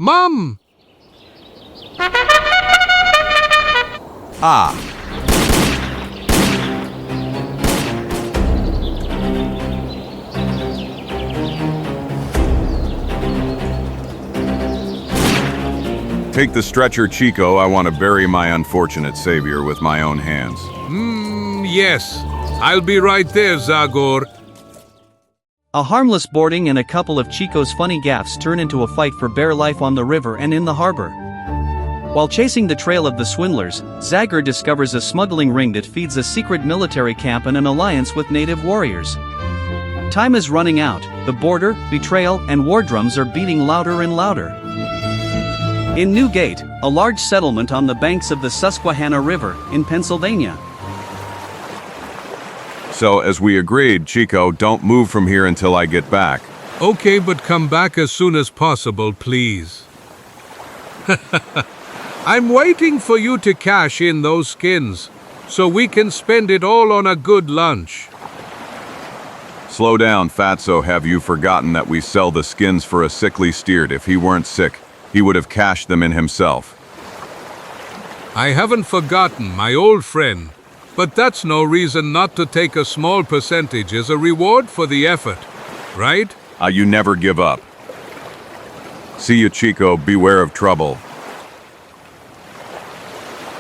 Mom! Ah! Take the stretcher, Chico. I want to bury my unfortunate savior with my own hands. Yes. I'll be right there, Zagor. A harmless boarding and a couple of Chico's funny gaffes turn into a fight for bare life on the river and in the harbor. While chasing the trail of the swindlers, Zagor discovers a smuggling ring that feeds a secret military camp and an alliance with native warriors. Time is running out, the border, betrayal, and war drums are beating louder and louder. In Newgate, a large settlement on the banks of the Susquehanna River, in Pennsylvania. So, as we agreed, Chico, don't move from here until I get back. Okay, but come back as soon as possible, please. I'm waiting for you to cash in those skins, so we can spend it all on a good lunch. Slow down, Fatso. Have you forgotten that we sell the skins for a sickly steer? If he weren't sick, he would have cashed them in himself. I haven't forgotten, my old friend, but that's no reason not to take a small percentage as a reward for the effort, right? You never give up. See you, Chico. Beware of trouble.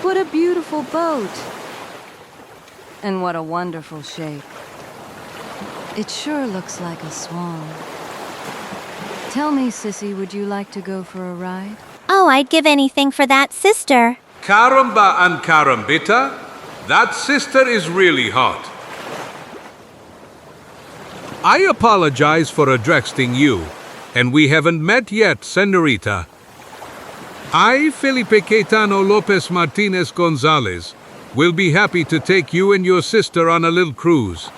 What a beautiful boat. And what a wonderful shape. It sure looks like a swan. Tell me, Sissy, would you like to go for a ride? Oh, I'd give anything for that sister. Caramba and carambita, that sister is really hot. I apologize for addressing you, and we haven't met yet, senorita. I, Felipe Caetano Lopez Martinez Gonzalez, will be happy to take you and your sister on a little cruise.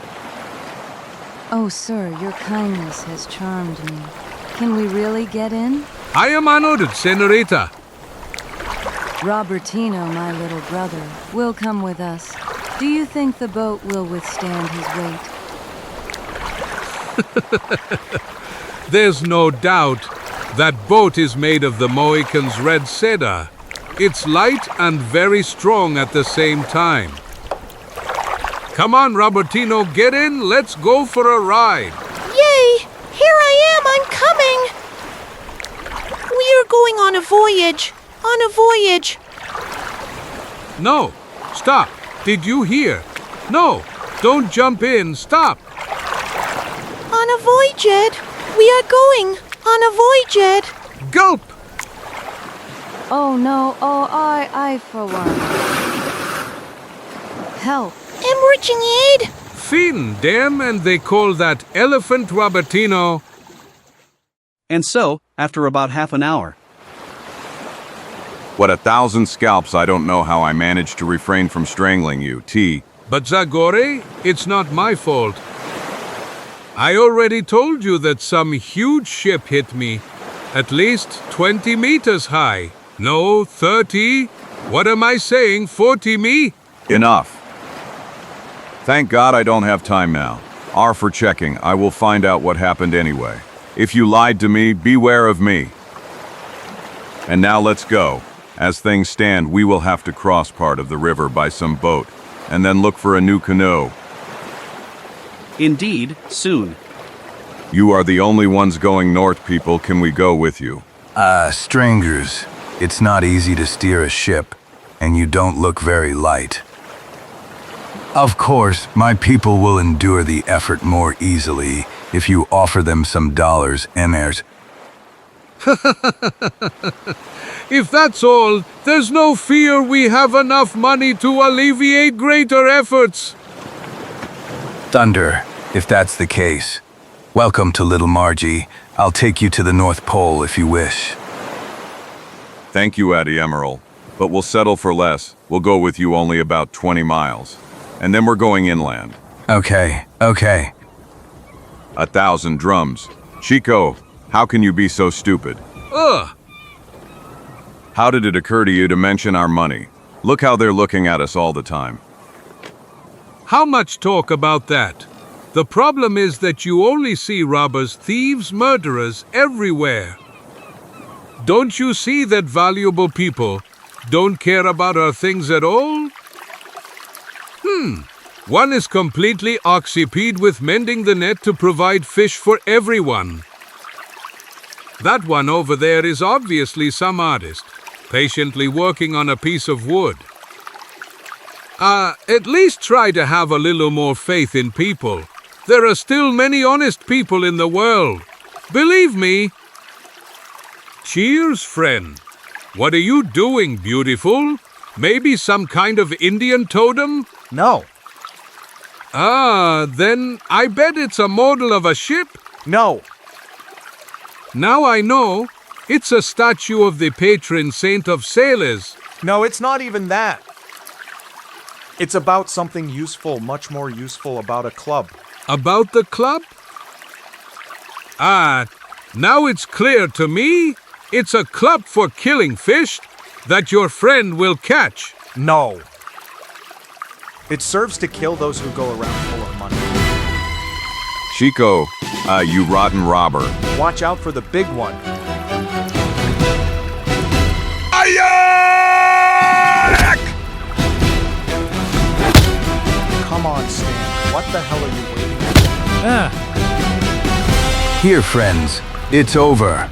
Oh, sir, your kindness has charmed me. Can we really get in? I am honored, senorita. Robertino, my little brother, will come with us. Do you think the boat will withstand his weight? There's no doubt that boat is made of the Mohican's red cedar. It's light and very strong at the same time. Come on, Robertino, get in. Let's go for a ride. Yay! Here I am, I'm coming! We are going on a voyage. On a voyage. No, stop. Did you hear? No, don't jump in. Stop. On a voyage. We are going on a voyage. Gulp! Oh, no. Oh, I for one. Help. Emerging aid. Fin, damn, and they call that elephant Robertino. And so, after about half an hour, What, 1,000 scalps? I don't know how I managed to refrain from strangling you, T. But Zagore, it's not my fault. I already told you that some huge ship hit me, at least 20 meters high. No, 30. What am I saying, 40 me? Enough. Thank God I don't have time now. R for checking. I will find out what happened anyway. If you lied to me, beware of me. And now let's go. As things stand, we will have to cross part of the river by some boat, and then look for a new canoe. indeed, soon. You are the only ones going north, people. Can we go with you? Strangers, it's not easy to steer a ship, and you don't look very light. Of course, my people will endure the effort more easily if you offer them some dollars, Emmers. If that's all, there's no fear. We have enough money to alleviate greater efforts. Thunder, if that's the case. Welcome to Little Margie. I'll take you to the North Pole if you wish. Thank you, Addie Emerald. But we'll settle for less. We'll go with you only about 20 miles. And then we're going inland. Okay. 1,000 drums. Chico, how can you be so stupid? Ugh! How did it occur to you to mention our money? Look how they're looking at us all the time. How much talk about that? The problem is that you only see robbers, thieves, murderers everywhere. Don't you see that valuable people don't care about our things at all? One is completely occupied with mending the net to provide fish for everyone. That one over there is obviously some artist, patiently working on a piece of wood. At least try to have a little more faith in people. There are still many honest people in the world. Believe me. Cheers, friend. What are you doing, beautiful? Maybe some kind of Indian totem? No. Then I bet it's a model of a ship. No. Now I know. It's a statue of the patron saint of sailors. No, it's not even that. It's about something useful, much more useful, about a club. About the club? Now it's clear to me. It's a club for killing fish that your friend will catch. No. It serves to kill those who go around full of money. Chico, you rotten robber. Watch out for the big one. Come on, Stan. What the hell are you waiting for? Here, friends, it's over.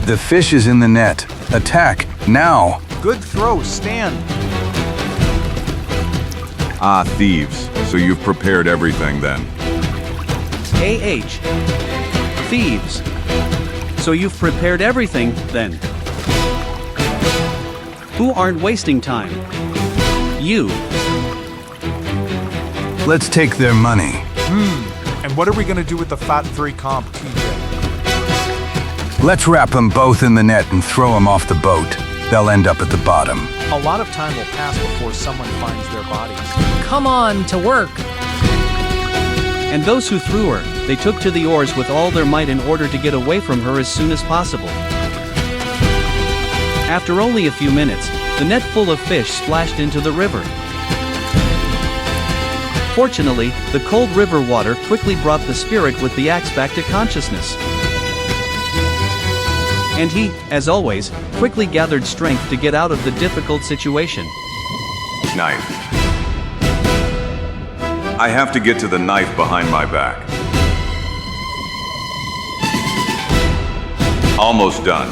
The fish is in the net. Attack, now! Good throw, Stan. Thieves. So you've prepared everything then. AH. Thieves. So you've prepared everything, then. Who aren't wasting time? You. Let's take their money. And what are we gonna do with the Fat 3 comp, TJ? Let's wrap them both in the net and throw them off the boat. They'll end up at the bottom. A lot of time will pass before someone finds their bodies. Come on, to work. And those who threw her, they took to the oars with all their might in order to get away from her as soon as possible. After only a few minutes, the net full of fish splashed into the river. Fortunately, the cold river water quickly brought the spirit with the axe back to consciousness. And he, as always, quickly gathered strength to get out of the difficult situation. Knife. I have to get to the knife behind my back. Almost done.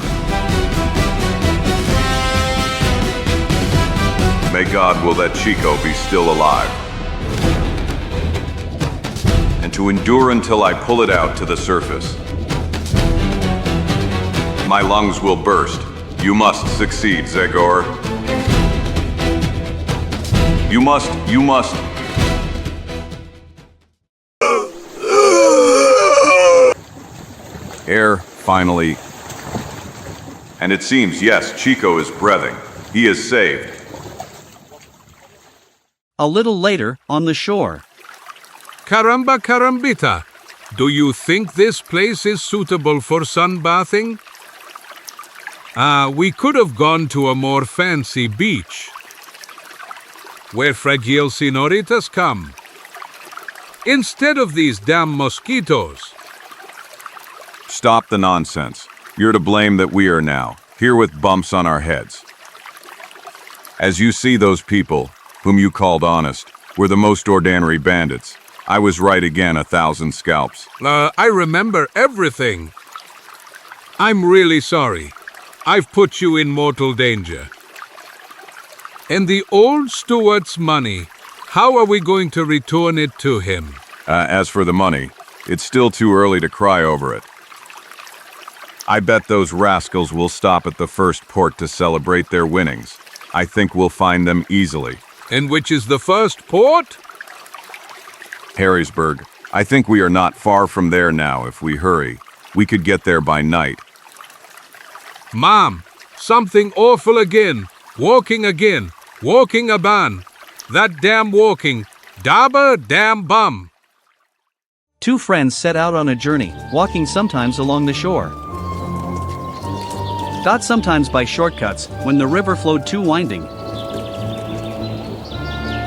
May God will let Chico be still alive. And to endure until I pull it out to the surface. My lungs will burst. You must succeed, Zagor. You must. Air, finally. And it seems, yes, Chico is breathing. He is saved. A little later, on the shore. Caramba carambita. Do you think this place is suitable for sunbathing? We could have gone to a more fancy beach, where fragile senoritas come, instead of these damn mosquitoes. Stop the nonsense. You're to blame that we are now, here with bumps on our heads. As you see, those people, whom you called honest, were the most ordinary bandits. I was right again, 1,000 scalps. I remember everything. I'm really sorry. I've put you in mortal danger. And the old steward's money, how are we going to return it to him? As for the money, it's still too early to cry over it. I bet those rascals will stop at the first port to celebrate their winnings. I think we'll find them easily. And which is the first port? Harrisburg. I think we are not far from there now if we hurry. We could get there by night. Mom, something awful again. Walking a ban. That damn walking. Dabba damn bum. Two friends set out on a journey, walking sometimes along the shore. Sometimes by shortcuts, when the river flowed too winding.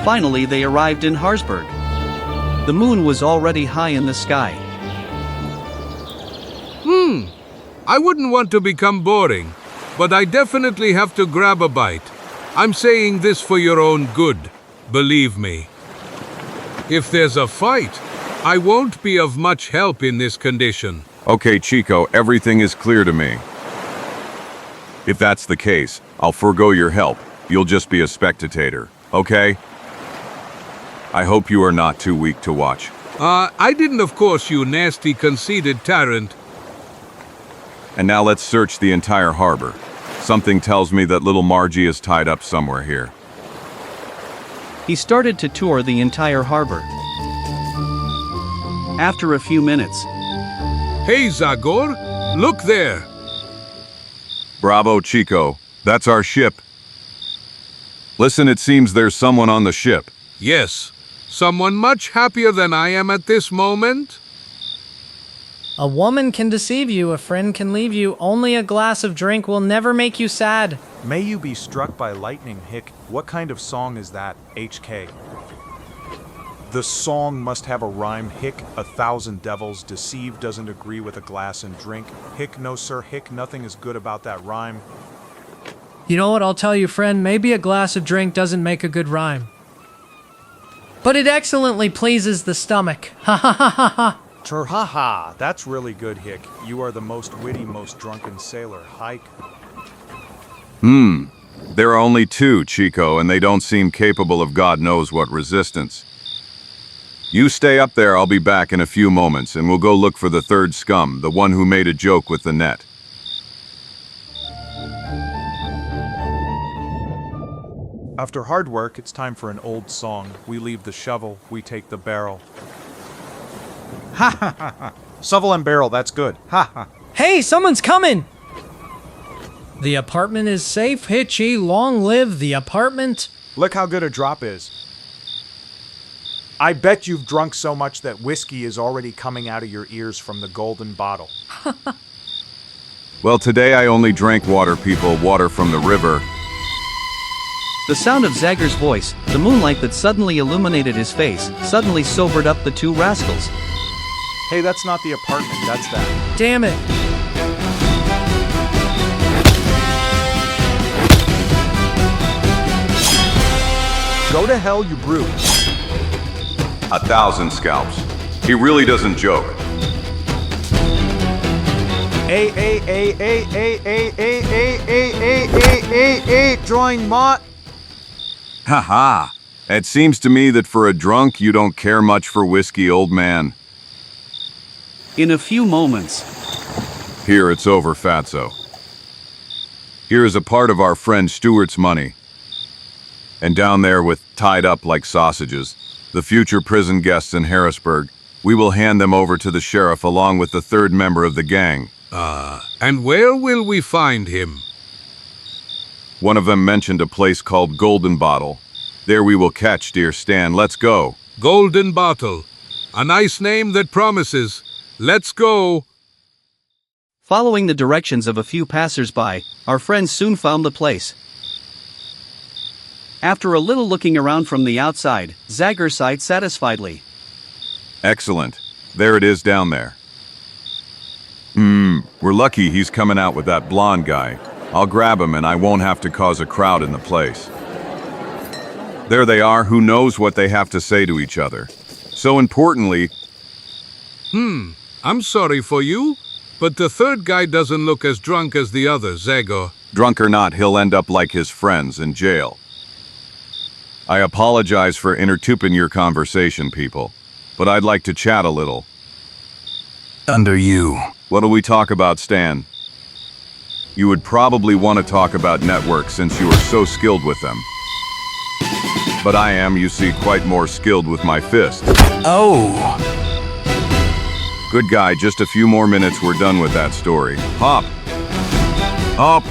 Finally, they arrived in Harrisburg. The moon was already high in the sky. I wouldn't want to become boring, but I definitely have to grab a bite. I'm saying this for your own good, believe me. If there's a fight, I won't be of much help in this condition. Okay, Chico, everything is clear to me. If that's the case, I'll forego your help. You'll just be a spectator, okay? I hope you are not too weak to watch. I didn't, of course, you nasty, conceited tyrant. And now let's search the entire harbor. Something tells me that little Margie is tied up somewhere here. He started to tour the entire harbor. After a few minutes, Hey, Zagor, look there. Bravo, Chico. That's our ship. Listen, it seems there's someone on the ship. Yes, someone much happier than I am at this moment. A woman can deceive you, a friend can leave you, only a glass of drink will never make you sad. May you be struck by lightning, Hick. What kind of song is that, HK? The song must have a rhyme, Hick. 1,000 devils, deceive doesn't agree with a glass and drink. Hick, no sir, Hick, nothing is good about that rhyme. You know what, I'll tell you, friend, maybe a glass of drink doesn't make a good rhyme. But it excellently pleases the stomach. Ha ha ha ha ha. Trhaha, that's really good, Hick. You are the most witty, most drunken sailor. Hike. There are only two, Chico, and they don't seem capable of God knows what resistance. You stay up there, I'll be back in a few moments, and we'll go look for the third scum, the one who made a joke with the net. After hard work, it's time for an old song. We leave the shovel, we take the barrel. Ha ha ha ha. Shovel and barrel, that's good. Ha ha. Hey, someone's coming! The apartment is safe, Hitchy. Long live the apartment. Look how good a drop is. I bet you've drunk so much that whiskey is already coming out of your ears from the golden bottle. Well, today I only drank water, people, water from the river. the sound of Zagor's voice, the moonlight that suddenly illuminated his face, suddenly sobered up the two rascals. Hey, that's not the apartment, that's that. Damn it. Go to hell, you brute. 1,000 scalps. He really doesn't joke. Drawing mott. Haha. It seems to me that for a drunk you don't care much for whiskey, old man. In a few moments, Here, it's over, fatso. Here is a part of our friend Stuart's money. And down there with tied up like sausages, the future prison guests in Harrisburg, we will hand them over to the sheriff along with the third member of the gang. And where will we find him? One of them mentioned a place called Golden Bottle. There we will catch dear Stan. Let's go. Golden Bottle. A nice name that promises. Let's go. following the directions of a few passers-by, our friends soon found the place. After a little looking around from the outside, Zagor sighed satisfiedly. Excellent. There it is down there. We're lucky he's coming out with that blonde guy. I'll grab him and I won't have to cause a crowd in the place. There they are. Who knows what they have to say to each other? So importantly, I'm sorry for you, but the third guy doesn't look as drunk as the other, Zagor. drunk or not, he'll end up like his friends in jail. I apologize for interrupting your conversation, people, but I'd like to chat a little. Under you. What'll we talk about, Stan? You would probably want to talk about networks since you are so skilled with them. But I am, you see, quite more skilled with my fists. Oh! Good guy, just a few more minutes, we're done with that story. Hop! Hop!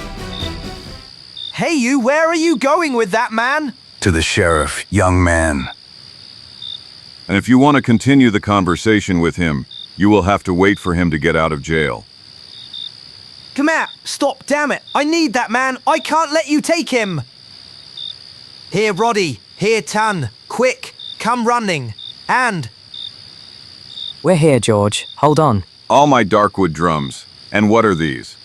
Hey you, where are you going with that man? To the sheriff, young man. And if you want to continue the conversation with him, you will have to wait for him to get out of jail. Come out, stop, damn it. I need that man, I can't let you take him. Here Roddy, here Tan, quick, come running. And... We're here, George. Hold on. All my Darkwood drums. And what are these?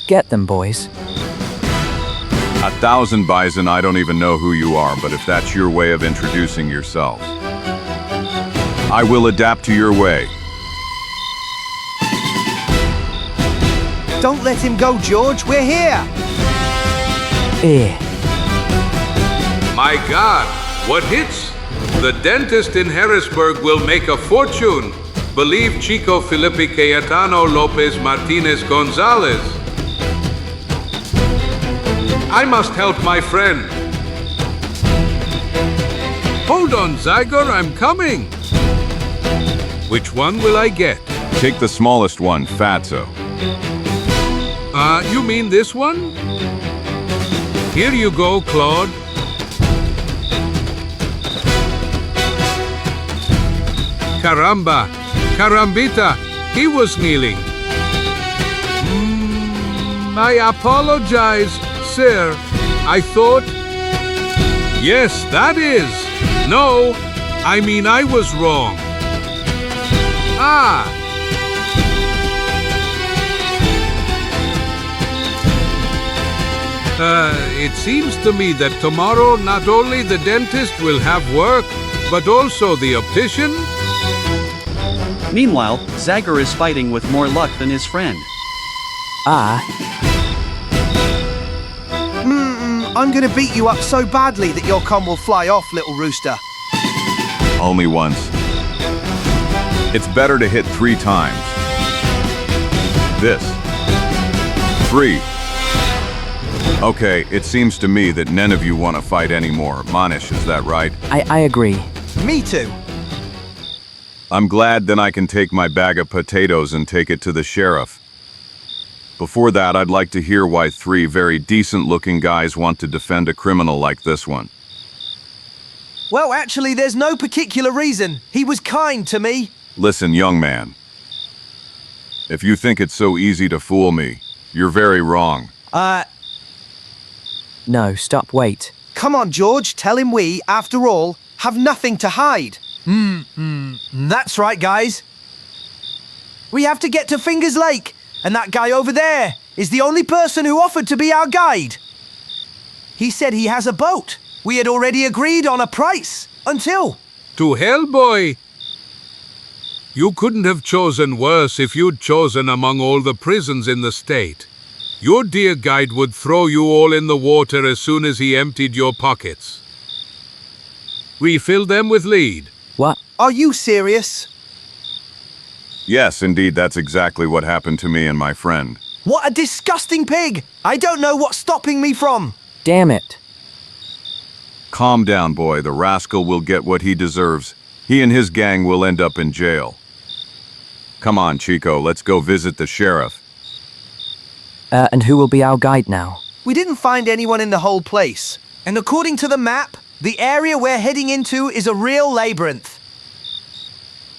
Get them, boys. 1,000 bison, I don't even know who you are, but if that's your way of introducing yourselves, I will adapt to your way. Don't let him go, George. We're here. Eh. My God, what hits? The dentist in Harrisburg will make a fortune. Believe Chico Felipe Cayetano Lopez Martinez Gonzalez. I must help my friend. Hold on, Zagor, I'm coming. Which one will I get? Take the smallest one, Fatso. You mean this one? Here you go, Claude. Caramba, carambita, he was kneeling. I apologize, sir. I thought... Yes, that is. No, I mean I was wrong. Ah. It seems to me that tomorrow not only the dentist will have work, but also the optician. Meanwhile, Zagor is fighting with more luck than his friend. I'm gonna beat you up so badly that your cum will fly off, little rooster. Only once. It's better to hit 3 times. This. 3. Okay, it seems to me that none of you want to fight anymore. Manish, is that right? I agree. Me too. I'm glad then I can take my bag of potatoes and take it to the sheriff. Before that, I'd like to hear why 3 very decent-looking guys want to defend a criminal like this one. Well, actually, there's no particular reason. He was kind to me. Listen, young man. If you think it's so easy to fool me, you're very wrong. No, stop, wait. Come on, George, tell him we, after all, have nothing to hide. That's right, guys. We have to get to Fingers Lake, and that guy over there is the only person who offered to be our guide. He said he has a boat. We had already agreed on a price, until... To hell, boy! You couldn't have chosen worse if you'd chosen among all the prisons in the state. Your dear guide would throw you all in the water as soon as he emptied your pockets. Refill them with lead. What? Are you serious? Yes, indeed, that's exactly what happened to me and my friend. What a disgusting pig! I don't know what's stopping me from... Damn it. Calm down, boy. The rascal will get what he deserves. He and his gang will end up in jail. Come on, Chico, let's go visit the sheriff. And who will be our guide now? We didn't find anyone in the whole place. And according to the map, the area we're heading into is a real labyrinth.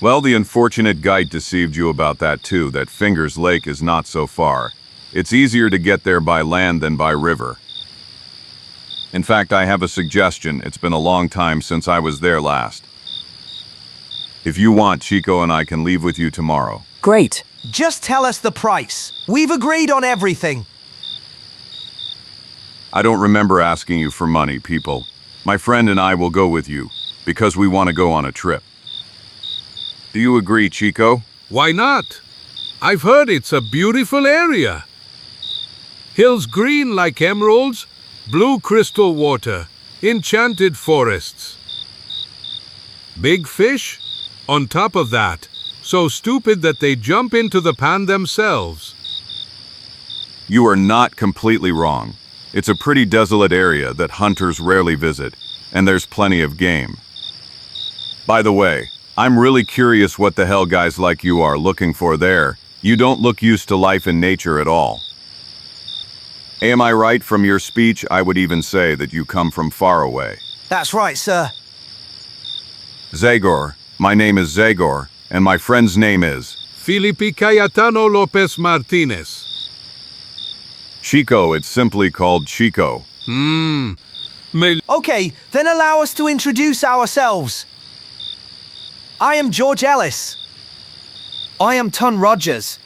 Well, the unfortunate guide deceived you about that too, that Fingers Lake is not so far. It's easier to get there by land than by river. In fact, I have a suggestion. It's been a long time since I was there last. If you want, Chico and I can leave with you tomorrow. Great. Just tell us the price. We've agreed on everything. I don't remember asking you for money, people. My friend and I will go with you, because we want to go on a trip. Do you agree, Chico? Why not? I've heard it's a beautiful area. Hills green like emeralds, blue crystal water, enchanted forests. Big fish? On top of that, so stupid that they jump into the pan themselves. You are not completely wrong. It's a pretty desolate area that hunters rarely visit, and there's plenty of game. By the way, I'm really curious what the hell guys like you are looking for there. You don't look used to life in nature at all. Am I right? From your speech, I would even say that you come from far away. That's right, sir. Zagor, my name is Zagor, and my friend's name is... Felipe Cayetano Lopez Martinez. Chico, it's simply called Chico. Okay, then allow us to introduce ourselves. I am George Ellis. I am Ton Rogers.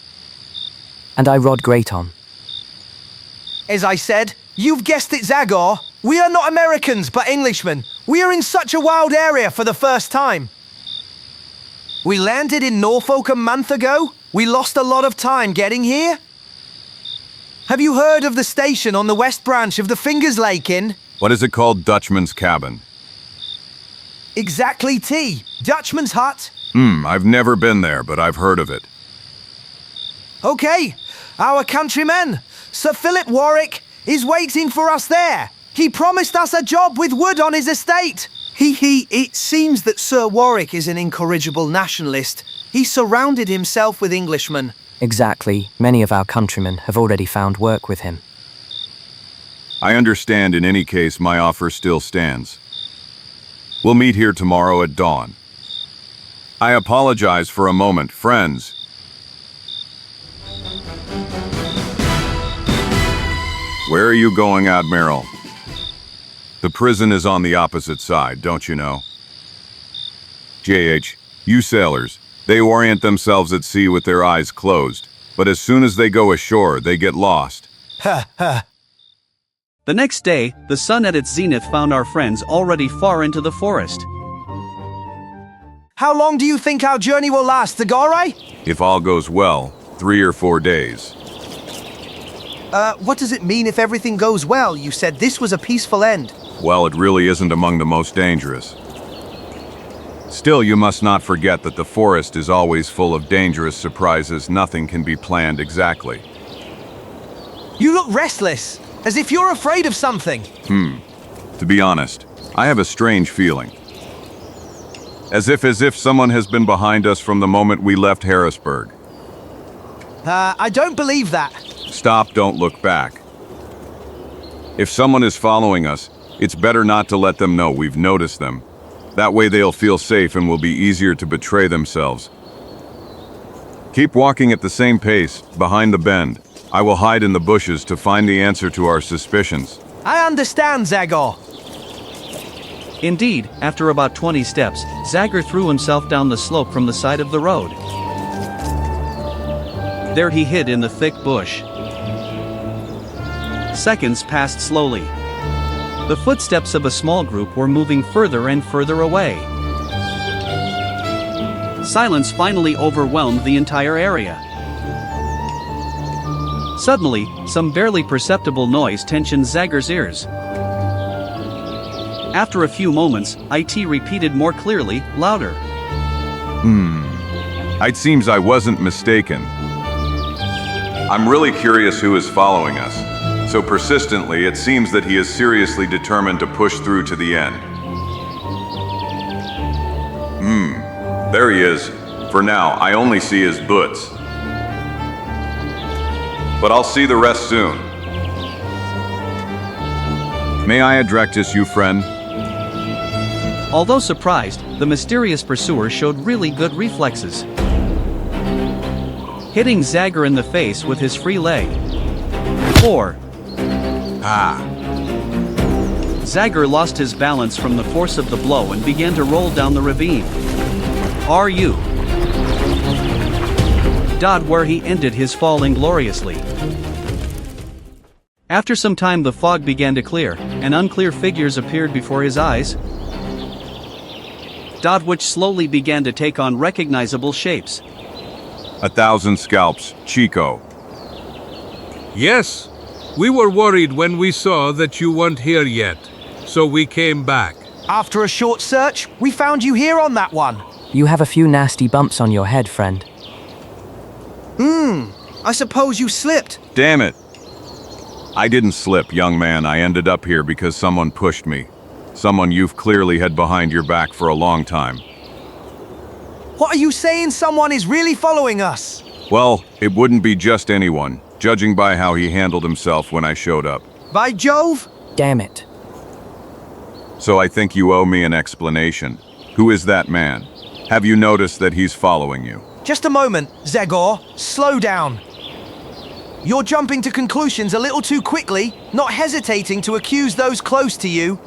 And I Rod Grayton. As I said, you've guessed it, Zagor. We are not Americans, but Englishmen. We are in such a wild area for the first time. We landed in Norfolk a month ago. We lost a lot of time getting here. Have you heard of the station on the west branch of the Fingers Lake Inn? What is it called? Dutchman's Cabin. Exactly, T. Dutchman's Hut. I've never been there, but I've heard of it. Okay, our countryman, Sir Philip Warwick, is waiting for us there. He promised us a job with wood on his estate. It seems that Sir Warwick is an incorrigible nationalist. He surrounded himself with Englishmen. Exactly. Many of our countrymen have already found work with him. I understand. In any case, my offer still stands. We'll meet here tomorrow at dawn. I apologize for a moment, friends. Where are you going, Admiral? The prison is on the opposite side, don't you know? JH, you sailors, they orient themselves at sea with their eyes closed, but as soon as they go ashore, they get lost. Ha ha. The next day, the sun at its zenith found our friends already far into the forest. How long do you think our journey will last, Zagor? If all goes well, 3 or 4 days. What does it mean if everything goes well? You said this was a peaceful end. Well, it really isn't among the most dangerous. Still, you must not forget that the forest is always full of dangerous surprises. Nothing can be planned exactly. You look restless, as if you're afraid of something. To be honest, I have a strange feeling. As if someone has been behind us from the moment we left Harrisburg. I don't believe that. Stop, don't look back. If someone is following us, it's better not to let them know we've noticed them. That way they'll feel safe and will be easier to betray themselves. Keep walking at the same pace, behind the bend. I will hide in the bushes to find the answer to our suspicions. I understand, Zagor. Indeed, after about 20 steps, Zagor threw himself down the slope from the side of the road. There he hid in the thick bush. Seconds passed slowly. The footsteps of a small group were moving further and further away. Silence finally overwhelmed the entire area. Suddenly, some barely perceptible noise tensioned Zagor's ears. After a few moments, IT repeated more clearly, louder. It seems I wasn't mistaken. I'm really curious who is following us. So persistently, it seems that he is seriously determined to push through to the end. There he is. For now, I only see his boots. But I'll see the rest soon. May I address you, friend? Although surprised, the mysterious pursuer showed really good reflexes. Hitting Zagor in the face with his free leg. 4. Zagor lost his balance from the force of the blow and began to roll down the ravine. Are you? Where he ended his fall ingloriously. After some time the fog began to clear, and unclear figures appeared before his eyes, which slowly began to take on recognizable shapes. 1,000 scalps, Chico. Yes, we were worried when we saw that you weren't here yet, so we came back. After a short search, we found you here on that one. You have a few nasty bumps on your head, friend. I suppose you slipped. Damn it. I didn't slip, young man. I ended up here because someone pushed me. Someone you've clearly had behind your back for a long time. What are you saying? Someone is really following us? Well, it wouldn't be just anyone, judging by how he handled himself when I showed up. By Jove! Damn it. So I think you owe me an explanation. Who is that man? Have you noticed that he's following you? Just a moment, Zagor. Slow down. You're jumping to conclusions a little too quickly, not hesitating to accuse those close to you.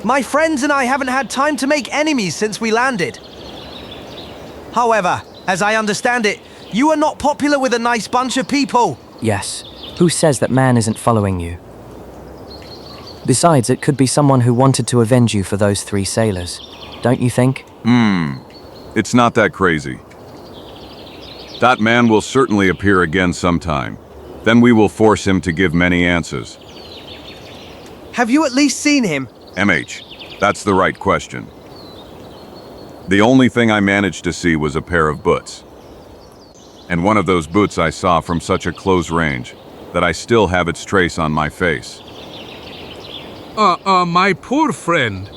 My friends and I haven't had time to make enemies since we landed. However, As I understand it, you are not popular with a nice bunch of people. Yes. Who says that man isn't following you? Besides, it could be someone who wanted to avenge you for those 3 sailors. Don't you think? It's not that crazy. That man will certainly appear again sometime. Then we will force him to give many answers. Have you at least seen him? MH, that's the right question. The only thing I managed to see was a pair of boots. And one of those boots I saw from such a close range that I still have its trace on my face. My poor friend.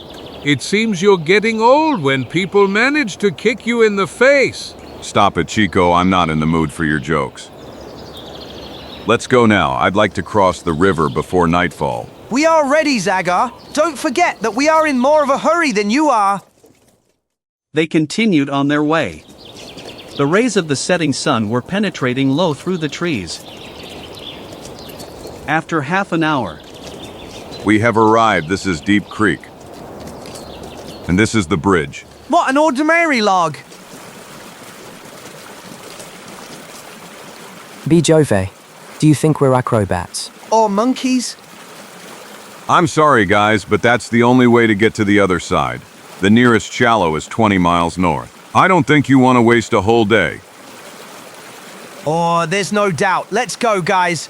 It seems you're getting old when people manage to kick you in the face. Stop it, Chico. I'm not in the mood for your jokes. Let's go now. I'd like to cross the river before nightfall. We are ready, Zagor. Don't forget that we are in more of a hurry than you are. They continued on their way. The rays of the setting sun were penetrating low through the trees. After half an hour, We have arrived. This is Deep Creek. And this is the bridge. What an ordinary log. Be Jove, do you think we're acrobats? Or monkeys. I'm sorry, guys, but that's the only way to get to the other side. The nearest shallow is 20 miles north. I don't think you want to waste a whole day. Oh, there's no doubt. Let's go, guys.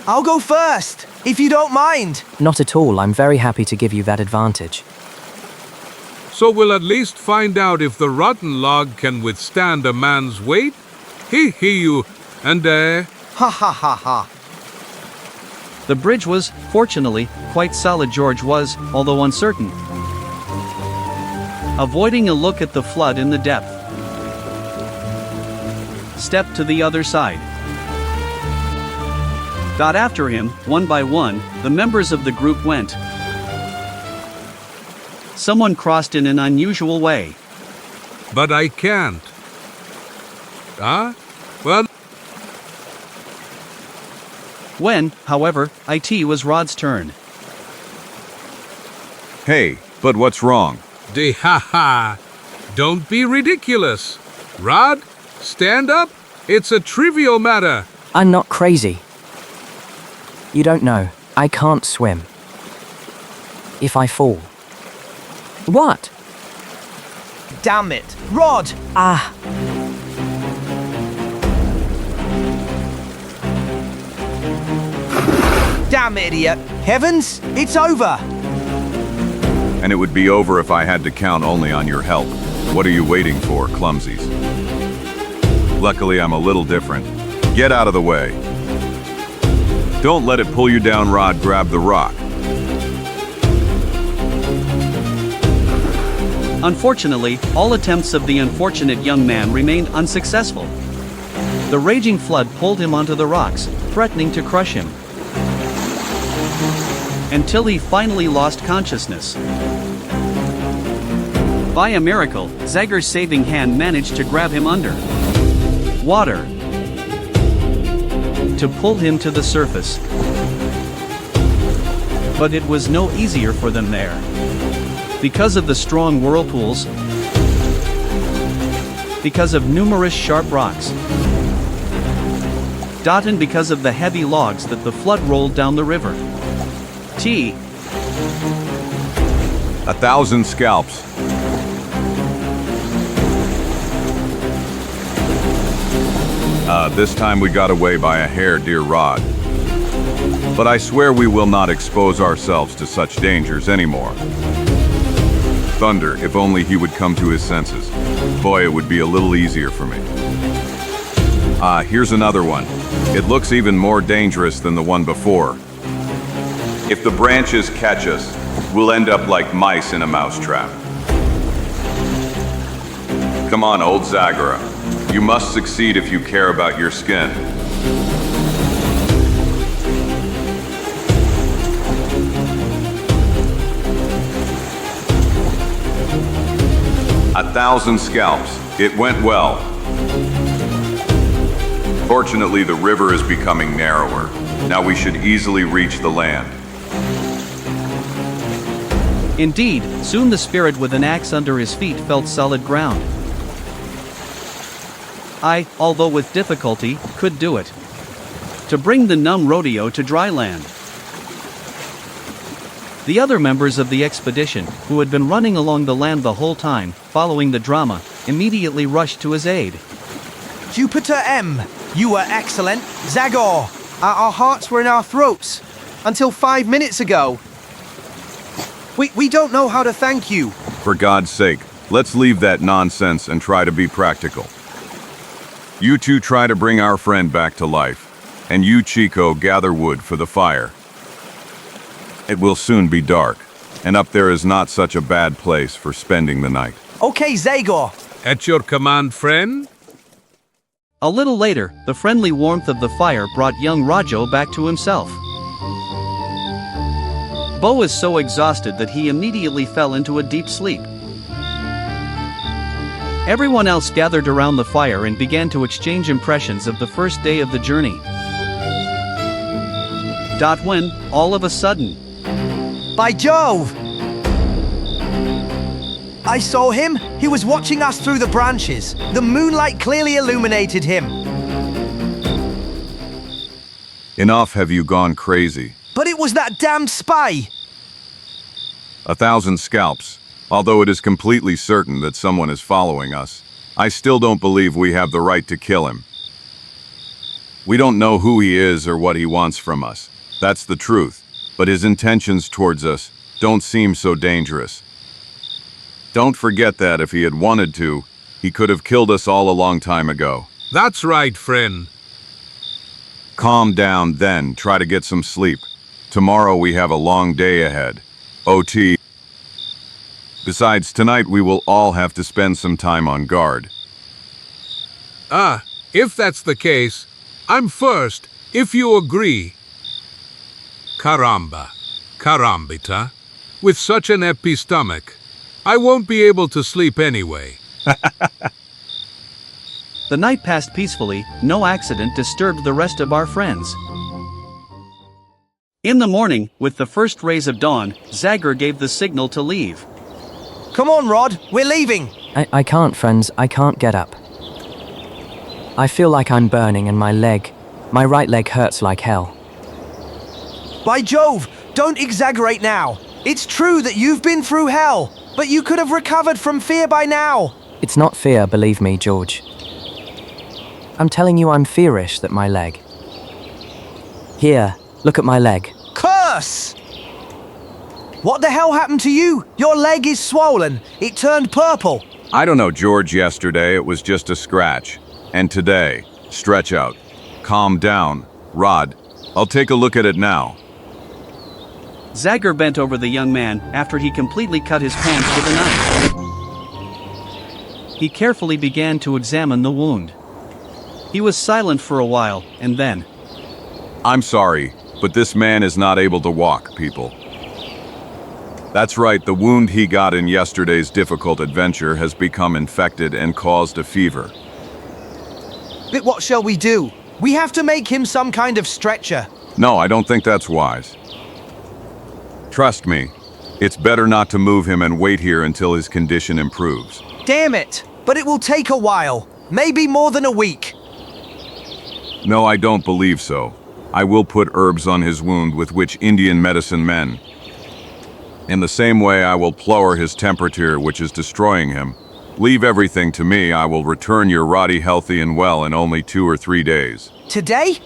I'll go first, if you don't mind. Not at all, I'm very happy to give you that advantage. So we'll at least find out if the rotten log can withstand a man's weight. You, and Ha ha ha ha. the bridge was, fortunately, quite solid. George was, although uncertain, avoiding a look at the flood in the depth. Stepped to the other side. Got after him, one by one, the members of the group went. Someone crossed in an unusual way. But I can't. Well, When, however, it was Rod's turn. Hey, but what's wrong? ha. Don't be ridiculous. Rod, stand up. It's a trivial matter. I'm not crazy. You don't know, I can't swim. If I fall. What? Damn it. Rod! Ah, Damn idiot. Heavens, it's over. And it would be over if I had to count only on your help. What are you waiting for, clumsies? Luckily, I'm a little different. Get out of the way. Don't let it pull you down, Rod. Grab the rock. Unfortunately, all attempts of the unfortunate young man remained unsuccessful. The raging flood pulled him onto the rocks, threatening to crush him. Until he finally lost consciousness. By a miracle, Zagor's saving hand managed to grab him under water to pull him to the surface. But it was no easier for them there. Because of the strong whirlpools, because of numerous sharp rocks, and because of the heavy logs that the flood rolled down the river. 1,000 scalps. This time we got away by a hair, dear Rod. But I swear we will not expose ourselves to such dangers anymore. Thunder, if only he would come to his senses. Boy, it would be a little easier for me. Here's another one. It looks even more dangerous than the one before. If the branches catch us, we'll end up like mice in a mousetrap. Come on, old Zagor. You must succeed if you care about your skin. A 1,000 scalps. It went well. Fortunately, the river is becoming narrower. Now we should easily reach the land. Indeed, soon the spirit with an axe under his feet felt solid ground. I, although with difficulty, could do it. To bring the numb rodeo to dry land. The other members of the expedition, who had been running along the land the whole time, following the drama, immediately rushed to his aid. Jupiter M, you were excellent. Zagor, our hearts were in our throats. Until 5 minutes ago. We don't know how to thank you. For God's sake, let's leave that nonsense and try to be practical. You two try to bring our friend back to life, and you, Chico, gather wood for the fire. It will soon be dark, and up there is not such a bad place for spending the night. Okay, Zagor. At your command, friend? A little later, the friendly warmth of the fire brought young Rajo back to himself. Bo was so exhausted that he immediately fell into a deep sleep. Everyone else gathered around the fire and began to exchange impressions of the first day of the journey. When, all of a sudden... By Jove! I saw him. He was watching us through the branches. The moonlight clearly illuminated him. Enough, have you gone crazy? But it was that damned spy! 1,000 scalps. Although it is completely certain that someone is following us, I still don't believe we have the right to kill him. We don't know who he is or what he wants from us. That's the truth. But his intentions towards us don't seem so dangerous. Don't forget that if he had wanted to, he could have killed us all a long time ago. That's right, friend. Calm down then, try to get some sleep. Tomorrow we have a long day ahead. OT. Besides, tonight we will all have to spend some time on guard. If that's the case, I'm first, if you agree. Caramba, carambita. With such an empty stomach, I won't be able to sleep anyway. The night passed peacefully, no accident disturbed the rest of our friends. In the morning, with the first rays of dawn, Zagor gave the signal to leave. Come on, Rod, we're leaving. I can't, friends, I can't get up. I feel like I'm burning and my right leg hurts like hell. By Jove, don't exaggerate now. It's true that you've been through hell, but you could have recovered from fear by now. It's not fear, believe me, George. I'm telling you I'm fearish that my leg. Here, look at my leg. Curse! What the hell happened to you? Your leg is swollen. It turned purple. I don't know, George. Yesterday it was just a scratch. And today, stretch out. Calm down. Rod, I'll take a look at it now. Zagor bent over the young man after he completely cut his pants with a knife. He carefully began to examine the wound. He was silent for a while, and then... I'm sorry, but this man is not able to walk, people. That's right, the wound he got in yesterday's difficult adventure has become infected and caused a fever. But what shall we do? We have to make him some kind of stretcher. No, I don't think that's wise. Trust me, it's better not to move him and wait here until his condition improves. Damn it, but it will take a while. Maybe more than a week. No, I don't believe so. I will put herbs on his wound with which Indian medicine men. In the same way I will lower his temperature, which is destroying him. Leave everything to me. I will return your Roddy healthy and well in only 2 or 3 days. Today?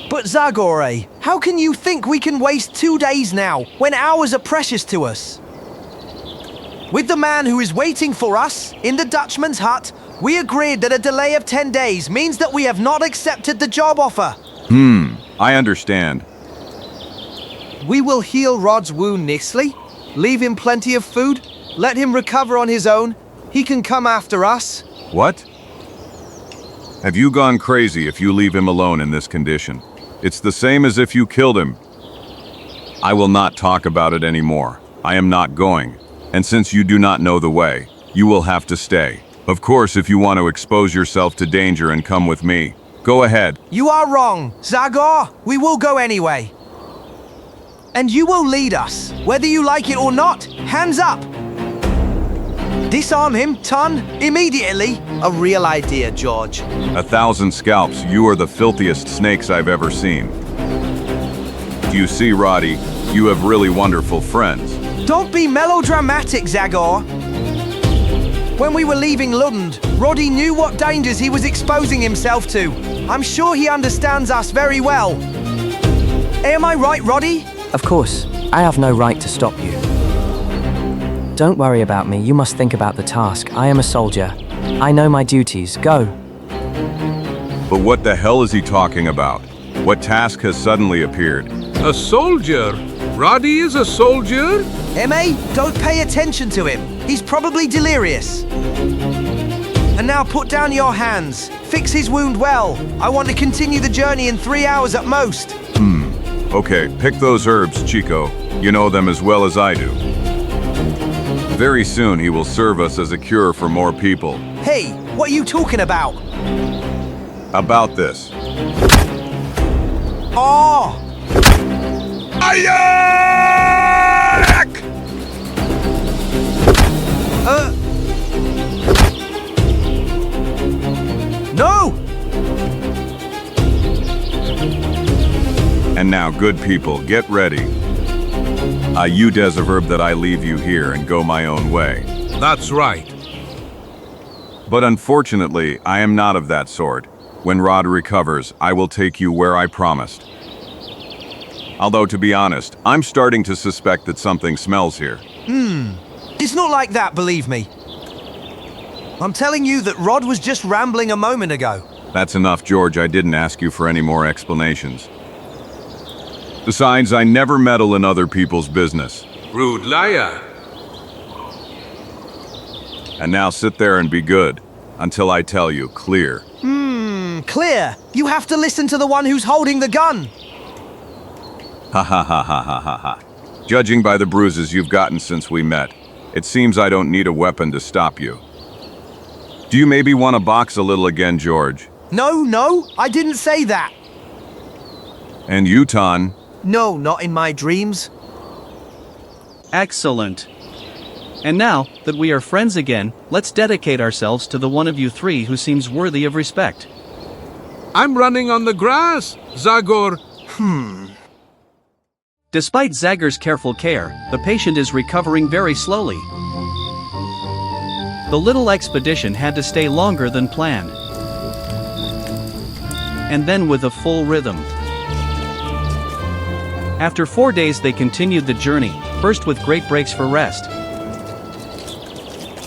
But Zagor, how can you think we can waste 2 days now, when hours are precious to us? With the man who is waiting for us, in the Dutchman's hut, we agreed that a delay of 10 days means that we have not accepted the job offer. I understand. We will heal Rod's wound nicely, leave him plenty of food, let him recover on his own. He can come after us. What? Have you gone crazy if you leave him alone in this condition? It's the same as if you killed him. I will not talk about it anymore. I am not going. And since you do not know the way, you will have to stay. Of course, if you want to expose yourself to danger and come with me, go ahead. You are wrong, Zagor. We will go anyway. And you will lead us, whether you like it or not. Hands up! Disarm him, Ton, immediately. A real idea, George. 1,000 scalps, you are the filthiest snakes I've ever seen. Do you see, Roddy? You have really wonderful friends. Don't be melodramatic, Zagor. When we were leaving Lund, Roddy knew what dangers he was exposing himself to. I'm sure he understands us very well. Am I right, Roddy? Of course, I have no right to stop you. Don't worry about me, you must think about the task. I am a soldier. I know my duties. Go. But what the hell is he talking about? What task has suddenly appeared? A soldier? Roddy is a soldier? M.A., don't pay attention to him. He's probably delirious. And now put down your hands. Fix his wound well. I want to continue the journey in 3 hours at most. Okay, pick those herbs, Chico. You know them as well as I do. Very soon he will serve us as a cure for more people. Hey, what are you talking about? About this. Oh! Ayak! No! And now, good people, get ready. You deserve that I leave you here and go my own way. That's right. But unfortunately, I am not of that sort. When Rod recovers, I will take you where I promised. Although, to be honest, I'm starting to suspect that something smells here. It's not like that, believe me. I'm telling you that Rod was just rambling a moment ago. That's enough, George. I didn't ask you for any more explanations. Besides, I never meddle in other people's business. Rude liar. And now sit there and be good, until I tell you, clear. Clear. You have to listen to the one who's holding the gun. Ha ha ha ha ha ha ha. Judging by the bruises you've gotten since we met, it seems I don't need a weapon to stop you. Do you maybe want to box a little again, George? No, I didn't say that. And you, Ton? No, not in my dreams. Excellent. And now that we are friends again, let's dedicate ourselves to the one of you three who seems worthy of respect. I'm running on the grass, Zagor. Despite Zagor's careful care, the patient is recovering very slowly. The little expedition had to stay longer than planned. And then with a full rhythm. After 4 days they continued the journey, first with great breaks for rest.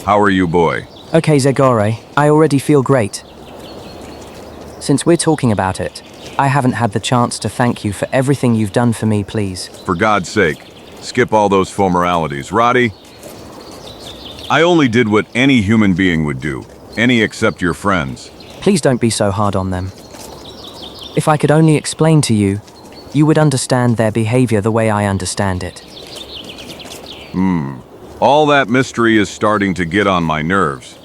How are you, boy? Okay, Zagor, I already feel great. Since we're talking about it, I haven't had the chance to thank you for everything you've done for me, please. For God's sake, skip all those formalities. Roddy, I only did what any human being would do, any except your friends. Please don't be so hard on them. If I could only explain to you, you would understand their behavior the way I understand it. All that mystery is starting to get on my nerves.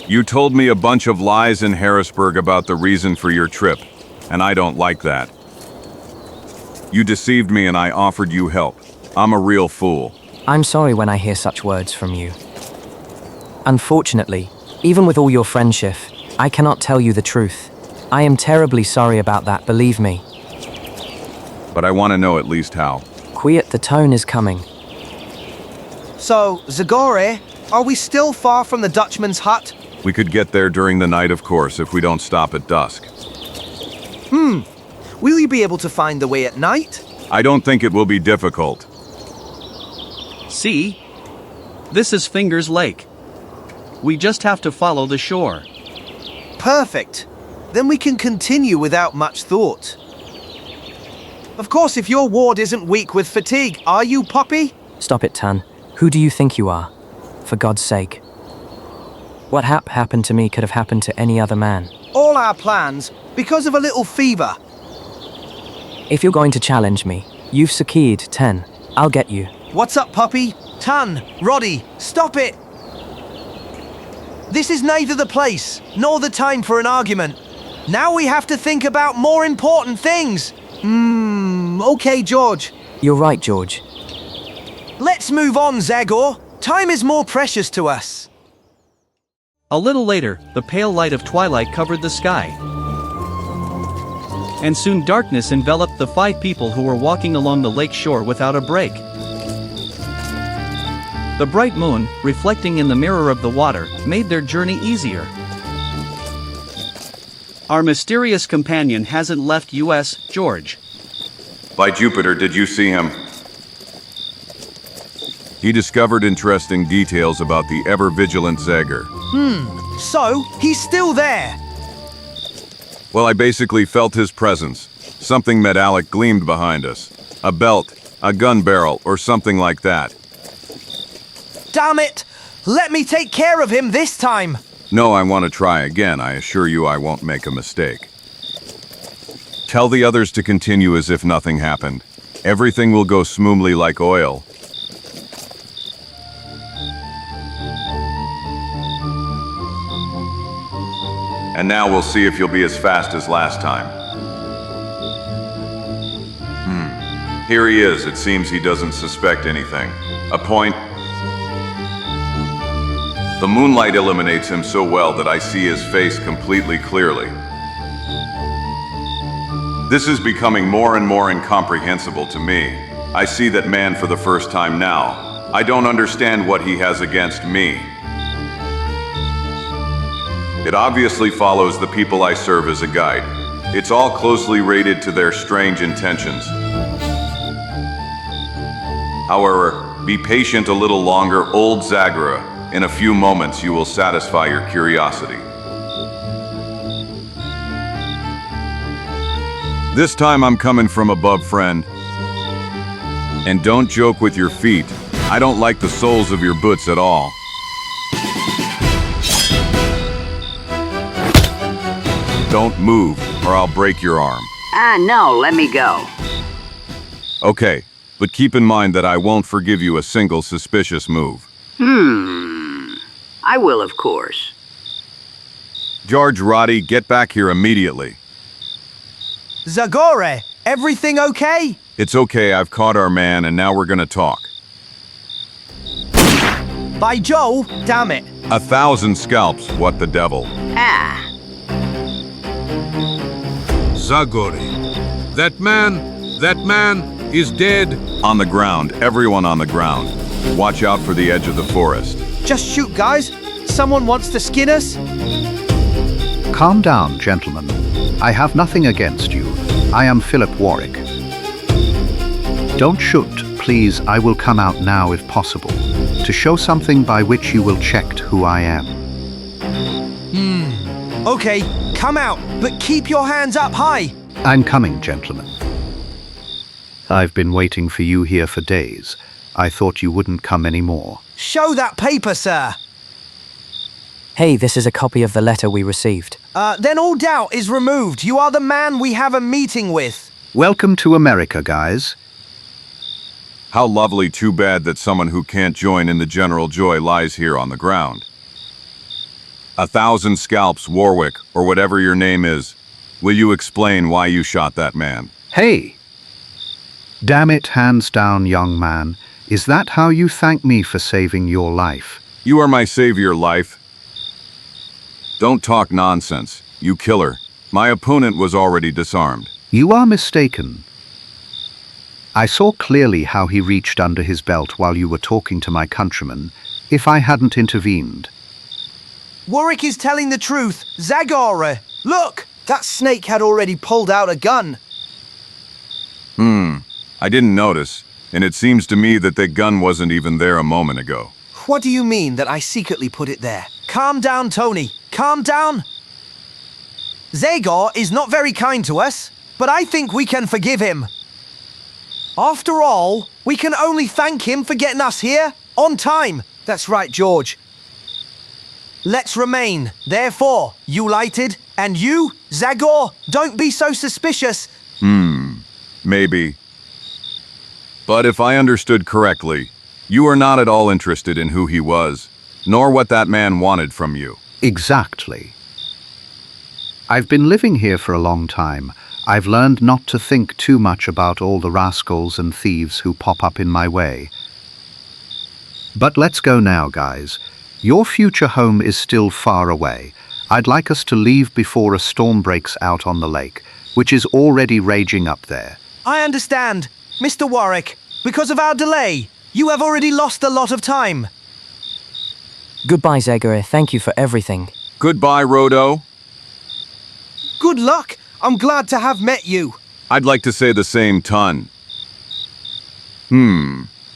You told me a bunch of lies in Harrisburg about the reason for your trip, and I don't like that. You deceived me and I offered you help. I'm a real fool. I'm sorry when I hear such words from you. Unfortunately, even with all your friendship, I cannot tell you the truth. I am terribly sorry about that, believe me. But I want to know at least how. Quiet, the tone is coming. So, Zagor, are we still far from the Dutchman's hut? We could get there during the night, of course, if we don't stop at dusk. Will you be able to find the way at night? I don't think it will be difficult. See? This is Fingers Lake. We just have to follow the shore. Perfect. Then we can continue without much thought. Of course, if your ward isn't weak with fatigue, are you, Poppy? Stop it, Tan. Who do you think you are? For God's sake. What happened to me could have happened to any other man. All our plans, because of a little fever. If you're going to challenge me, you've secured 10. I'll get you. What's up, Poppy? Tan, Roddy, stop it! This is neither the place, nor the time for an argument. Now we have to think about more important things. Okay, George. You're right, George. Let's move on, Zagor. Time is more precious to us. A little later, the pale light of twilight covered the sky. And soon darkness enveloped the 5 people who were walking along the lake shore without a break. The bright moon, reflecting in the mirror of the water, made their journey easier. Our mysterious companion hasn't left US, George. By Jupiter, did you see him? He discovered interesting details about the ever-vigilant Zagor. So, he's still there. Well, I basically felt his presence. Something metallic gleamed behind us. A belt, a gun barrel, or something like that. Damn it! Let me take care of him this time. No, I want to try again. I assure you I won't make a mistake. Tell the others to continue as if nothing happened. Everything will go smoothly like oil. And now we'll see if you'll be as fast as last time. Here he is. It seems he doesn't suspect anything. A point. The moonlight illuminates him so well that I see his face completely clearly. This is becoming more and more incomprehensible to me. I see that man for the first time now. I don't understand what he has against me. It obviously follows the people I serve as a guide. It's all closely related to their strange intentions. However, be patient a little longer, old Zagor. In a few moments you will satisfy your curiosity. This time I'm coming from above, friend. And don't joke with your feet. I don't like the soles of your boots at all. Don't move, or I'll break your arm. No, let me go. Okay, but keep in mind that I won't forgive you a single suspicious move. I will, of course. George Roddy, get back here immediately. Zagor, everything okay? It's okay, I've caught our man, and now we're gonna talk. By Joe, damn it. 1,000 scalps, what the devil? Zagor, that man is dead. On the ground, everyone on the ground. Watch out for the edge of the forest. Just shoot, guys. Someone wants to skin us? Calm down, gentlemen. I have nothing against you. I am Philip Warwick. Don't shoot, please. I will come out now if possible, to show something by which you will check who I am. Okay, come out, but keep your hands up high. I'm coming, gentlemen. I've been waiting for you here for days. I thought you wouldn't come anymore. Show that paper, sir. Hey, this is a copy of the letter we received. Then all doubt is removed. You are the man we have a meeting with. Welcome to America, guys. How lovely, too bad that someone who can't join in the general joy lies here on the ground. 1,000 scalps, Warwick, or whatever your name is. Will you explain why you shot that man? Hey! Damn it, hands down, young man. Is that how you thank me for saving your life? You are my savior, life. Don't talk nonsense, you killer. My opponent was already disarmed. You are mistaken. I saw clearly how he reached under his belt while you were talking to my countrymen, if I hadn't intervened. Warwick is telling the truth. Zagor, look! That snake had already pulled out a gun. I didn't notice, and it seems to me that the gun wasn't even there a moment ago. What do you mean that I secretly put it there? Calm down, Tony. Calm down. Zagor is not very kind to us, but I think we can forgive him. After all, we can only thank him for getting us here on time. That's right, George. Let's remain. Therefore, you lighted, and you, Zagor, don't be so suspicious. Maybe. But if I understood correctly, you are not at all interested in who he was, nor what that man wanted from you. Exactly. I've been living here for a long time. I've learned not to think too much about all the rascals and thieves who pop up in my way. But let's go now, guys. Your future home is still far away. I'd like us to leave before a storm breaks out on the lake, which is already raging up there. I understand. Mr. Warwick, because of our delay, you have already lost a lot of time. Goodbye, Zagor. Thank you for everything. Goodbye, Rodo. Good luck. I'm glad to have met you. I'd like to say the same ton.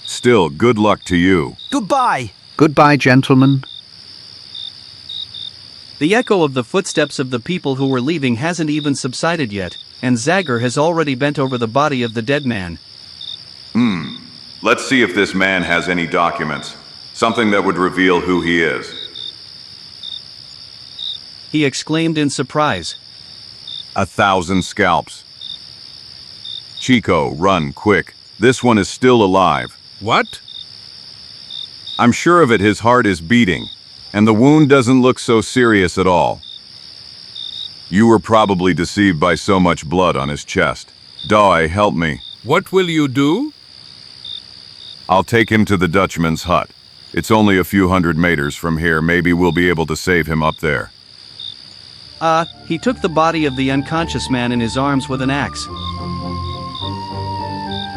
Still, good luck to you. Goodbye. Goodbye, gentlemen. The echo of the footsteps of the people who were leaving hasn't even subsided yet, and Zagor has already bent over the body of the dead man. Let's see if this man has any documents. Something that would reveal who he is. He exclaimed in surprise. 1,000 scalps. Chico, run, quick. This one is still alive. What? I'm sure of it, his heart is beating, and the wound doesn't look so serious at all. You were probably deceived by so much blood on his chest. Doi, help me. What will you do? I'll take him to the Dutchman's hut. It's only a few hundred meters from here. Maybe we'll be able to save him up there. He took the body of the unconscious man in his arms with an axe.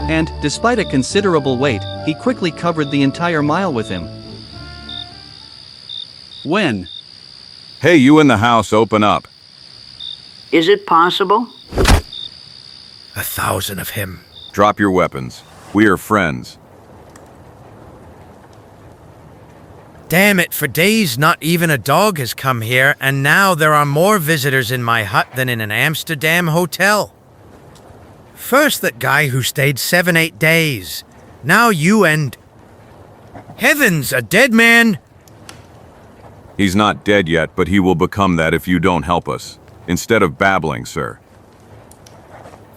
And, despite a considerable weight, he quickly covered the entire mile with him. When? Hey, you in the house, open up. Is it possible? 1,000 of him. Drop your weapons. We are friends. Damn it, for days not even a dog has come here, and now there are more visitors in my hut than in an Amsterdam hotel. First that guy who stayed 7-8 days. Now you and... Heavens, a dead man! He's not dead yet, but he will become that if you don't help us. Instead of babbling, sir.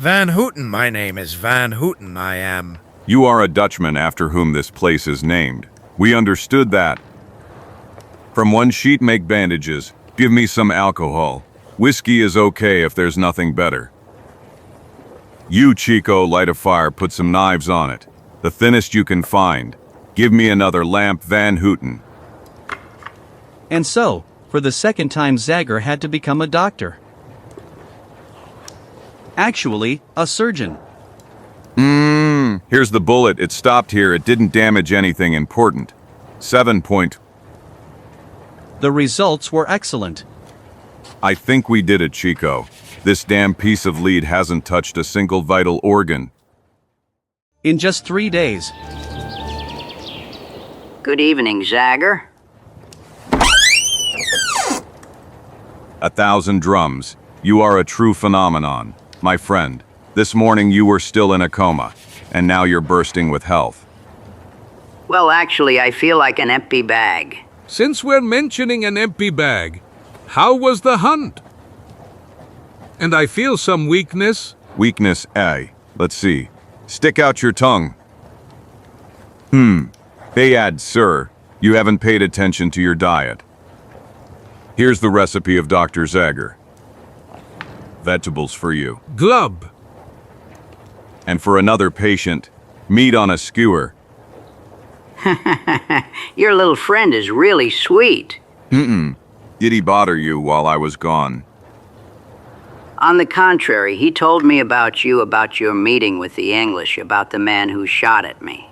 Van Houten, my name is Van Houten, I am. You are a Dutchman after whom this place is named. We understood that. From one sheet make bandages. Give me some alcohol. Whiskey is okay if there's nothing better. You, Chico, light a fire, put some knives on it. The thinnest you can find. Give me another lamp, Van Houten. And so, for the second time Zagor had to become a doctor. Actually, a surgeon. Here's the bullet. It stopped here. It didn't damage anything important. 7 point. The results were excellent. I think we did it, Chico. This damn piece of lead hasn't touched a single vital organ. In just 3 days. Good evening, Zagor. 1,000 drums. You are a true phenomenon, my friend. This morning you were still in a coma, and now you're bursting with health. Well, actually, I feel like an empty bag. Since we're mentioning an empty bag, how was the hunt? And I feel some weakness. Weakness, eh? Let's see. Stick out your tongue. Bayad, sir. You haven't paid attention to your diet. Here's the recipe of Dr. Zagor. Vegetables for you. Glub. And for another patient, meat on a skewer. Your little friend is really sweet. Did he bother you while I was gone? On the contrary, he told me about your meeting with the English, about the man who shot at me.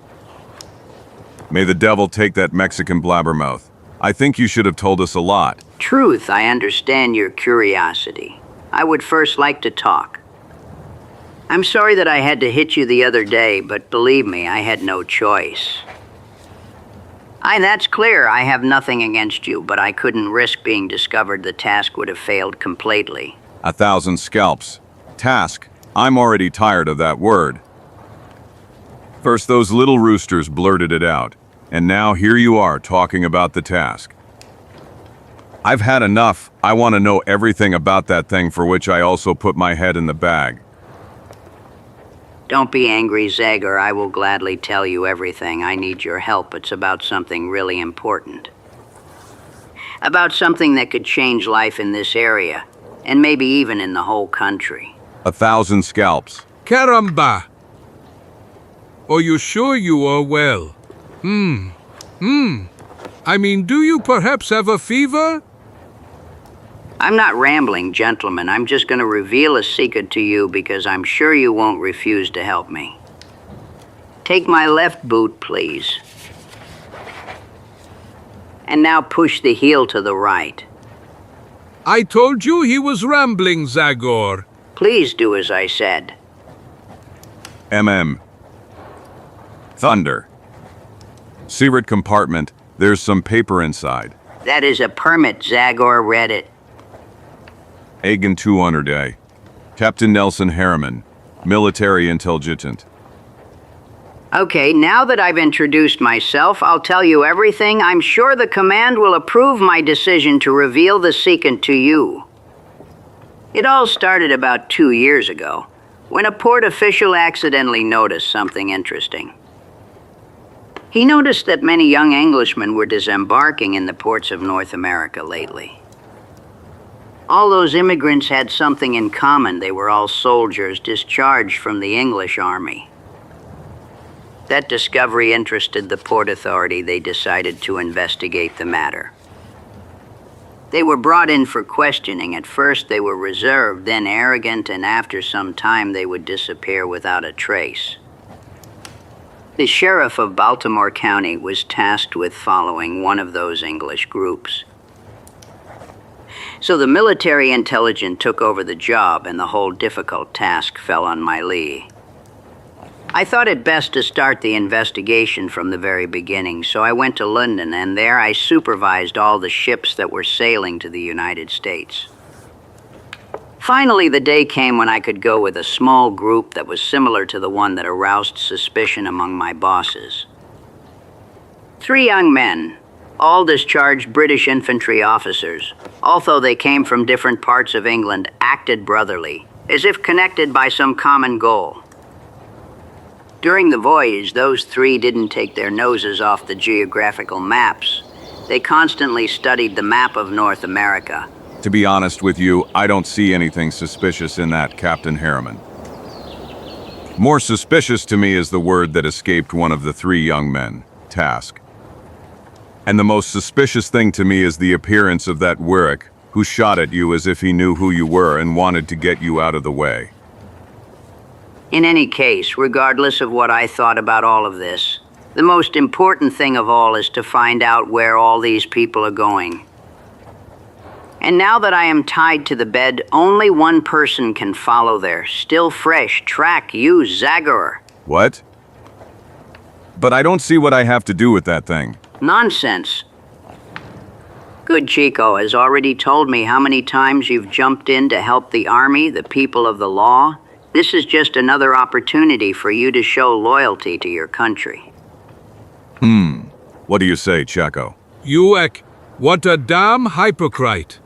May the devil take that Mexican blabbermouth. I think you should have told us a lot. Truth, I understand your curiosity. I would first like to talk. I'm sorry that I had to hit you the other day, but believe me, I had no choice. That's clear. I have nothing against you, but I couldn't risk being discovered. The task would have failed completely. 1,000 scalps. Task. I'm already tired of that word. First those little roosters blurted it out, and now here you are talking about the task. I've had enough. I want to know everything about that thing for which I also put my head in the bag. Don't be angry, Zagor. I will gladly tell you everything. I need your help. It's about something really important. About something that could change life in this area, and maybe even in the whole country. 1,000 scalps. Caramba! Are you sure you are well? I mean, do you perhaps have a fever? I'm not rambling, gentlemen. I'm just going to reveal a secret to you because I'm sure you won't refuse to help me. Take my left boot, please. And now push the heel to the right. I told you he was rambling, Zagor. Please do as I said. Thunder. Secret compartment. There's some paper inside. That is a permit, Zagor read it. Agan 200A. Captain Nelson Harriman. Military intelligent. Okay, now that I've introduced myself, I'll tell you everything. I'm sure the command will approve my decision to reveal the secret to you. It all started about 2 years ago, when a port official accidentally noticed something interesting. He noticed that many young Englishmen were disembarking in the ports of North America lately. All those immigrants had something in common. They were all soldiers discharged from the English army. That discovery interested the Port Authority. They decided to investigate the matter. They were brought in for questioning. At first they were reserved, then arrogant, and after some time they would disappear without a trace. The sheriff of Baltimore County was tasked with following one of those English groups. So the military intelligence took over the job, and the whole difficult task fell on my lee. I thought it best to start the investigation from the very beginning, so I went to London, and there I supervised all the ships that were sailing to the United States. Finally, the day came when I could go with a small group that was similar to the one that aroused suspicion among my bosses. 3 young men, all discharged British infantry officers, although they came from different parts of England, acted brotherly, as if connected by some common goal. During the voyage, those 3 didn't take their noses off the geographical maps. They constantly studied the map of North America. To be honest with you, I don't see anything suspicious in that, Captain Harriman. More suspicious to me is the word that escaped one of the 3 young men, Task. And the most suspicious thing to me is the appearance of that Warwick, who shot at you as if he knew who you were and wanted to get you out of the way. In any case, regardless of what I thought about all of this, the most important thing of all is to find out where all these people are going. And now that I am tied to the bed, only one person can follow their still fresh track, you, Zagor. What? But I don't see what I have to do with that thing. Nonsense. Good Chico has already told me how many times you've jumped in to help the army, the people of the law. This is just another opportunity for you to show loyalty to your country. What do you say, Chico? Uek, what a damn hypocrite.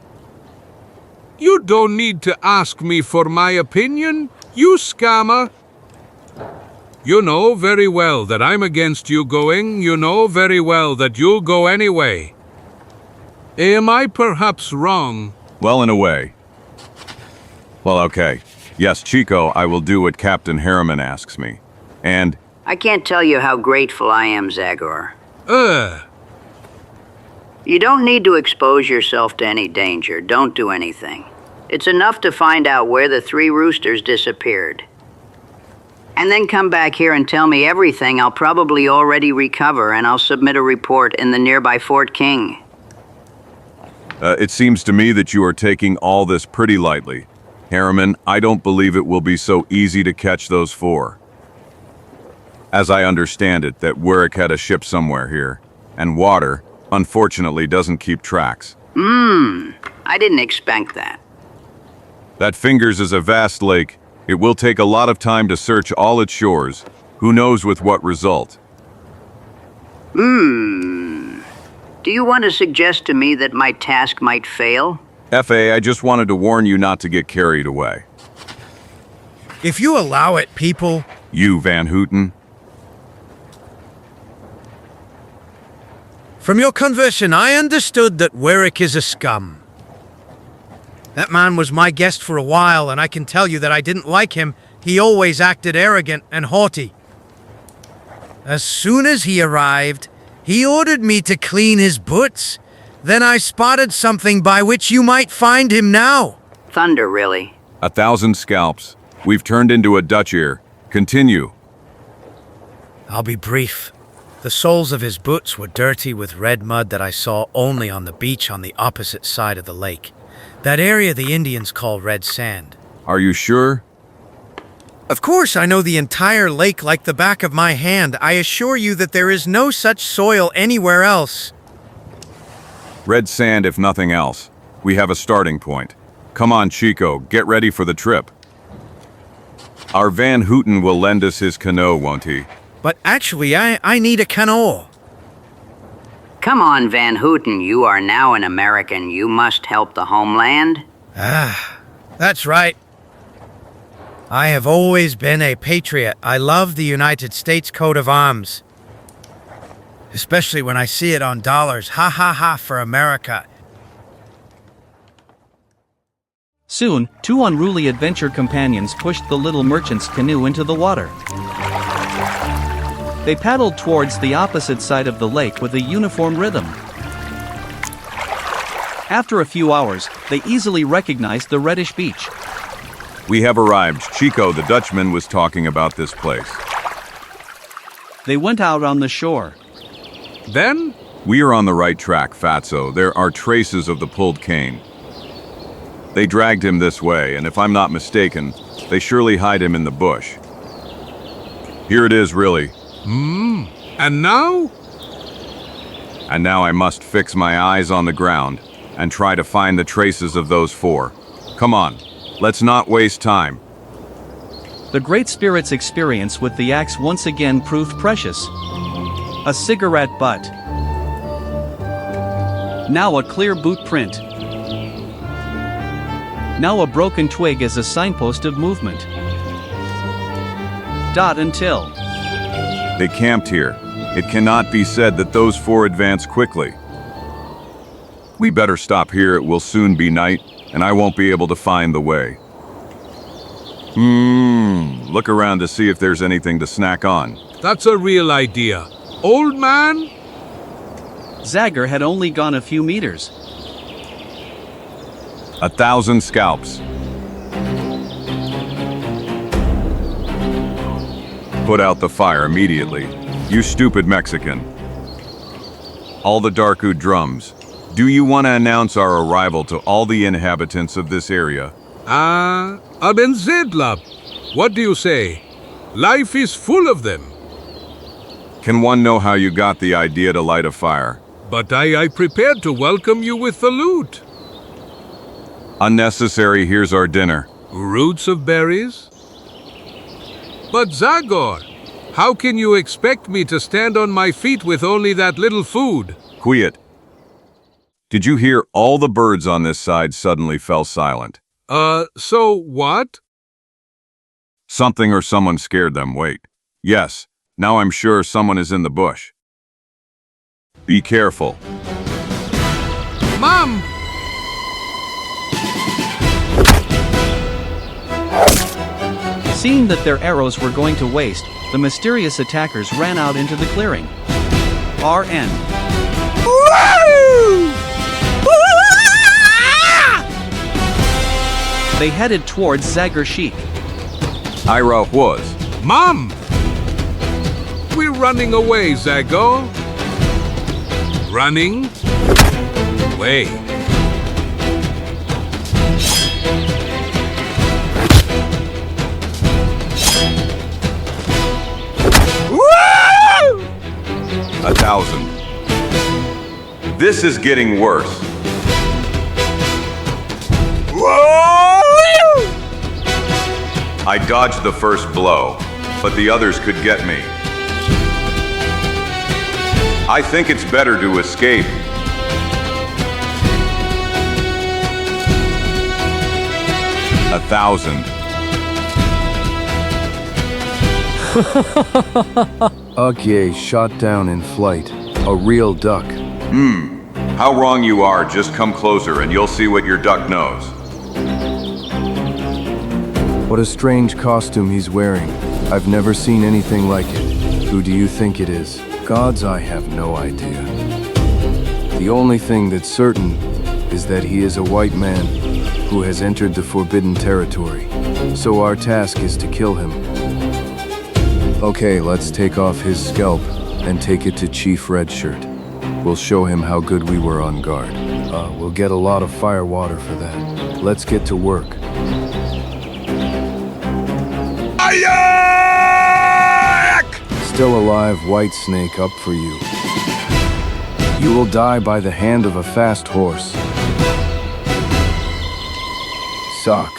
You don't need to ask me for my opinion, you scammer. You know very well that I'm against you going. You know very well that you'll go anyway. Am I perhaps wrong? Well, in a way. Well, okay. Yes, Chico, I will do what Captain Harriman asks me. And... I can't tell you how grateful I am, Zagor. You don't need to expose yourself to any danger. Don't do anything. It's enough to find out where the 3 roosters disappeared. And then come back here and tell me everything. I'll probably already recover, and I'll submit a report in the nearby Fort King. It seems to me that you are taking all this pretty lightly. Harriman, I don't believe it will be so easy to catch those 4. As I understand it, that Warwick had a ship somewhere here, and water, unfortunately, doesn't keep tracks. I didn't expect that. That Fingers is a vast lake. It will take a lot of time to search all its shores. Who knows with what result? Do you want to suggest to me that my task might fail? F.A., I just wanted to warn you not to get carried away. If you allow it, people... You, Van Houten. From your conversion, I understood that Warwick is a scum. That man was my guest for a while, and I can tell you that I didn't like him. He always acted arrogant and haughty. As soon as he arrived, He ordered me to clean his boots. Then I spotted something by which you might find him now. Thunder, really. 1,000 scalps. We've turned into a Dutch ear. Continue. I'll be brief. The soles of his boots were dirty with red mud that I saw only on the beach on the opposite side of the lake. That area the Indians call red sand. Are you sure? Of course, I know the entire lake like the back of my hand. I assure you that there is no such soil anywhere else. Red sand, if nothing else. We have a starting point. Come on, Chico, get ready for the trip. Our Van Houten will lend us his canoe, won't he? But actually, I need a canoe. Come on, Van Houten, you are now an American. You must help the homeland. That's right. I have always been a patriot. I love the United States coat of arms. Especially when I see it on dollars. Ha ha ha for America. Soon, two unruly adventure companions pushed the little merchant's canoe into the water. They paddled towards the opposite side of the lake with a uniform rhythm. After a few hours, they easily recognized the reddish beach. We have arrived. Chico, the Dutchman, was talking about this place. They went out on the shore. Then? We are on the right track, Fatso. There are traces of the pulled cane. They dragged him this way, and if I'm not mistaken, they surely hide him in the bush. Here it is, really. And now? And now I must fix my eyes on the ground and try to find the traces of those four. Come on, let's not waste time. The Great Spirit's experience with the axe once again proved precious. A cigarette butt. Now a clear boot print. Now a broken twig as a signpost of movement. Until. They camped here. It cannot be said that those four advanced quickly. We better stop here. It will soon be night, and I won't be able to find the way. Look around to see if there's anything to snack on. That's a real idea. Old man? Zagor had only gone a few meters. 1,000 scalps. Put out the fire immediately, you stupid Mexican. All the Darku drums. Do you want to announce our arrival to all the inhabitants of this area? Aben Zedlap. What do you say? Life is full of them. Can one know how you got the idea to light a fire? But I prepared to welcome you with the loot. Unnecessary, here's our dinner. Roots of berries? But Zagor, how can you expect me to stand on my feet with only that little food? Quiet. Did you hear all the birds on this side suddenly fell silent? So what? Something or someone scared them, wait. Yes, now I'm sure someone is in the bush. Be careful. Mom! Seeing that their arrows were going to waste, the mysterious attackers ran out into the clearing. RN. They headed towards Zagor Sheik. Ira was. Mom! We're running away, Zagor. Running away. Woo! 1,000. This is getting worse. Whoa! I dodged the first blow, but the others could get me. I think it's better to escape. A 1,000. Okay, shot down in flight. A real duck. How wrong you are. Just come closer and you'll see what your duck knows. What a strange costume he's wearing. I've never seen anything like it. Who do you think it is? Gods, I have no idea. The only thing that's certain is that he is a white man who has entered the forbidden territory. So our task is to kill him. Okay, let's take off his scalp and take it to Chief Redshirt. We'll show him how good we were on guard. We'll get a lot of fire water for that. Let's get to work. Still alive, White Snake, up for you. You will die by the hand of a fast horse. Suck.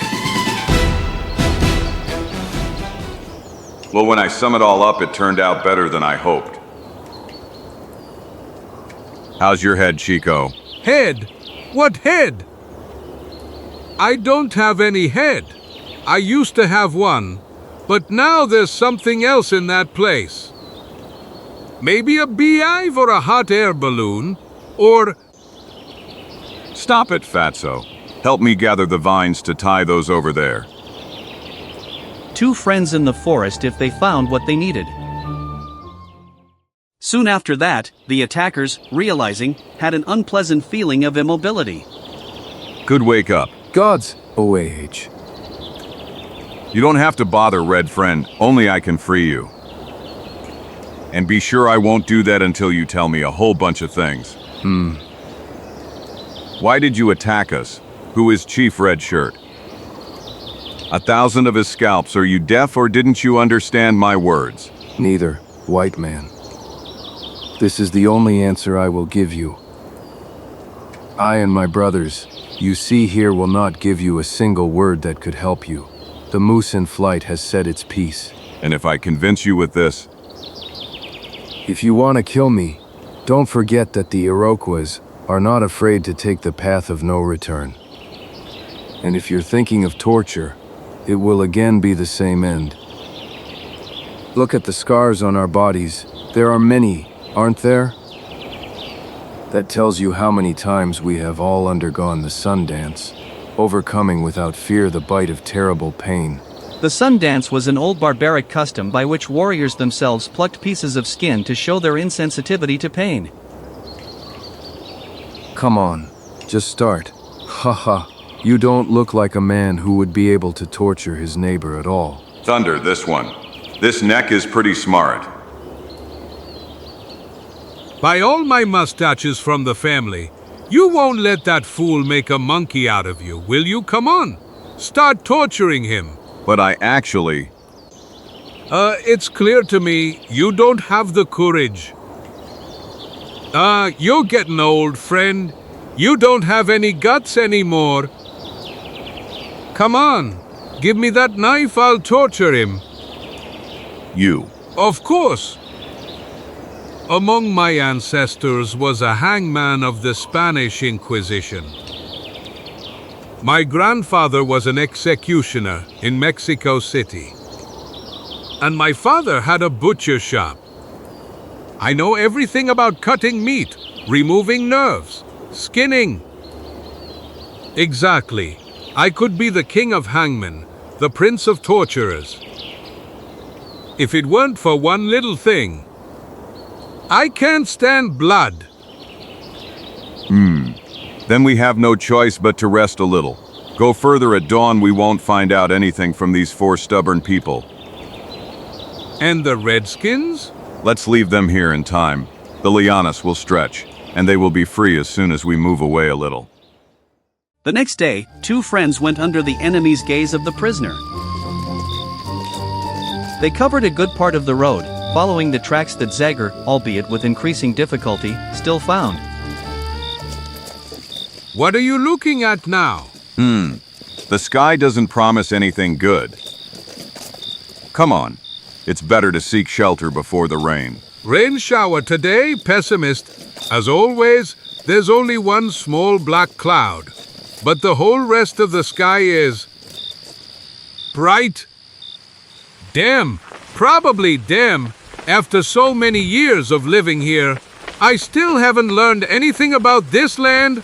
Well, when I sum it all up, it turned out better than I hoped. How's your head, Chico? Head? What head? I don't have any head. I used to have one, but now there's something else in that place. Maybe a beehive or a hot air balloon, or... Stop it, Fatso. Help me gather the vines to tie those over there. Two friends in the forest if they found what they needed. Soon after that, the attackers, realizing, had an unpleasant feeling of immobility. Good wake up. Gods, OAH. You don't have to bother, Red Friend. Only I can free you. And be sure I won't do that until you tell me a whole bunch of things. Why did you attack us? Who is Chief Redshirt? 1,000 of his scalps. Are you deaf or didn't you understand my words? Neither, white man. This is the only answer I will give you. I and my brothers, you see here, will not give you a single word that could help you. The moose in flight has said its piece. And if I convince you with this? If you want to kill me, don't forget that the Iroquois are not afraid to take the path of no return. And if you're thinking of torture, it will again be the same end. Look at the scars on our bodies. There are many, aren't there? That tells you how many times we have all undergone the sun dance, overcoming without fear the bite of terrible pain. The sun dance was an old barbaric custom by which warriors themselves plucked pieces of skin to show their insensitivity to pain. Come on, just start. Haha, you don't look like a man who would be able to torture his neighbor at all. Thunder, this one. This neck is pretty smart. By all my mustaches from the family, you won't let that fool make a monkey out of you, will you? Come on, start torturing him. But I actually... It's clear to me you don't have the courage. You're getting old, friend. You don't have any guts anymore. Come on, give me that knife, I'll torture him. You. Of course. Among my ancestors was a hangman of the Spanish Inquisition. My grandfather was an executioner in Mexico City. And my father had a butcher shop. I know everything about cutting meat, removing nerves, skinning. Exactly. I could be the king of hangmen, the prince of torturers. If it weren't for one little thing. I can't stand blood. Then we have no choice but to rest a little. Go further at dawn, we won't find out anything from these 4 stubborn people. And the Redskins? Let's leave them here in time. The lianas will stretch, and they will be free as soon as we move away a little. The next day, two friends went under the enemy's gaze of the prisoner. They covered a good part of the road, following the tracks that Zagor, albeit with increasing difficulty, still found. What are you looking at now? The sky doesn't promise anything good. Come on. It's better to seek shelter before the rain. Rain shower today, pessimist. As always, there's only one small black cloud. But the whole rest of the sky is... bright. Damn, probably damn. After so many years of living here, I still haven't learned anything about this land.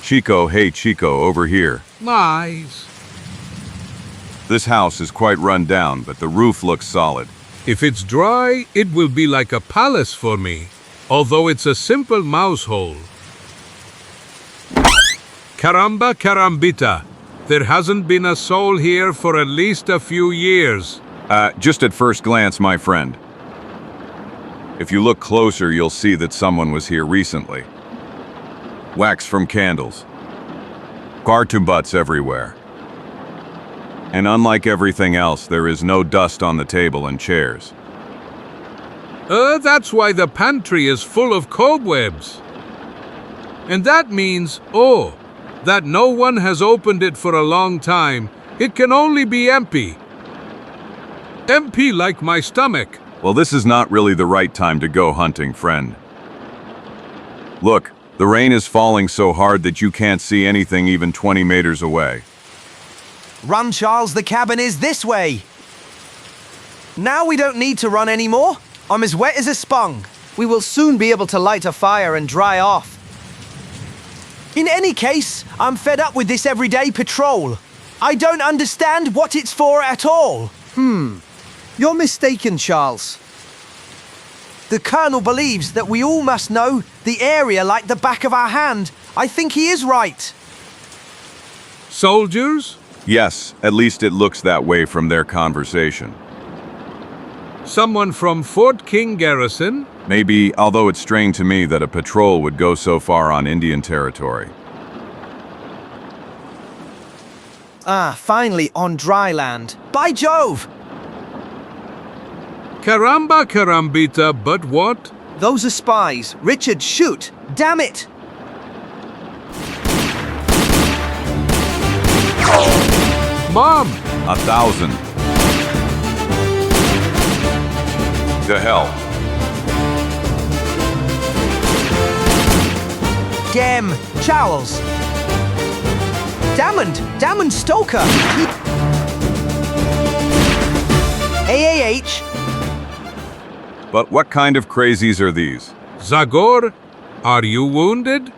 Chico, hey Chico, over here. Lies. This house is quite run down, but the roof looks solid. If it's dry, it will be like a palace for me, although it's a simple mouse hole. Caramba carambita, there hasn't been a soul here for at least a few years. Just at first glance, my friend. If you look closer, you'll see that someone was here recently. Wax from candles. Cartoon butts everywhere. And unlike everything else, there is no dust on the table and chairs. That's why the pantry is full of cobwebs. And that means, that no one has opened it for a long time. It can only be empty. Empty like my stomach. Well, this is not really the right time to go hunting, friend. Look, the rain is falling so hard that you can't see anything even 20 meters away. Run, Charles, the cabin is this way. Now we don't need to run anymore. I'm as wet as a spong. We will soon be able to light a fire and dry off. In any case, I'm fed up with this everyday patrol. I don't understand what it's for at all. You're mistaken, Charles. The Colonel believes that we all must know the area like the back of our hand. I think he is right. Soldiers? Yes, at least it looks that way from their conversation. Someone from Fort King Garrison? Maybe, although it's strange to me that a patrol would go so far on Indian territory. Finally on dry land. By Jove! Caramba carambita, but what? Those are spies. Richard, shoot! Damn it! Mom! 1,000. To hell. Gem, Charles. Damon Stoker. AAH. But what kind of crazies are these? Zagor, are you wounded?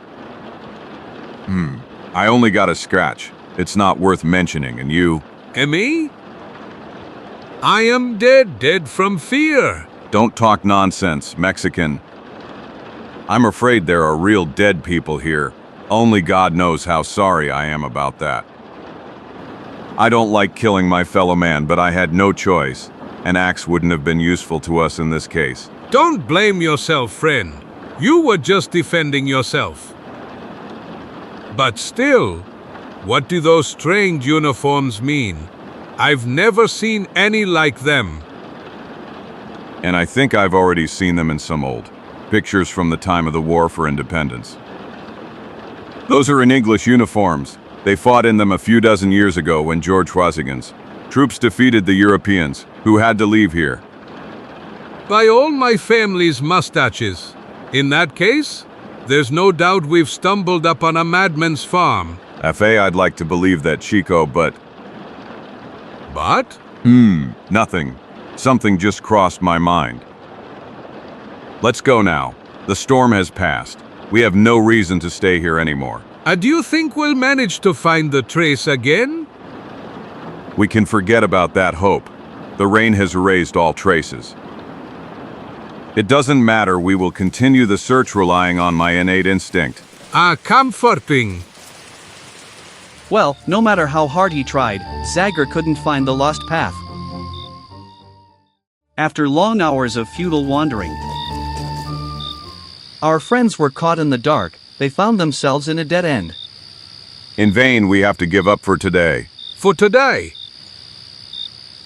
I only got a scratch. It's not worth mentioning, and you? Me? I am dead from fear. Don't talk nonsense, Mexican. I'm afraid there are real dead people here. Only God knows how sorry I am about that. I don't like killing my fellow man, but I had no choice. An axe wouldn't have been useful to us in this case. Don't blame yourself, friend. You were just defending yourself. But still, what do those strange uniforms mean? I've never seen any like them. And I think I've already seen them in some old pictures from the time of the War for Independence. Those are in English uniforms. They fought in them a few dozen years ago when George Washington's troops defeated the Europeans, who had to leave here. By all my family's mustaches. In that case, there's no doubt we've stumbled upon a madman's farm. F.A., I'd like to believe that, Chico, but... But? Nothing. Something just crossed my mind. Let's go now. The storm has passed. We have no reason to stay here anymore. Do you think we'll manage to find the trace again? We can forget about that hope. The rain has erased all traces. It doesn't matter, we will continue the search relying on my innate instinct. Comforting. Well, no matter how hard he tried, Zagor couldn't find the lost path. After long hours of futile wandering, our friends were caught in the dark. They found themselves in a dead end. In vain, we have to give up for today. For today.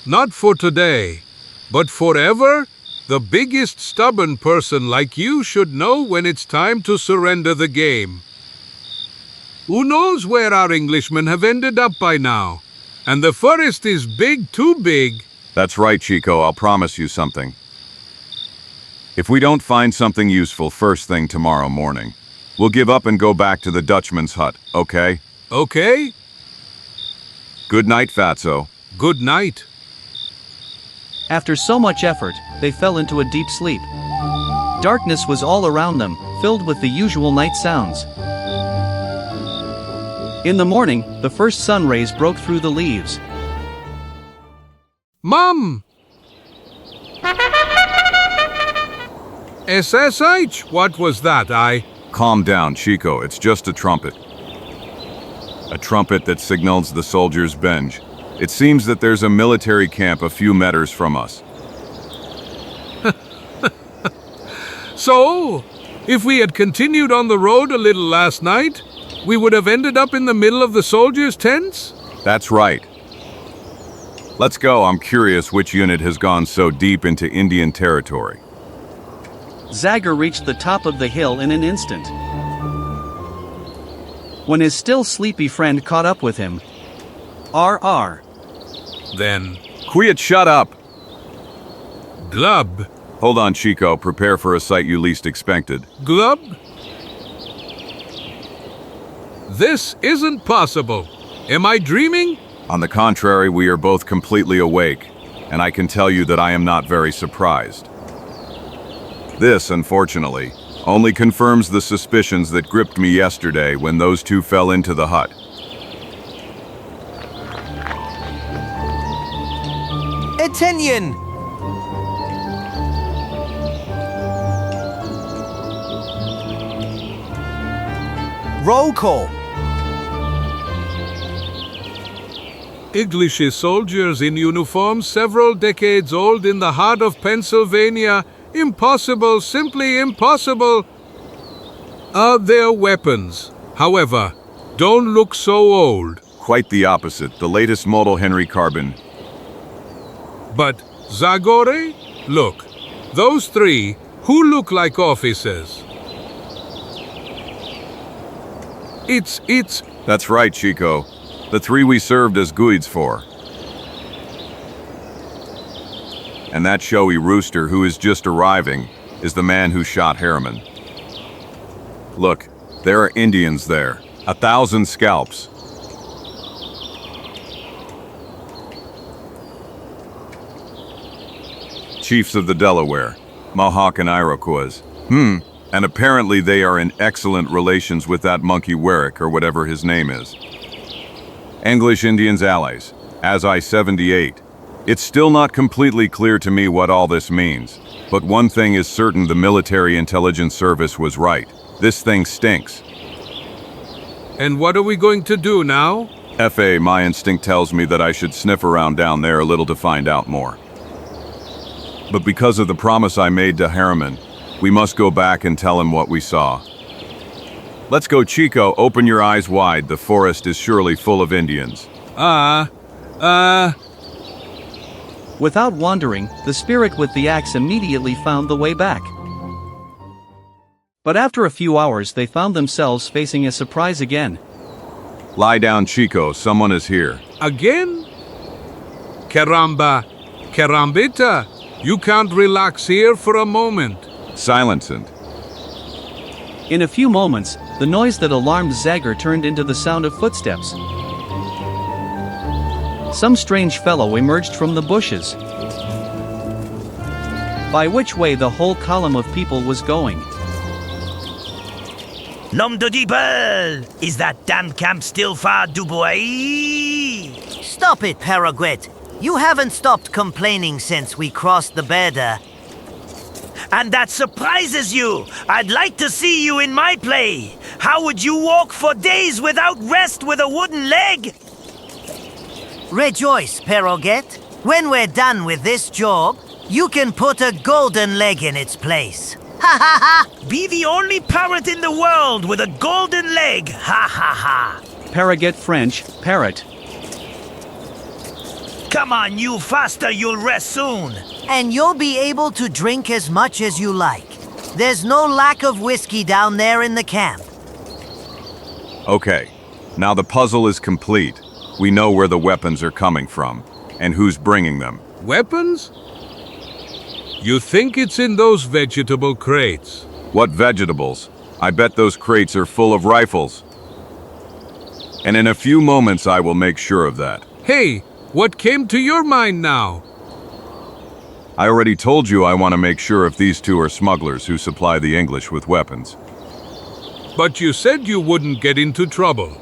Not for today, but forever? The biggest stubborn person like you should know when it's time to surrender the game. Who knows where our Englishmen have ended up by now? And the forest is big, too big. That's right, Chico, I'll promise you something. If we don't find something useful first thing tomorrow morning, we'll give up and go back to the Dutchman's hut, okay? Okay? Good night, Fatso. Good night. After so much effort, they fell into a deep sleep. Darkness was all around them, filled with the usual night sounds. In the morning, the first sun rays broke through the leaves. Mom! SSH? What was that, Calm down, Chico. It's just a trumpet. A trumpet that signals the soldiers' bench. It seems that there's a military camp a few meters from us. So, if we had continued on the road a little last night, we would have ended up in the middle of the soldiers' tents? That's right. Let's go. I'm curious which unit has gone so deep into Indian territory. Zagor reached the top of the hill in an instant. When his still sleepy friend caught up with him, RR. Then, Quiet, shut up! Glub. Hold on, Chico. Prepare for a sight you least expected. Glub? This isn't possible. Am I dreaming? On the contrary, we are both completely awake, and I can tell you that I am not very surprised. This, unfortunately, only confirms the suspicions that gripped me yesterday when those two fell into the hut. Attention! Roll call. English soldiers in uniform several decades old in the heart of Pennsylvania. Impossible, simply impossible. Their weapons, however, don't look so old. Quite the opposite, the latest model Henry Carbon. But Zagor, look, those three who look like officers. It's... That's right, Chico. The three we served as guides for. And that showy rooster who is just arriving is the man who shot Harriman. Look, there are Indians there. 1,000 scalps. Chiefs of the Delaware, Mohawk and Iroquois. And apparently they are in excellent relations with that monkey Warwick or whatever his name is. English Indians allies, as I-78. It's still not completely clear to me what all this means, but one thing is certain: the military intelligence service was right. This thing stinks. And what are we going to do now? FA, my instinct tells me that I should sniff around down there a little to find out more. But because of the promise I made to Harriman, we must go back and tell him what we saw. Let's go, Chico. Open your eyes wide. The forest is surely full of Indians. Without wandering, the spirit with the axe immediately found the way back. But after a few hours they found themselves facing a surprise again. Lie down, Chico. Someone is here. Again? Caramba, carambita, you can't relax here for a moment. Silence it. In a few moments, the noise that alarmed Zagor turned into the sound of footsteps. Some strange fellow emerged from the bushes. By which way the whole column of people was going. Nom de Dibel! Is that damn camp still far du bois? Stop it, Paraguet. You haven't stopped complaining since we crossed the border. And that surprises you! I'd like to see you in my play! How would you walk for days without rest with a wooden leg? Rejoice, Paraguet. When we're done with this job, you can put a golden leg in its place. Ha ha ha! Be the only parrot in the world with a golden leg! Ha ha ha! Paraguet French, parrot. Come on, you faster, you'll rest soon! And you'll be able to drink as much as you like. There's no lack of whiskey down there in the camp. Okay, now the puzzle is complete. We know where the weapons are coming from, and who's bringing them. Weapons? You think it's in those vegetable crates? What vegetables? I bet those crates are full of rifles. And in a few moments I will make sure of that. Hey, what came to your mind now? I already told you I want to make sure if these two are smugglers who supply the English with weapons. But you said you wouldn't get into trouble.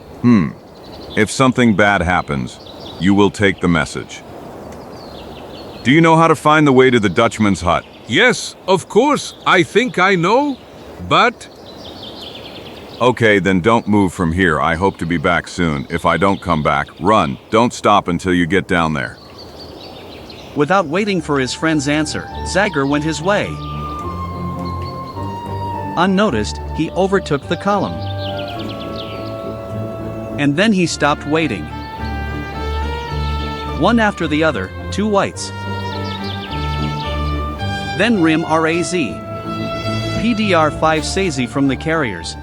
If something bad happens, you will take the message. Do you know how to find the way to the Dutchman's hut? Yes, of course, I think I know, but... Okay, then don't move from here. I hope to be back soon. If I don't come back, run. Don't stop until you get down there. Without waiting for his friend's answer, Zagor went his way. Unnoticed, he overtook the column. And then he stopped waiting. One after the other, 2 whites. Then Rim Raz. PDR 5 Sazy from the carriers.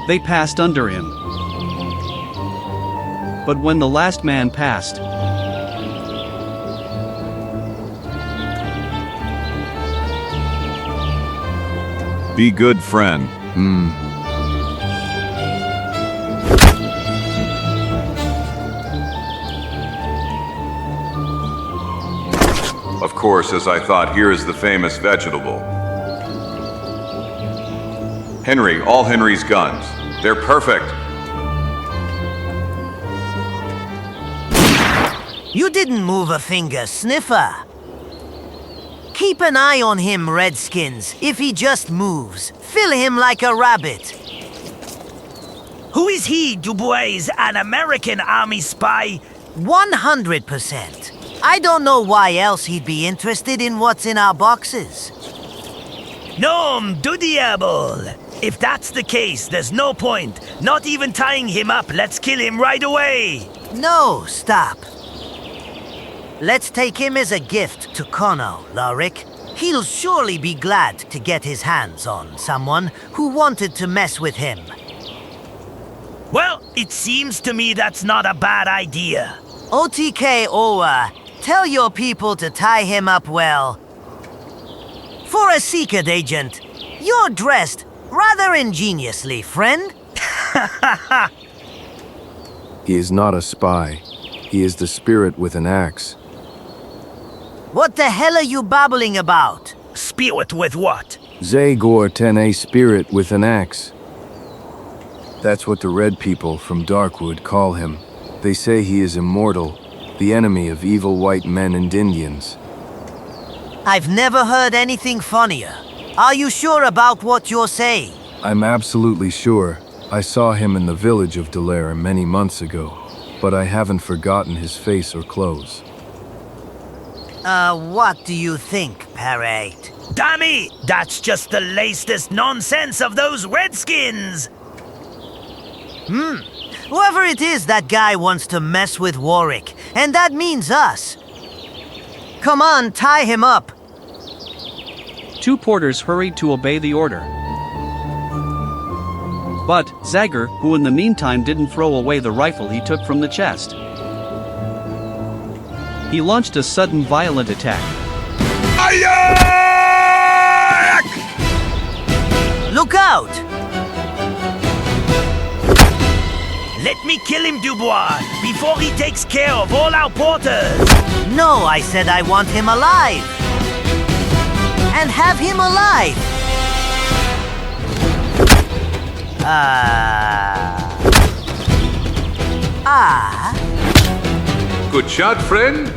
They passed under him. But when the last man passed, Be good, friend. Of course, as I thought, here is the famous vegetable. Henry, all Henry's guns. They're perfect. You didn't move a finger, Sniffer. Keep an eye on him, Redskins. If he just moves, fill him like a rabbit. Who is he, Dubois, an American army spy? 100%. I don't know why else he'd be interested in what's in our boxes. Nom du diable! If that's the case, there's no point. Not even tying him up. Let's kill him right away. No, stop. Let's take him as a gift to Kono, Lorik. He'll surely be glad to get his hands on someone who wanted to mess with him. Well, it seems to me that's not a bad idea. OTK Owa, tell your people to tie him up well. For a secret agent, you're dressed rather ingeniously, friend. He is not a spy. He is the spirit with an axe. What the hell are you babbling about? Spirit with what? Zagor EN, a spirit with an axe. That's what the red people from Darkwood call him. They say he is immortal, the enemy of evil white men and Indians. I've never heard anything funnier. Are you sure about what you're saying? I'm absolutely sure. I saw him in the village of Delaire many months ago, but I haven't forgotten his face or clothes. What do you think, Parrot? Dammy, that's just the latest nonsense of those Redskins! Whoever it is, that guy wants to mess with Warwick, and that means us. Come on, tie him up. 2 porters hurried to obey the order. But Zagor, who in the meantime didn't throw away the rifle he took from the chest, he launched a sudden violent attack. Look out! Let me kill him, Dubois, before he takes care of all our porters. No, I said I want him alive. And have him alive. Good shot, friend.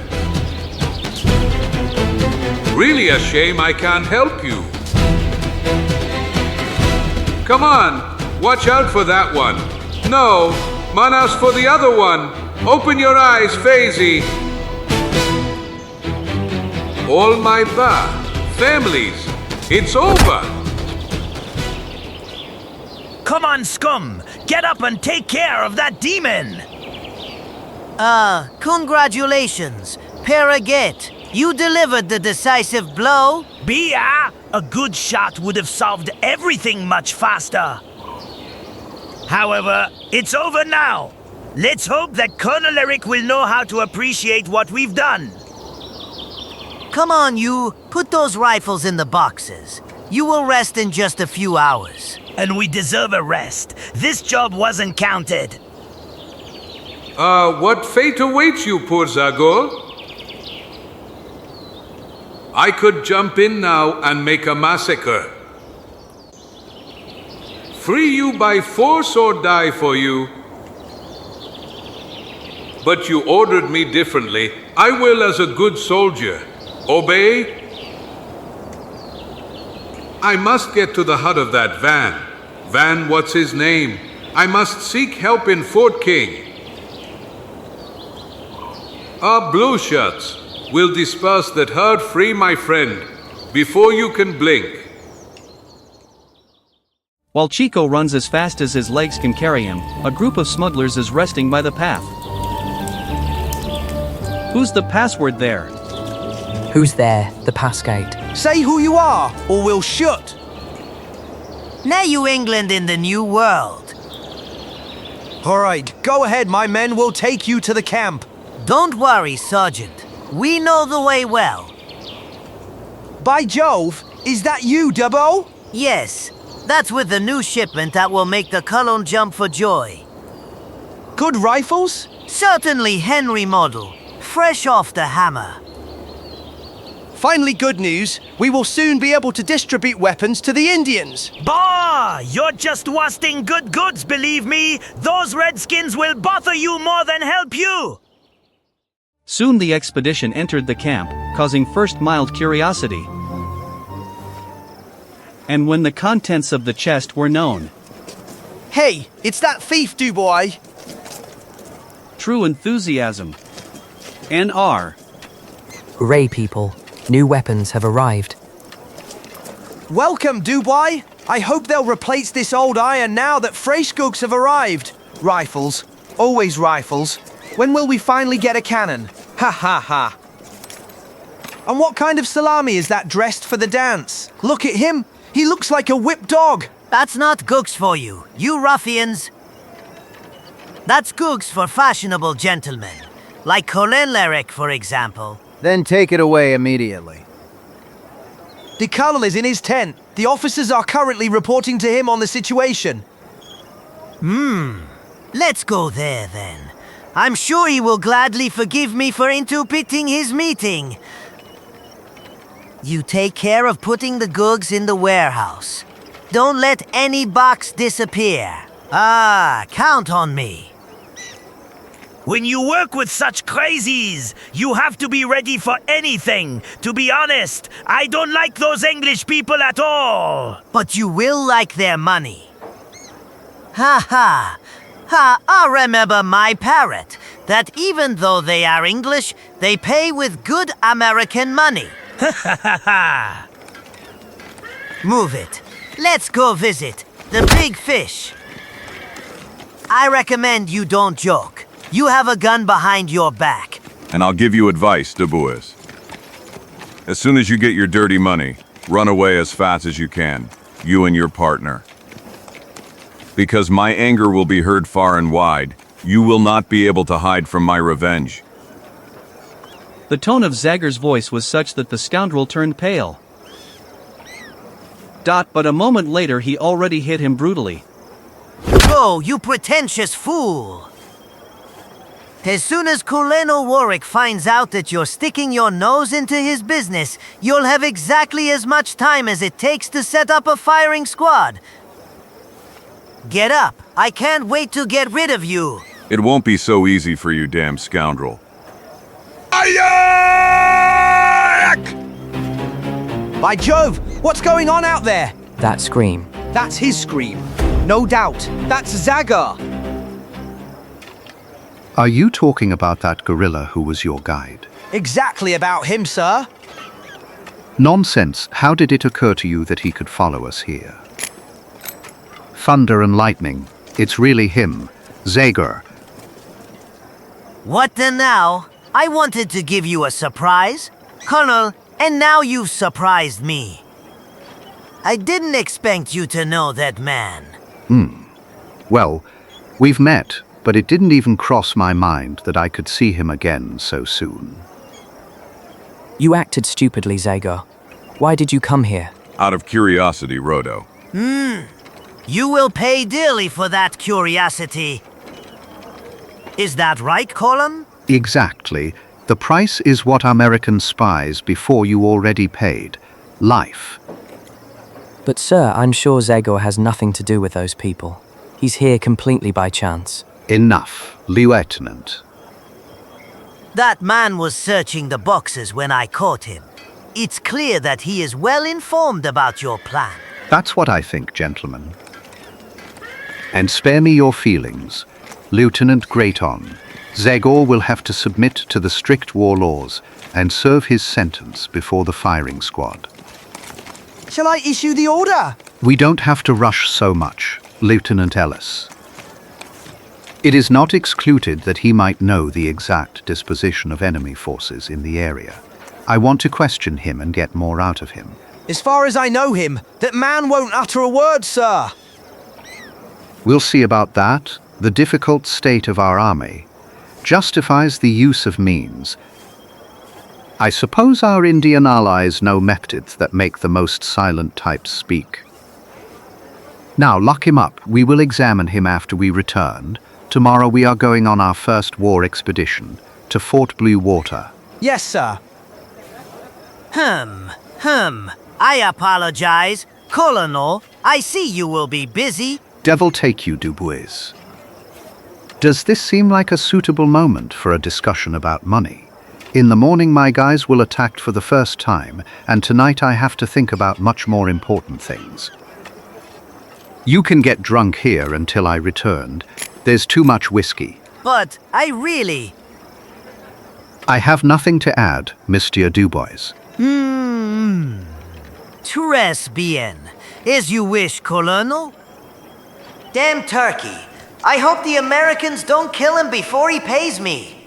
Really a shame I can't help you. Come on, watch out for that one. No, manas for the other one. Open your eyes, Fazy. All my families, it's over. Come on, scum. Get up and take care of that demon. Congratulations, Paraget. You delivered the decisive blow. Bia, a good shot would have solved everything much faster. However, it's over now. Let's hope that Colonel Eric will know how to appreciate what we've done. Come on, you. Put those rifles in the boxes. You will rest in just a few hours. And we deserve a rest. This job wasn't counted. What fate awaits you, poor Zagor? I could jump in now and make a massacre. Free you by force or die for you. But you ordered me differently. I will as a good soldier. Obey? I must get to the hut of that Van. Van, what's his name? I must seek help in Fort King. Our blue shirts will disperse that herd free, my friend, before you can blink. While Chico runs as fast as his legs can carry him, a group of smugglers is resting by the path. Who's the password there? Who's there? The pass gate. Say who you are, or we'll shoot. New England in the New World. All right, go ahead, my men. We'll take you to the camp. Don't worry, Sergeant. We know the way well. By Jove, is that you, Dubbo? Yes, that's with the new shipment that will make the Colon jump for joy. Good rifles? Certainly Henry model, fresh off the hammer. Finally good news. We will soon be able to distribute weapons to the Indians. Bah! You're just wasting good goods, believe me. Those redskins will bother you more than help you. Soon the expedition entered the camp, causing first mild curiosity. And when the contents of the chest were known, Hey, it's that thief, Dubois. true enthusiasm. NR. Ray people, new weapons have arrived. Welcome, Dubois. I hope they'll replace this old iron now that fresh goods have arrived. Rifles. Always rifles. When will we finally get a cannon? Ha ha ha. And what kind of salami is that dressed for the dance? Look at him. He looks like a whipped dog. That's not gooks for you, you ruffians. That's gooks for fashionable gentlemen, like Colin Lerick, for example. Then take it away immediately. The colonel is in his tent. The officers are currently reporting to him on the situation. Let's go there then. I'm sure he will gladly forgive me for interrupting his meeting. You take care of putting the goods in the warehouse. Don't let any box disappear. Count on me. When you work with such crazies, you have to be ready for anything. To be honest, I don't like those English people at all. But you will like their money. Ha ha. I remember my parrot, that even though they are English, they pay with good American money. Move it. Let's go visit the big fish. I recommend you don't joke. You have a gun behind your back. And I'll give you advice, Dubois. As soon as you get your dirty money, run away as fast as you can, you and your partner. Because my anger will be heard far and wide, you will not be able to hide from my revenge. The tone of Zagor's voice was such that the scoundrel turned pale. But a moment later he already hit him brutally. Go, you pretentious fool! As soon as Colonel Warwick finds out that you're sticking your nose into his business, you'll have exactly as much time as it takes to set up a firing squad. Get up. I can't wait to get rid of you. It won't be so easy for you, damn scoundrel. By Jove, what's going on out there? That scream. That's his scream. No doubt. That's Zagor. Are you talking about that gorilla who was your guide? Exactly about him, sir. Nonsense. How did it occur to you that he could follow us here? Thunder and lightning. It's really him. Zagor. What the now? I wanted to give you a surprise, Colonel, and now you've surprised me. I didn't expect you to know that man. Well, we've met, but it didn't even cross my mind that I could see him again so soon. You acted stupidly, Zagor. Why did you come here? Out of curiosity, Rodo. You will pay dearly for that curiosity. Is that right, Colin? Exactly. The price is what American spies before you already paid. Life. But sir, I'm sure Zagor has nothing to do with those people. He's here completely by chance. Enough, Lieutenant. That man was searching the boxes when I caught him. It's clear that he is well informed about your plan. That's what I think, gentlemen. And spare me your feelings, Lieutenant Greaton. Zagor will have to submit to the strict war laws and serve his sentence before the firing squad. Shall I issue the order? We don't have to rush so much, Lieutenant Ellis. It is not excluded that he might know the exact disposition of enemy forces in the area. I want to question him and get more out of him. As far as I know him, that man won't utter a word, sir. We'll see about that. The difficult state of our army justifies the use of means. I suppose our Indian allies know methods that make the most silent types speak. Now lock him up. We will examine him after we return. Tomorrow we are going on our first war expedition to Fort Blue Water. Yes, sir. I apologize. Colonel, I see you will be busy. Devil take you, Dubois. Does this seem like a suitable moment for a discussion about money? In the morning my guys will attack for the first time, and tonight I have to think about much more important things. You can get drunk here until I returned. There's too much whiskey. But I have nothing to add, Mr. Dubois. Très bien. As you wish, Colonel. Damn turkey. I hope the Americans don't kill him before he pays me.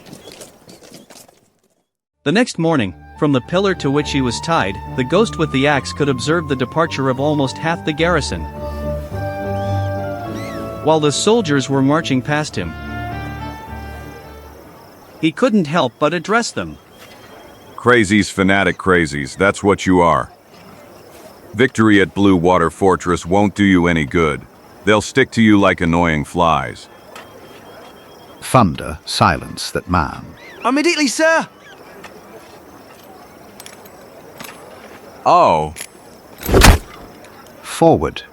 The next morning, from the pillar to which he was tied, the ghost with the axe could observe the departure of almost half the garrison. While the soldiers were marching past him, he couldn't help but address them. Crazies, fanatic crazies, that's what you are. Victory at Blue Water Fortress won't do you any good. They'll stick to you like annoying flies. Thunder, silence that man. Immediately, sir. Oh. Forward.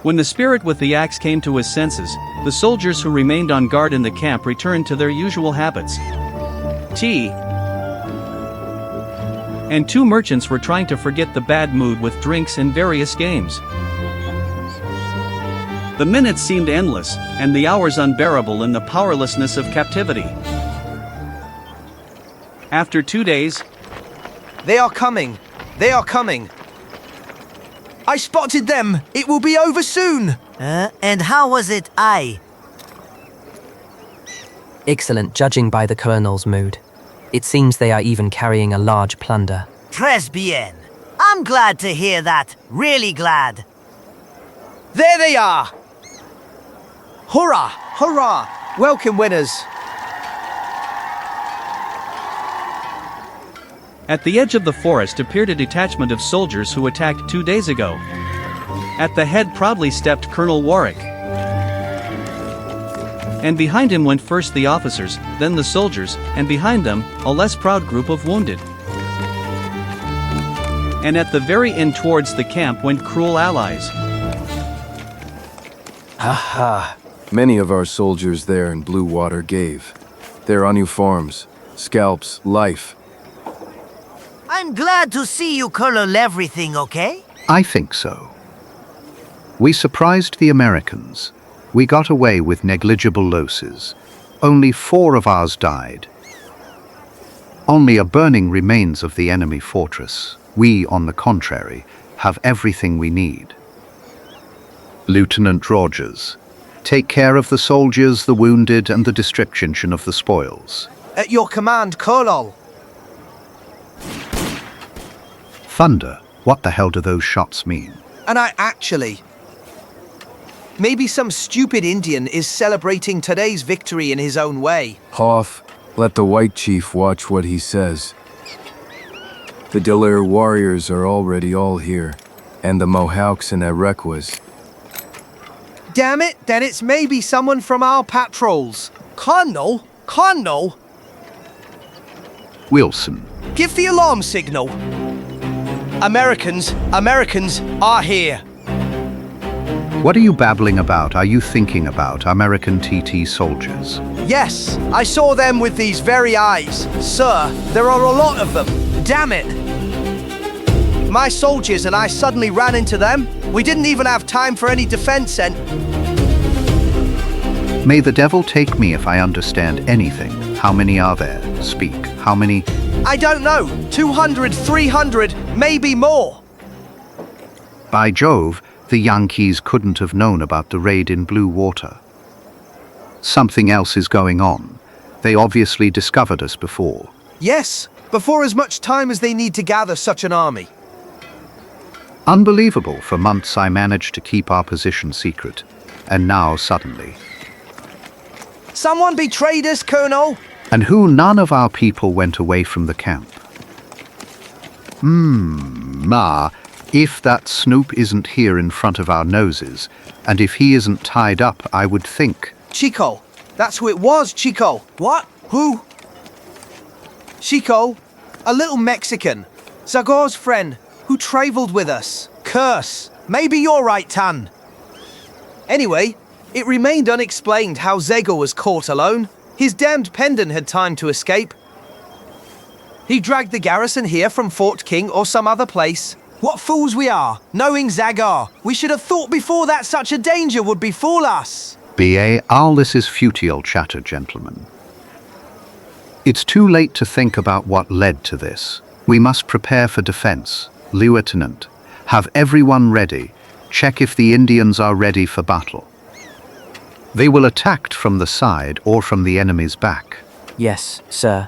When the spirit with the axe came to his senses, the soldiers who remained on guard in the camp returned to their usual habits. Tea. And two merchants were trying to forget the bad mood with drinks and various games. The minutes seemed endless, and the hours unbearable in the powerlessness of captivity. After 2 days, They are coming. They are coming. I spotted them. It will be over soon. And how was it, Excellent, judging by the colonel's mood. It seems they are even carrying a large plunder. Très bien. I'm glad to hear that. Really glad. There they are. Hurrah! Hurrah! Welcome, winners. at the edge of the forest appeared a detachment of soldiers who attacked 2 days ago. At the head proudly stepped Colonel Warwick. And behind him went first the officers, then the soldiers, and behind them, a less proud group of wounded. And at the very end towards the camp went cruel allies. Ha! Many of our soldiers there in Blue Water gave. Their uniforms, scalps, life. I'm glad to see you, Colonel. Everything okay? I think so. We surprised the Americans. We got away with negligible losses. Only 4 of ours died. Only a burning remains of the enemy fortress. We, on the contrary, have everything we need. Lieutenant Rogers, take care of the soldiers, the wounded, and the distribution of the spoils. At your command, Colonel. Thunder, what the hell do those shots mean? And maybe some stupid Indian is celebrating today's victory in his own way. Hoff, let the white chief watch what he says. The Delaire warriors are already all here, and the Mohawks and Iroquois. Damn it, then it's maybe someone from our patrols. Colonel? Wilson. Give the alarm signal. Americans are here. What are you babbling about? Are you thinking about American TT soldiers? Yes, I saw them with these very eyes. Sir, there are a lot of them. Damn it! My soldiers and I suddenly ran into them. We didn't even have time for any defense and... May the devil take me if I understand anything. How many are there? Speak. How many? I don't know. 200, 300, maybe more. By Jove, the Yankees couldn't have known about the raid in Blue Water. Something else is going on. They obviously discovered us before. Yes, before as much time as they need to gather such an army. Unbelievable. For months I managed to keep our position secret. And now suddenly... Someone betrayed us, Colonel. And who? None of our people went away from the camp. If that snoop isn't here in front of our noses, and if he isn't tied up, I would think... Chico. That's who it was, Chico. What? Who? Chico. A little Mexican. Zagor's friend, who traveled with us. Curse. Maybe you're right, Tan. Anyway, it remained unexplained how Zagor was caught alone. His damned pendant had time to escape. He dragged the garrison here from Fort King or some other place. What fools we are, knowing Zagor. We should have thought before that such a danger would befall us. B.A., all this is futile chatter, gentlemen. It's too late to think about what led to this. We must prepare for defense. Lieutenant, have everyone ready. Check if the Indians are ready for battle. They will attack from the side or from the enemy's back. Yes, sir.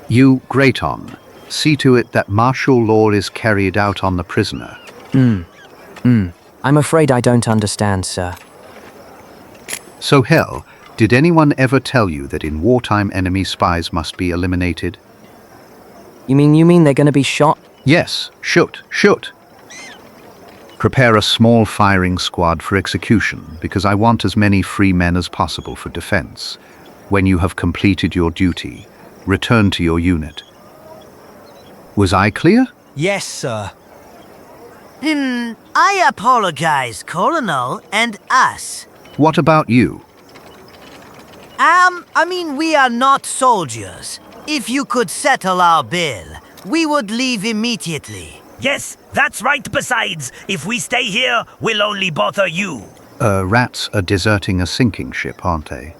You, Grayton, see to it that martial law is carried out on the prisoner. I'm afraid I don't understand, sir. So hell, did anyone ever tell you that in wartime enemy spies must be eliminated? You mean they're gonna be shot? Yes, shoot. Prepare a small firing squad for execution, because I want as many free men as possible for defense. When you have completed your duty, return to your unit. Was I clear? Yes, sir. I apologize, Colonel, and us. What about you? We are not soldiers. If you could settle our bill, we would leave immediately. Yes, that's right. Besides, if we stay here, we'll only bother you. Rats are deserting a sinking ship, aren't they?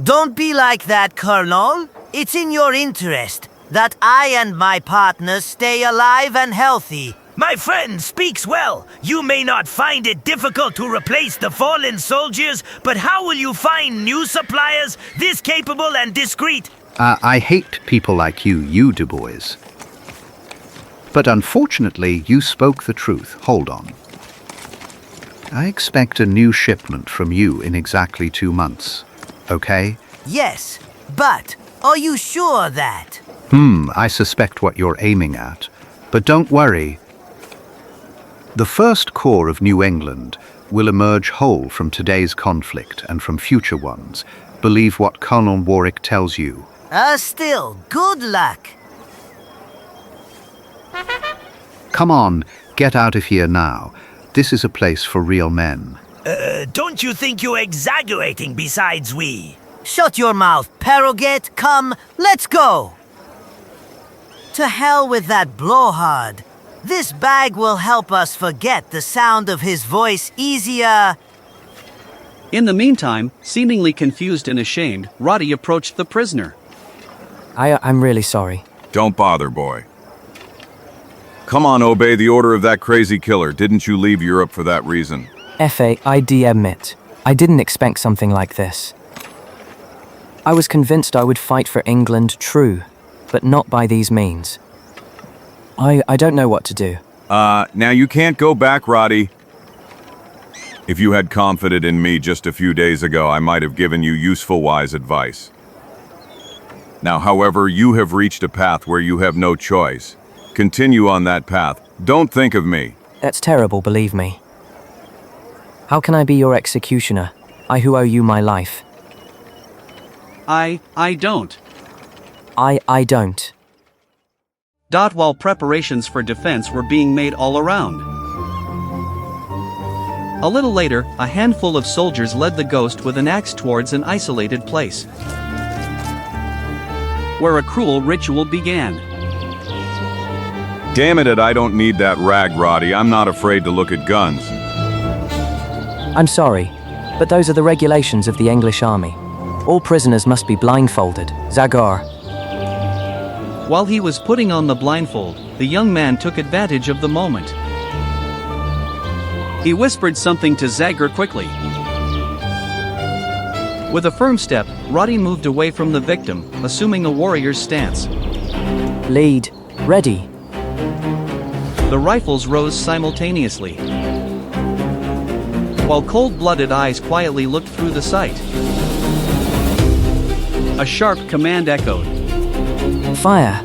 Don't be like that, Colonel. It's in your interest that I and my partners stay alive and healthy. My friend speaks well. You may not find it difficult to replace the fallen soldiers, but how will you find new suppliers this capable and discreet? I hate people like you Du Bois. But unfortunately, you spoke the truth. Hold on. I expect a new shipment from you in exactly 2 months. Okay? Yes, but are you sure that? I suspect what you're aiming at. But don't worry. The First Corps of New England will emerge whole from today's conflict and from future ones. Believe what Colonel Warwick tells you. Still, good luck. Come on, get out of here now. This is a place for real men. Don't you think you're exaggerating besides we? Shut your mouth, Paroget. Come, let's go. To hell with that blowhard. This bag will help us forget the sound of his voice easier. In the meantime, seemingly confused and ashamed, Roddy approached the prisoner. I'm really sorry. Don't bother, boy. Come on, obey the order of that crazy killer. Didn't you leave Europe for that reason? I admit, I didn't expect something like this. I was convinced I would fight for England, true, but not by these means. I don't know what to do. Now you can't go back, Roddy. If you had confided in me just a few days ago, I might have given you useful, wise advice. Now, however, you have reached a path where you have no choice. Continue on that path. Don't think of me. That's terrible, believe me. How can I be your executioner? I who owe you my life. I don't. I don't. While preparations for defense were being made all around. A little later, a handful of soldiers led the ghost with an axe towards an isolated place. where a cruel ritual began. Damn it, I don't need that rag, Roddy. I'm not afraid to look at guns. I'm sorry, but those are the regulations of the English army. All prisoners must be blindfolded. Zagor. While he was putting on the blindfold, the young man took advantage of the moment. He whispered something to Zagor quickly. With a firm step, Roddy moved away from the victim, assuming a warrior's stance. Lead. Ready. The rifles rose simultaneously, while cold-blooded eyes quietly looked through the sight. A sharp command echoed. Fire.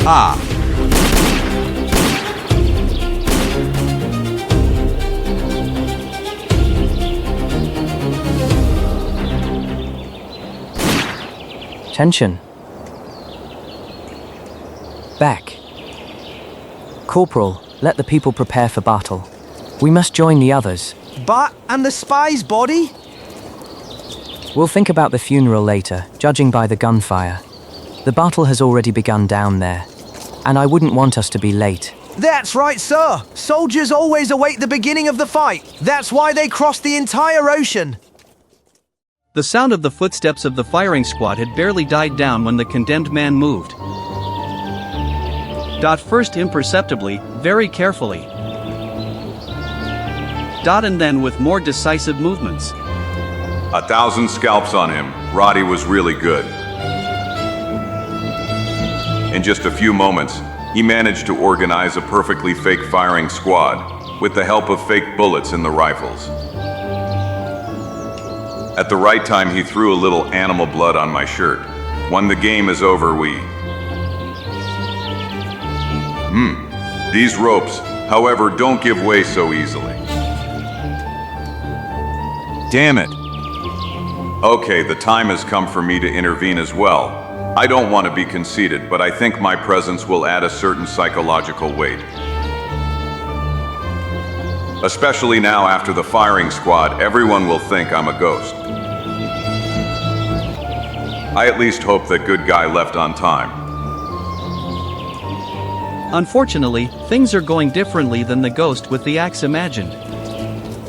Ah! Tension. Back. Corporal, let the people prepare for battle. We must join the others. But, and the spy's body? We'll think about the funeral later, judging by the gunfire. The battle has already begun down there, and I wouldn't want us to be late. That's right, sir. Soldiers always await the beginning of the fight. That's why they crossed the entire ocean. The sound of the footsteps of the firing squad had barely died down when the condemned man moved. First imperceptibly, very carefully. And then with more decisive movements. 1,000 scalps on him. Roddy was really good. In just a few moments, he managed to organize a perfectly fake firing squad with the help of fake bullets in the rifles. At the right time, he threw a little animal blood on my shirt. When the game is over, These ropes, however, don't give way so easily. Damn it. Okay, the time has come for me to intervene as well. I don't want to be conceited, but I think my presence will add a certain psychological weight. Especially now after the firing squad, everyone will think I'm a ghost. I at least hope that good guy left on time. Unfortunately, things are going differently than the ghost with the axe imagined.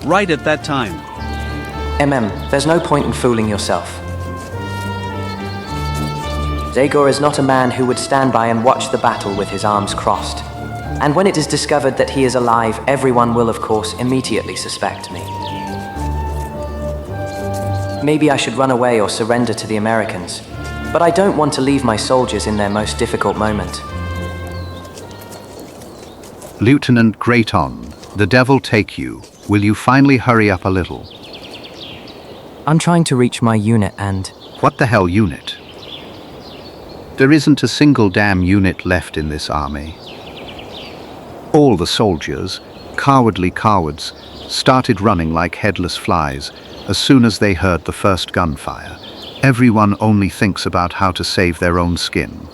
Right at that time. There's no point in fooling yourself. Zagor is not a man who would stand by and watch the battle with his arms crossed. And when it is discovered that he is alive, everyone will, of course, immediately suspect me. Maybe I should run away or surrender to the Americans, but I don't want to leave my soldiers in their most difficult moment. Lieutenant Grayton, the devil take you. Will you finally hurry up a little? I'm trying to reach my unit and... What the hell unit? There isn't a single damn unit left in this army. All the soldiers, cowardly cowards, started running like headless flies as soon as they heard the first gunfire. Everyone only thinks about how to save their own skin.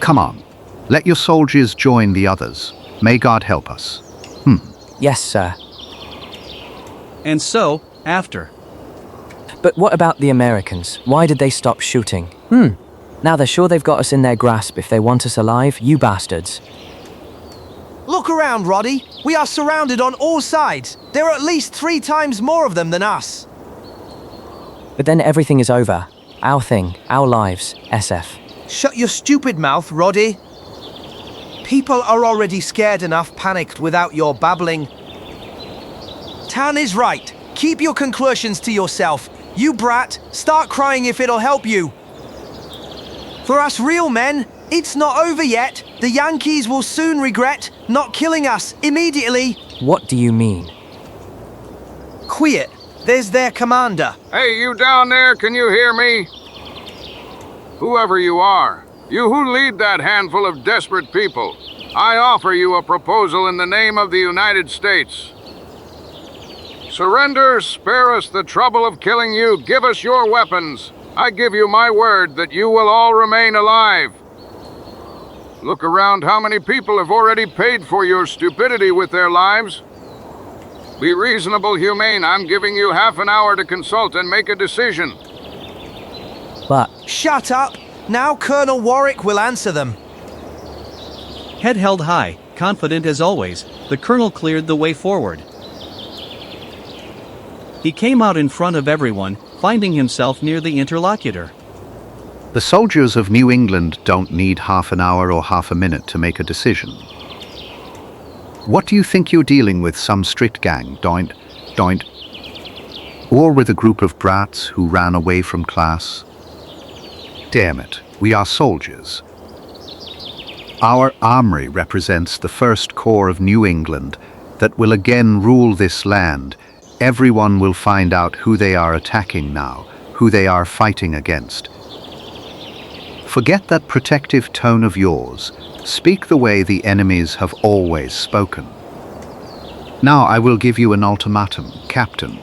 Come on, let your soldiers join the others. May God help us. Yes, sir. And so, after. But what about the Americans? Why did they stop shooting? Now they're sure they've got us in their grasp if they want us alive, you bastards. Look around, Roddy. We are surrounded on all sides. There are at least 3 times more of them than us. But then everything is over. Our thing, our lives, SF. Shut your stupid mouth, Roddy. People are already scared enough, panicked without your babbling. Tan is right. Keep your conclusions to yourself. You brat, start crying if it'll help you. For us real men, it's not over yet. The Yankees will soon regret not killing us immediately. What do you mean? Quiet. There's their commander. Hey, you down there, can you hear me? Whoever you are, you who lead that handful of desperate people, I offer you a proposal in the name of the United States. Surrender, spare us the trouble of killing you, give us your weapons. I give you my word that you will all remain alive. Look around how many people have already paid for your stupidity with their lives. Be reasonable, humane. I'm giving you half an hour to consult and make a decision. But... Shut up! Now Colonel Warwick will answer them. Head held high, confident as always, the colonel cleared the way forward. He came out in front of everyone, finding himself near the interlocutor. The soldiers of New England don't need half an hour or half a minute to make a decision. What do you think you're dealing with? Some street gang, doint, or with a group of brats who ran away from class? Damn it, we are soldiers. Our armory represents the first corps of New England that will again rule this land. Everyone will find out who they are attacking now, who they are fighting against. Forget that protective tone of yours. Speak the way the enemies have always spoken. Now I will give you an ultimatum, Captain.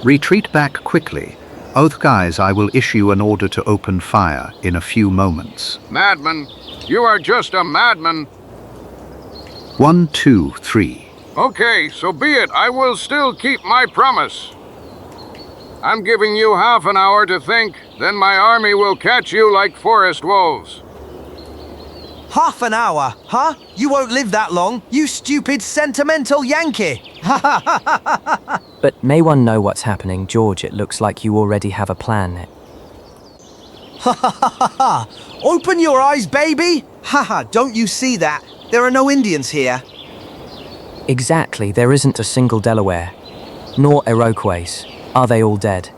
Retreat back quickly. Otherwise I will issue an order to open fire in a few moments. Madman, you are just a madman. 1, 2, 3. Okay, so be it. I will still keep my promise. I'm giving you half an hour to think, then my army will catch you like forest wolves. Half an hour, huh? You won't live that long, you stupid sentimental Yankee! But may one know what's happening, George? It looks like you already have a plan. Ha ha ha ha ha! Open your eyes, baby! Haha, don't you see that? There are no Indians here. Exactly, there isn't a single Delaware. Nor Iroquois. Are they all dead?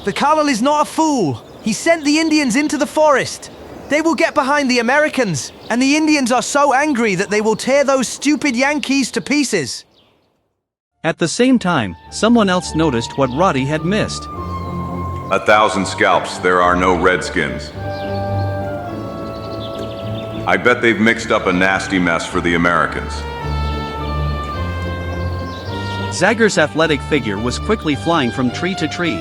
The colonel is not a fool. He sent the Indians into the forest. They will get behind the Americans, and the Indians are so angry that they will tear those stupid Yankees to pieces. At the same time, someone else noticed what Roddy had missed. 1,000 scalps, there are no redskins. I bet they've mixed up a nasty mess for the Americans. Zagor's athletic figure was quickly flying from tree to tree.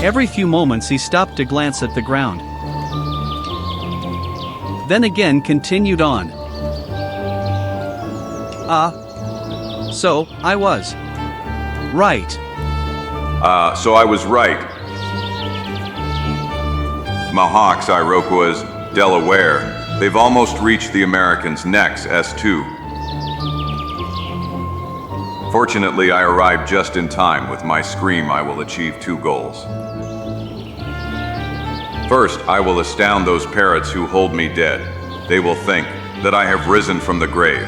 Every few moments he stopped to glance at the ground. Then again continued on. So, I was right. So I was right. Mohawks, Iroquois, Delaware, they've almost reached the Americans' necks, S2. Fortunately, I arrived just in time. With my scream, I will achieve 2 goals. First, I will astound those parrots who hold me dead. They will think that I have risen from the grave.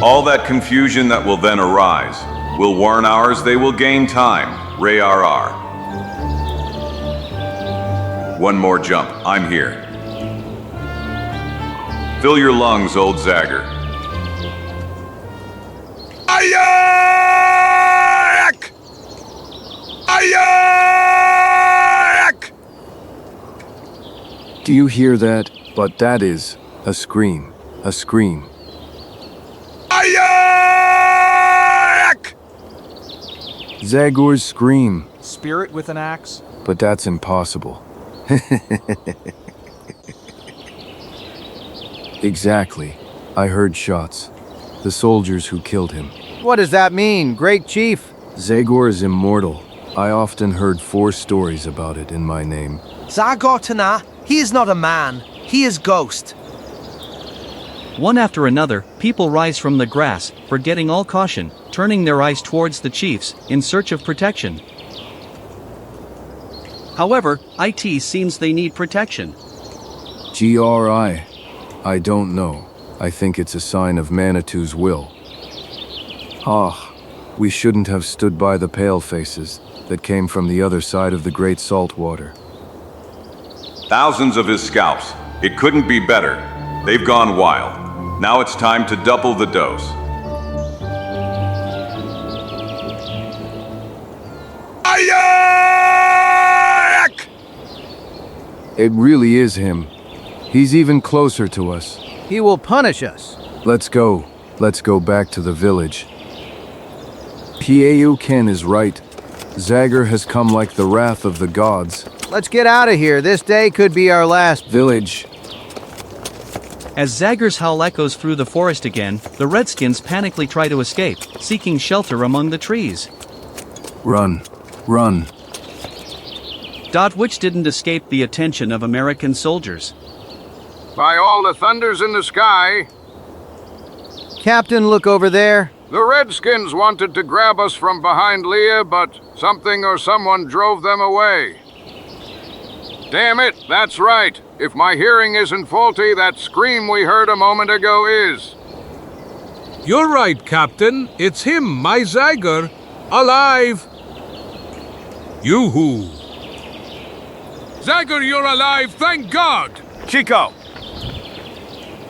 All that confusion that will then arise will warn ours they will gain time. Ray RR. One more jump. I'm here. Fill your lungs, old Zagor. Ayak! Ayak! Do you hear that? But that is a scream. A scream. Ayak! Zagor's scream. Spirit with an axe? But that's impossible. Exactly. I heard shots. The soldiers who killed him. What does that mean, Great Chief? Zagor is immortal. I often heard 4 stories about it in my name. Zagor Tana, he is not a man, he is ghost. One after another, people rise from the grass, forgetting all caution, turning their eyes towards the chiefs, in search of protection. However, IT seems they need protection. GRI. I don't know. I think it's a sign of Manitou's will. We shouldn't have stood by the palefaces that came from the other side of the Great Saltwater. Thousands of his scalps. It couldn't be better. They've gone wild. Now it's time to double the dose. Ayak! It really is him. He's even closer to us. He will punish us. Let's go. Let's go back to the village. Pieu Ken is right. Zagor has come like the wrath of the gods. Let's get out of here. This day could be our last. Village. As Zagor's howl echoes through the forest again, the Redskins panically try to escape, seeking shelter among the trees. Run. Run. Which didn't escape the attention of American soldiers. By all the thunders in the sky, Captain, look over there. the Redskins wanted to grab us from behind Leah, but something or someone drove them away. Damn it, that's right. If my hearing isn't faulty, that scream we heard a moment ago is. You're right, Captain. It's him, my Zagor. Alive! Yoo-hoo! Zagor, you're alive, thank God! Chico!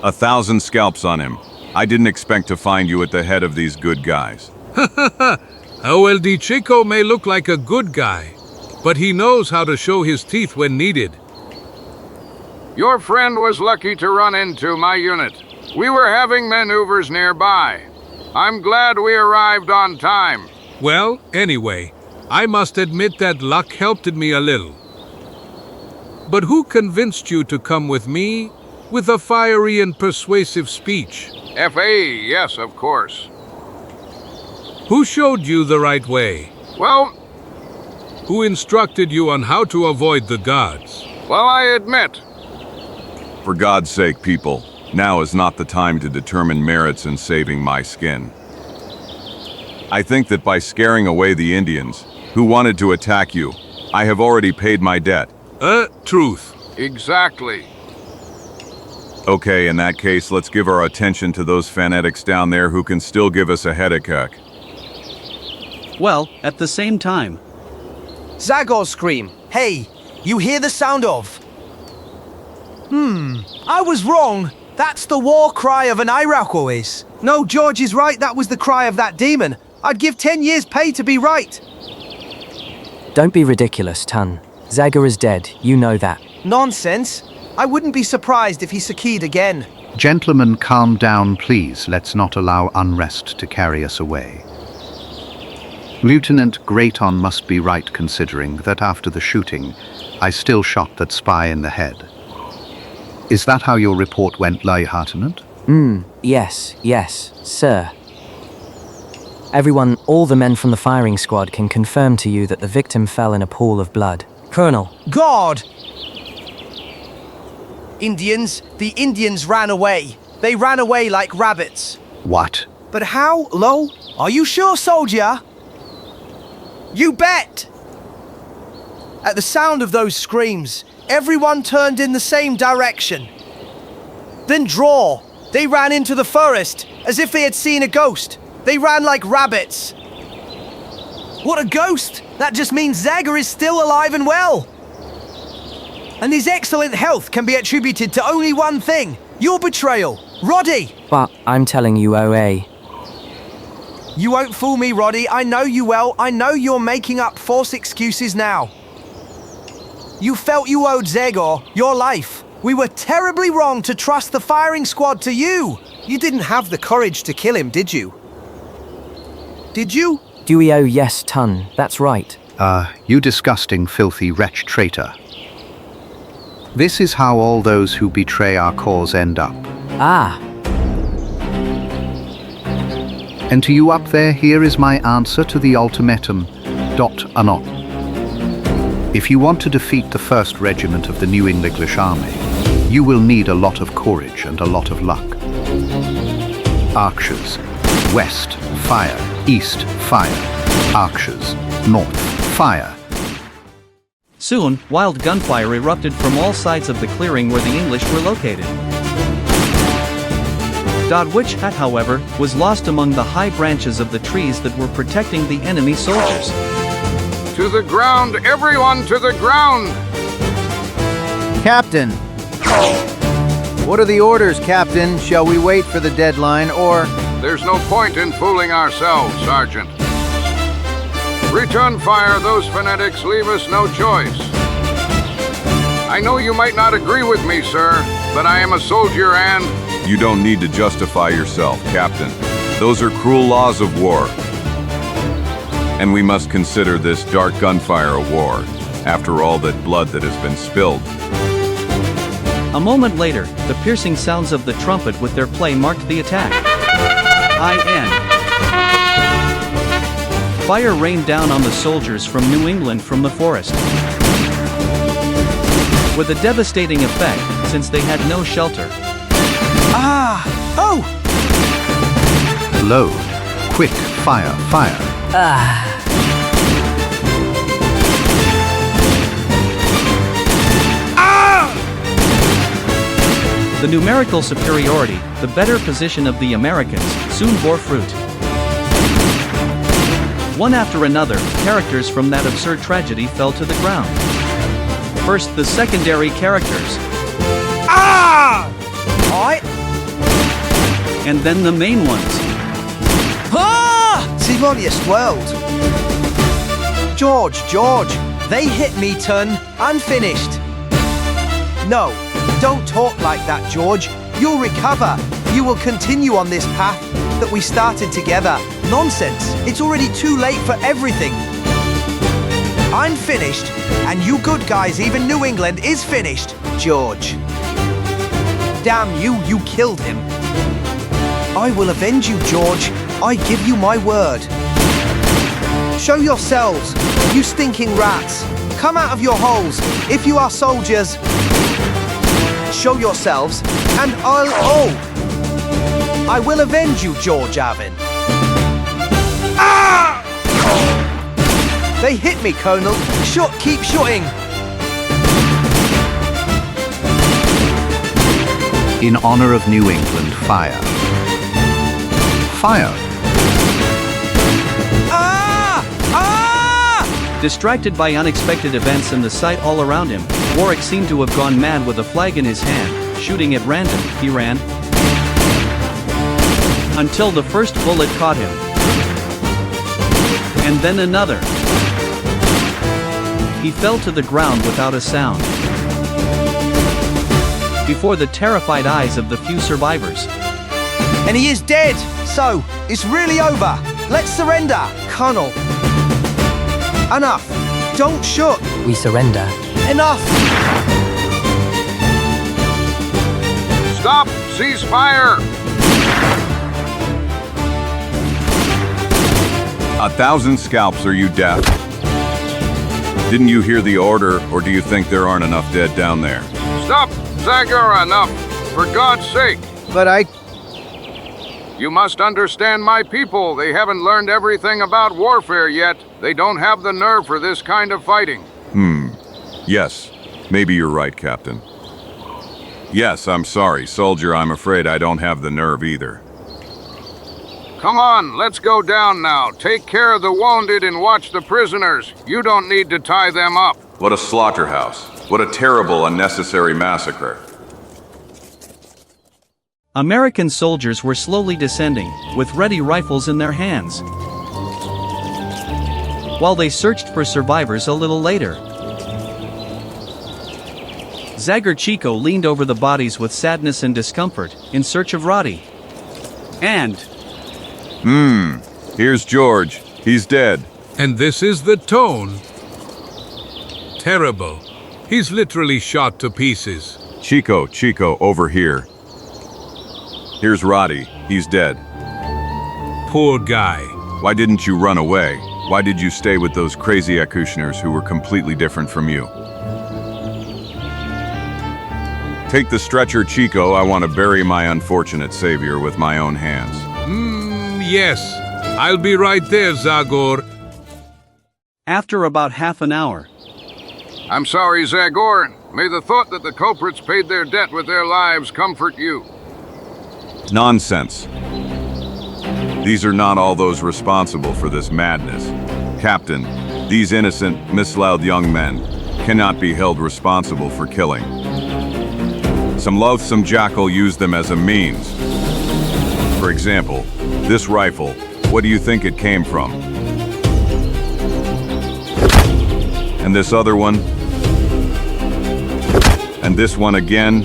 1,000 scalps on him. I didn't expect to find you at the head of these good guys. OLD Chico may look like a good guy, but he knows how to show his teeth when needed. Your friend was lucky to run into my unit. We were having maneuvers nearby. I'm glad we arrived on time. Well, anyway, I must admit that luck helped me a little. But who convinced you to come with me with a fiery and persuasive speech? FA, yes, of course. Who showed you the right way? Well, who instructed you on how to avoid the gods? Well, I admit. For God's sake, people, now is not the time to determine merits in saving my skin. I think that by scaring away the Indians, who wanted to attack you, I have already paid my debt. Truth. Exactly. Okay, in that case, let's give our attention to those fanatics down there who can still give us a headache. Well, at the same time. Zagor scream. Hey, you hear the sound of? I was wrong. That's the war cry of an Iroquois. No, George is right. That was the cry of that demon. I'd give 10 years' pay to be right. Don't be ridiculous, Tun. Zagor is dead. You know that. Nonsense. I wouldn't be surprised if he succeed again. Gentlemen, calm down, please. Let's not allow unrest to carry us away. Lieutenant Grayton must be right, considering that after the shooting, I still shot that spy in the head. Is that how your report went, Lieutenant? Yes, sir. Everyone, all the men from the firing squad can confirm to you that the victim fell in a pool of blood. Colonel. God! The Indians ran away. They ran away like rabbits. What? But how, Lo? Are you sure, soldier? You bet! At the sound of those screams, everyone turned in the same direction. Then draw. They ran into the forest, as if they had seen a ghost. They ran like rabbits. What a ghost! That just means Zagor is still alive and well. And his excellent health can be attributed to only one thing. Your betrayal. Roddy! But I'm telling you, OA. You won't fool me, Roddy. I know you well. I know you're making up false excuses now. You felt you owed Zagor your life. We were terribly wrong to trust the firing squad to you. You didn't have the courage to kill him, did you? Did you? Duo, yes, Tun. That's right. You disgusting, filthy wretch traitor. This is how all those who betray our cause end up. And to you up there, here is my answer to the ultimatum. Anon. If you want to defeat the 1st Regiment of the New English Army, you will need a lot of courage and a lot of luck. Archers, west, fire. East, fire. Archers, north, fire. Soon, wild gunfire erupted from all sides of the clearing where the English were located. Which hat, however, was lost among the high branches of the trees that were protecting the enemy soldiers. To the ground, everyone to the ground! Captain! What are the orders, Captain? Shall we wait for the deadline, or... There's no point in fooling ourselves, Sergeant. Return fire, those fanatics leave us no choice. I know you might not agree with me, sir, but I am a soldier and... You don't need to justify yourself, Captain. Those are cruel laws of war. And we must consider this dark gunfire a war, after all that blood that has been spilled. A moment later, the piercing sounds of the trumpet with their play marked the attack. IN. Fire rained down on the soldiers from New England from the forest. With a devastating effect, since they had no shelter. Ah! Oh! Load. Quick, fire, fire. The numerical superiority, the better position of the Americans, soon bore fruit. One after another, characters from that absurd tragedy fell to the ground. First, the secondary characters. Alright. And then the main ones. Simonius world. George, they hit me, ton. Unfinished. No, don't talk like that, George. You'll recover. You will continue on this path that we started together. Nonsense. It's already too late for everything. I'm finished, and you good guys, even New England, is finished, George. Damn you, you killed him. I will avenge you, George. I give you my word. Show yourselves, you stinking rats. Come out of your holes, if you are soldiers. Show yourselves, and I will avenge you, George Avin. They hit me, Colonel. Keep shooting. In honor of New England, fire. Fire. Distracted by unexpected events and the sight all around him, Warwick seemed to have gone mad with a flag in his hand. Shooting at random, he ran. Until the first bullet caught him. And then another. He fell to the ground without a sound. Before the terrified eyes of the few survivors. And he is dead! So, it's really over! Let's surrender! Colonel! Enough! Don't shoot! We surrender. Enough! Stop! Cease fire! 1,000 scalps, are you deaf? Didn't you hear the order, or do you think there aren't enough dead down there? Stop! Zagor, enough! For God's sake! But You must understand my people. They haven't learned everything about warfare yet. They don't have the nerve for this kind of fighting. Yes, maybe you're right, Captain. Yes, I'm sorry, soldier. I'm afraid I don't have the nerve either. Come on, let's go down now. Take care of the wounded and watch the prisoners. You don't need to tie them up. What a slaughterhouse. What a terrible, unnecessary massacre. American soldiers were slowly descending, with ready rifles in their hands. While they searched for survivors a little later. Zagor Chico leaned over the bodies with sadness and discomfort, in search of Roddy. And... Here's George. He's dead. And this is the tone. Terrible. He's literally shot to pieces. Chico, over here. Here's Roddy. He's dead. Poor guy. Why didn't you run away? Why did you stay with those crazy executioners who were completely different from you? Take the stretcher, Chico. I want to bury my unfortunate savior with my own hands. Yes. I'll be right there, Zagor. After about half an hour. I'm sorry, Zagor. May the thought that the culprits paid their debt with their lives comfort you. Nonsense. These are not all those responsible for this madness. Captain, these innocent, misled young men cannot be held responsible for killing. Some loathsome jackal used them as a means. For example, this rifle, what do you think it came from? And this other one? And this one again?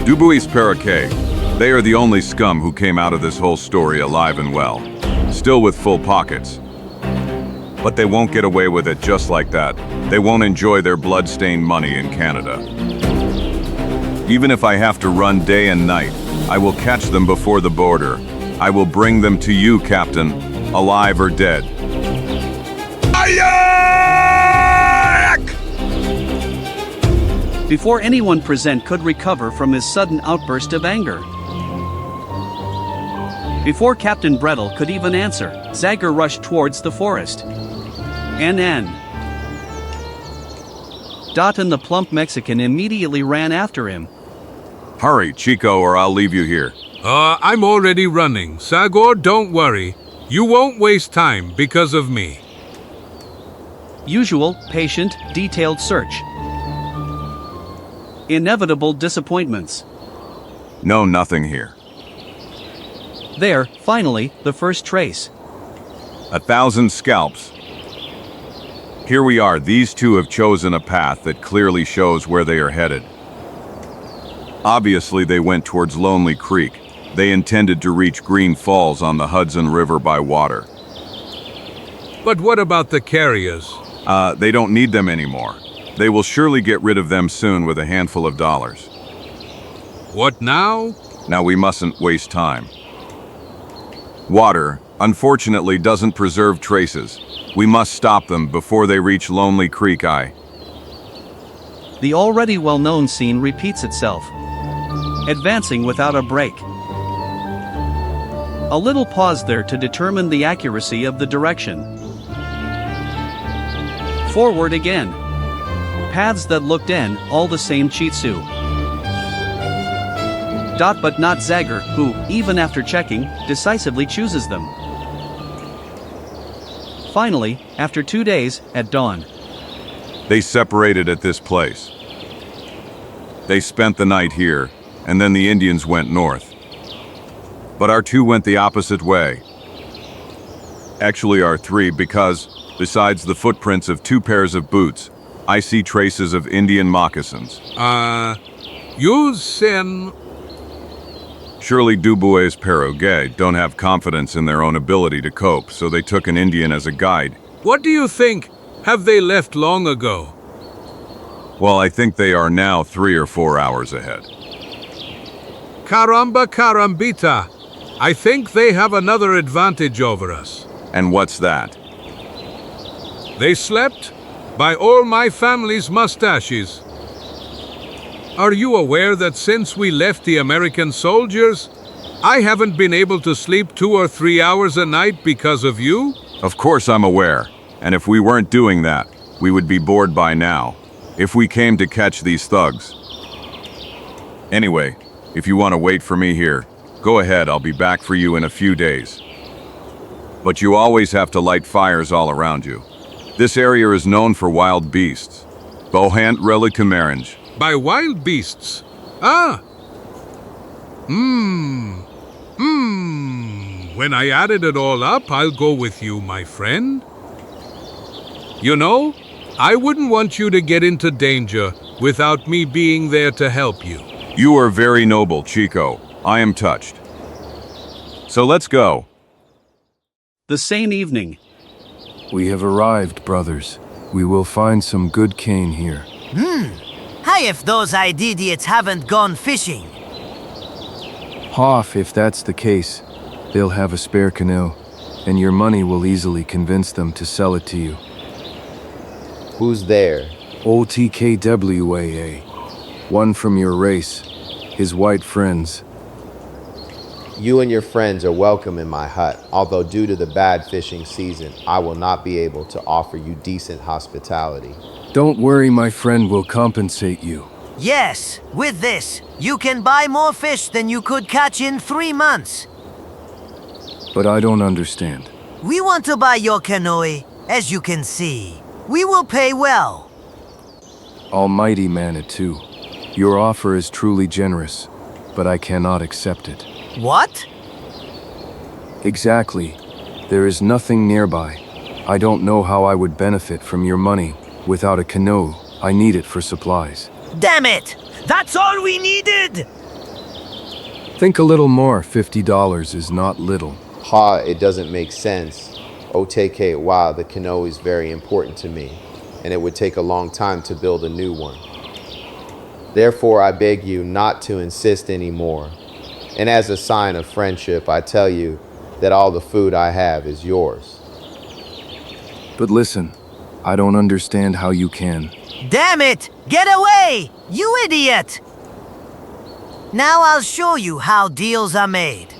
Dubuis Perroquet. They are the only scum who came out of this whole story alive and well, still with full pockets. But they won't get away with it just like that. They won't enjoy their blood-stained money in Canada. Even if I have to run day and night, I will catch them before the border. I will bring them to you, Captain, alive or dead. Before anyone present could recover from his sudden outburst of anger. Before Captain Brettle could even answer, Zagor rushed towards the forest. NN. Dot and the plump Mexican immediately ran after him. Hurry, Chico, or I'll leave you here. I'm already running. Zagor, don't worry. You won't waste time because of me. Usual, patient, detailed search. Inevitable disappointments. No, nothing here. There, finally, the first trace. 1,000 scalps. Here we are. These two have chosen a path that clearly shows where they are headed. Obviously, they went towards Lonely Creek. They intended to reach Green Falls on the Hudson River by water. But what about the carriers? They don't need them anymore. They will surely get rid of them soon with a handful of dollars. What now? Now we mustn't waste time. Water, unfortunately, doesn't preserve traces. We must stop them before they reach Lonely Creek. The already well-known scene repeats itself, advancing without a break. A little pause there to determine the accuracy of the direction. Forward again. Paths that looked in, all the same Chitsu. Dot but not Zagor, who, even after checking, decisively chooses them. Finally, after 2 days, at dawn. They separated at this place. They spent the night here, and then the Indians went north. But our two went the opposite way. Actually, our three, because, besides the footprints of 2 pairs of boots, I see traces of Indian moccasins. You sin. Surely Dubois' Perroguet don't have confidence in their own ability to cope, so they took an Indian as a guide. What do you think? Have they left long ago? Well, I think they are now 3 or 4 hours ahead. Caramba carambita. I think they have another advantage over us. And what's that? They slept by all my family's mustaches. Are you aware that since we left the American soldiers, I haven't been able to sleep 2 or 3 hours a night because of you? Of course I'm aware. And if we weren't doing that, we would be bored by now. If we came to catch these thugs. Anyway, if you want to wait for me here, go ahead, I'll be back for you in a few days. But you always have to light fires all around you. This area is known for wild beasts. Bohant relicamerange. By wild beasts? When I added it all up, I'll go with you, my friend. You know, I wouldn't want you to get into danger without me being there to help you. You are very noble, Chico. I am touched. So let's go. The same evening. We have arrived, brothers. We will find some good cane here. Hi, if those idiots haven't gone fishing. Hoff, if that's the case, they'll have a spare canoe, and your money will easily convince them to sell it to you. Who's there? OTKWAA. One from your race. His white friends. You and your friends are welcome in my hut, although due to the bad fishing season, I will not be able to offer you decent hospitality. Don't worry, my friend will compensate you. Yes, with this, you can buy more fish than you could catch in 3 months. But I don't understand. We want to buy your canoe, as you can see. We will pay well. Almighty Manitou, your offer is truly generous, but I cannot accept it. What? Exactly. There is nothing nearby. I don't know how I would benefit from your money. Without a canoe, I need it for supplies. Damn it! That's all we needed! Think a little more. $50 is not little. Ha, it doesn't make sense. Oh, take it, wow, the canoe is very important to me, and it would take a long time to build a new one. Therefore, I beg you not to insist anymore. And as a sign of friendship, I tell you that all the food I have is yours. But listen, I don't understand how you can. Damn it! Get away! You idiot! Now I'll show you how deals are made.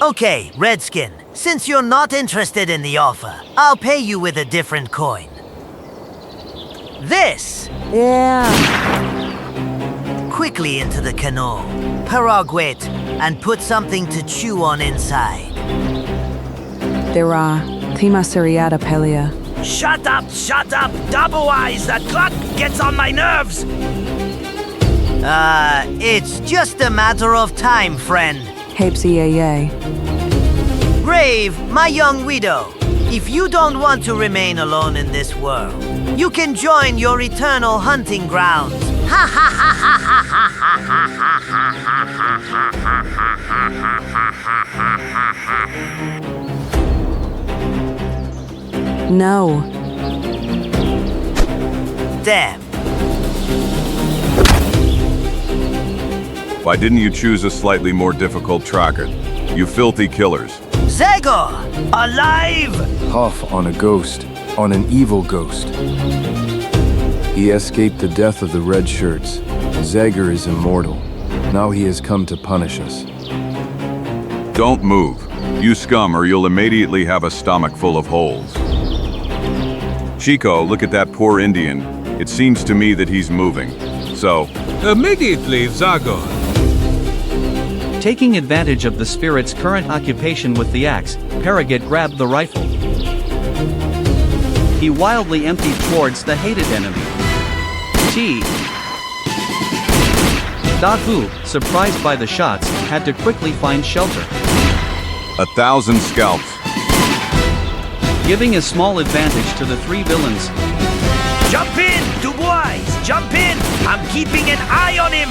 Okay, Redskin, since you're not interested in the offer, I'll pay you with a different coin. This! Yeah. Quickly into the canoe, Paraguet, and put something to chew on inside. Dera, Tima Seriata Pelia. Shut up, double eyes, that clock gets on my nerves! It's just a matter of time, friend. Hapesy yay. Brave, my young widow, if you don't want to remain alone in this world, you can join your eternal hunting grounds. Ha ha ha ha ha ha ha ha ha ha ha. No. Damn. Why didn't you choose a slightly more difficult target? You filthy killers. Zagor! Alive! Huff on a ghost, on an evil ghost. He escaped the death of the red shirts. Zagor is immortal. Now he has come to punish us. Don't move, you scum, or you'll immediately have a stomach full of holes. Chico, look at that poor Indian. It seems to me that he's moving. So... Immediately, Zagor. Taking advantage of the spirit's current occupation with the axe, Paraget grabbed the rifle. He wildly emptied towards the hated enemy. Dahu, surprised by the shots, had to quickly find shelter. 1,000 scalps. Giving a small advantage to the three villains. Jump in, Dubois! Jump in! I'm keeping an eye on him!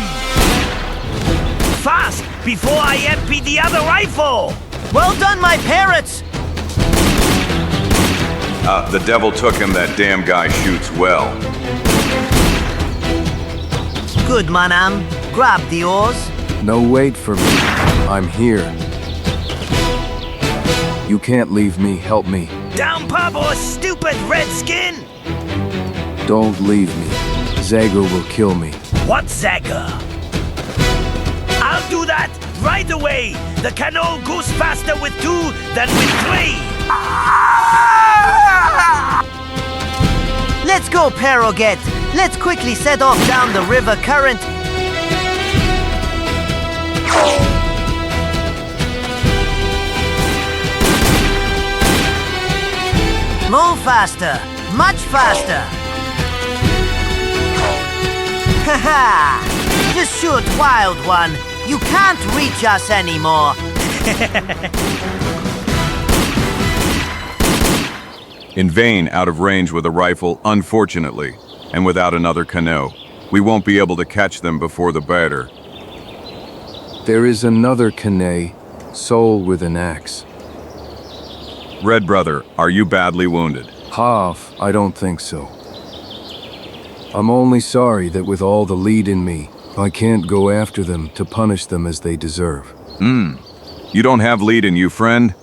Fast, before I empty the other rifle! Well done, my parrots! The devil took him, that damn guy shoots well. Good, Manam. Grab the oars. No, wait for me. I'm here. You can't leave me, help me. Down, Pablo, stupid redskin! Don't leave me. Zagor will kill me. What Zagor? I'll do that right away! The canoe goes faster with two than with three! Let's go, Paraget! Let's quickly set off down the river current. Move faster! Much faster! Haha! Just shoot, Wild One! You can't reach us anymore! In vain, out of range with a rifle, unfortunately, and without another canoe. We won't be able to catch them before the better. There is another canoe, soul with an axe. Red brother, are you badly wounded? Half, I don't think so. I'm only sorry that with all the lead in me, I can't go after them to punish them as they deserve. You don't have lead in you, friend?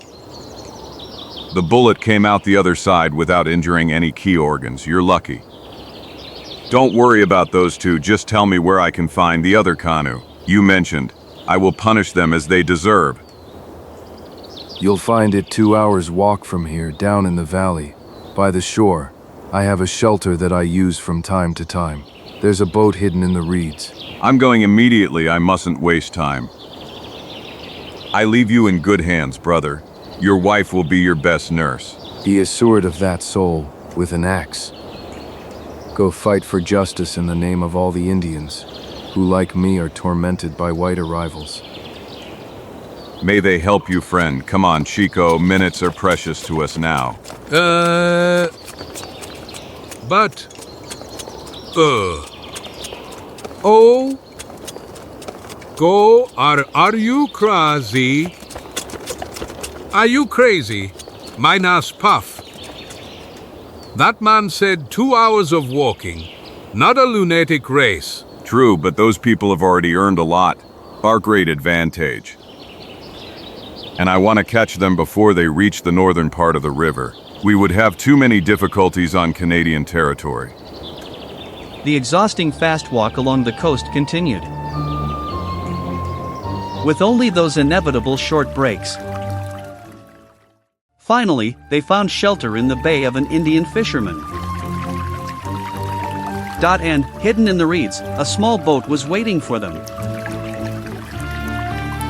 The bullet came out the other side without injuring any key organs. You're lucky. Don't worry about those two, just tell me where I can find the other canoe you mentioned. I will punish them as they deserve. You'll find it 2 hours walk from here, down in the valley, by the shore. I have a shelter that I use from time to time. There's a boat hidden in the reeds. I'm going immediately, I mustn't waste time. I leave you in good hands, brother. Your wife will be your best nurse. Be assured of that soul, with an axe. Go fight for justice in the name of all the Indians, who like me are tormented by white arrivals. May they help you, friend. Come on, Chico, minutes are precious to us now. Oh, go, are you crazy? Are you crazy? Minus Puff. That man said 2 hours of walking, not a lunatic race. True, but those people have already earned a lot. Our great advantage. And I want to catch them before they reach the northern part of the river. We would have too many difficulties on Canadian territory. The exhausting fast walk along the coast continued, with only those inevitable short breaks. Finally, they found shelter in the bay of an Indian fisherman. And, hidden in the reeds, a small boat was waiting for them.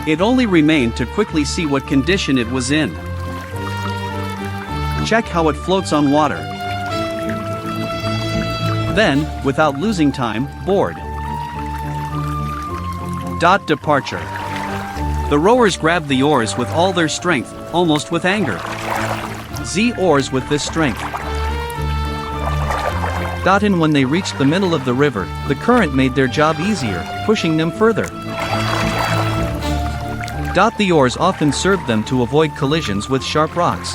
It only remained to quickly see what condition it was in. Check how it floats on water. Then, without losing time, board. Departure. The rowers grabbed the oars with all their strength, almost with anger. Oars with this strength. And when they reached the middle of the river, the current made their job easier, pushing them further. The oars often served them to avoid collisions with sharp rocks.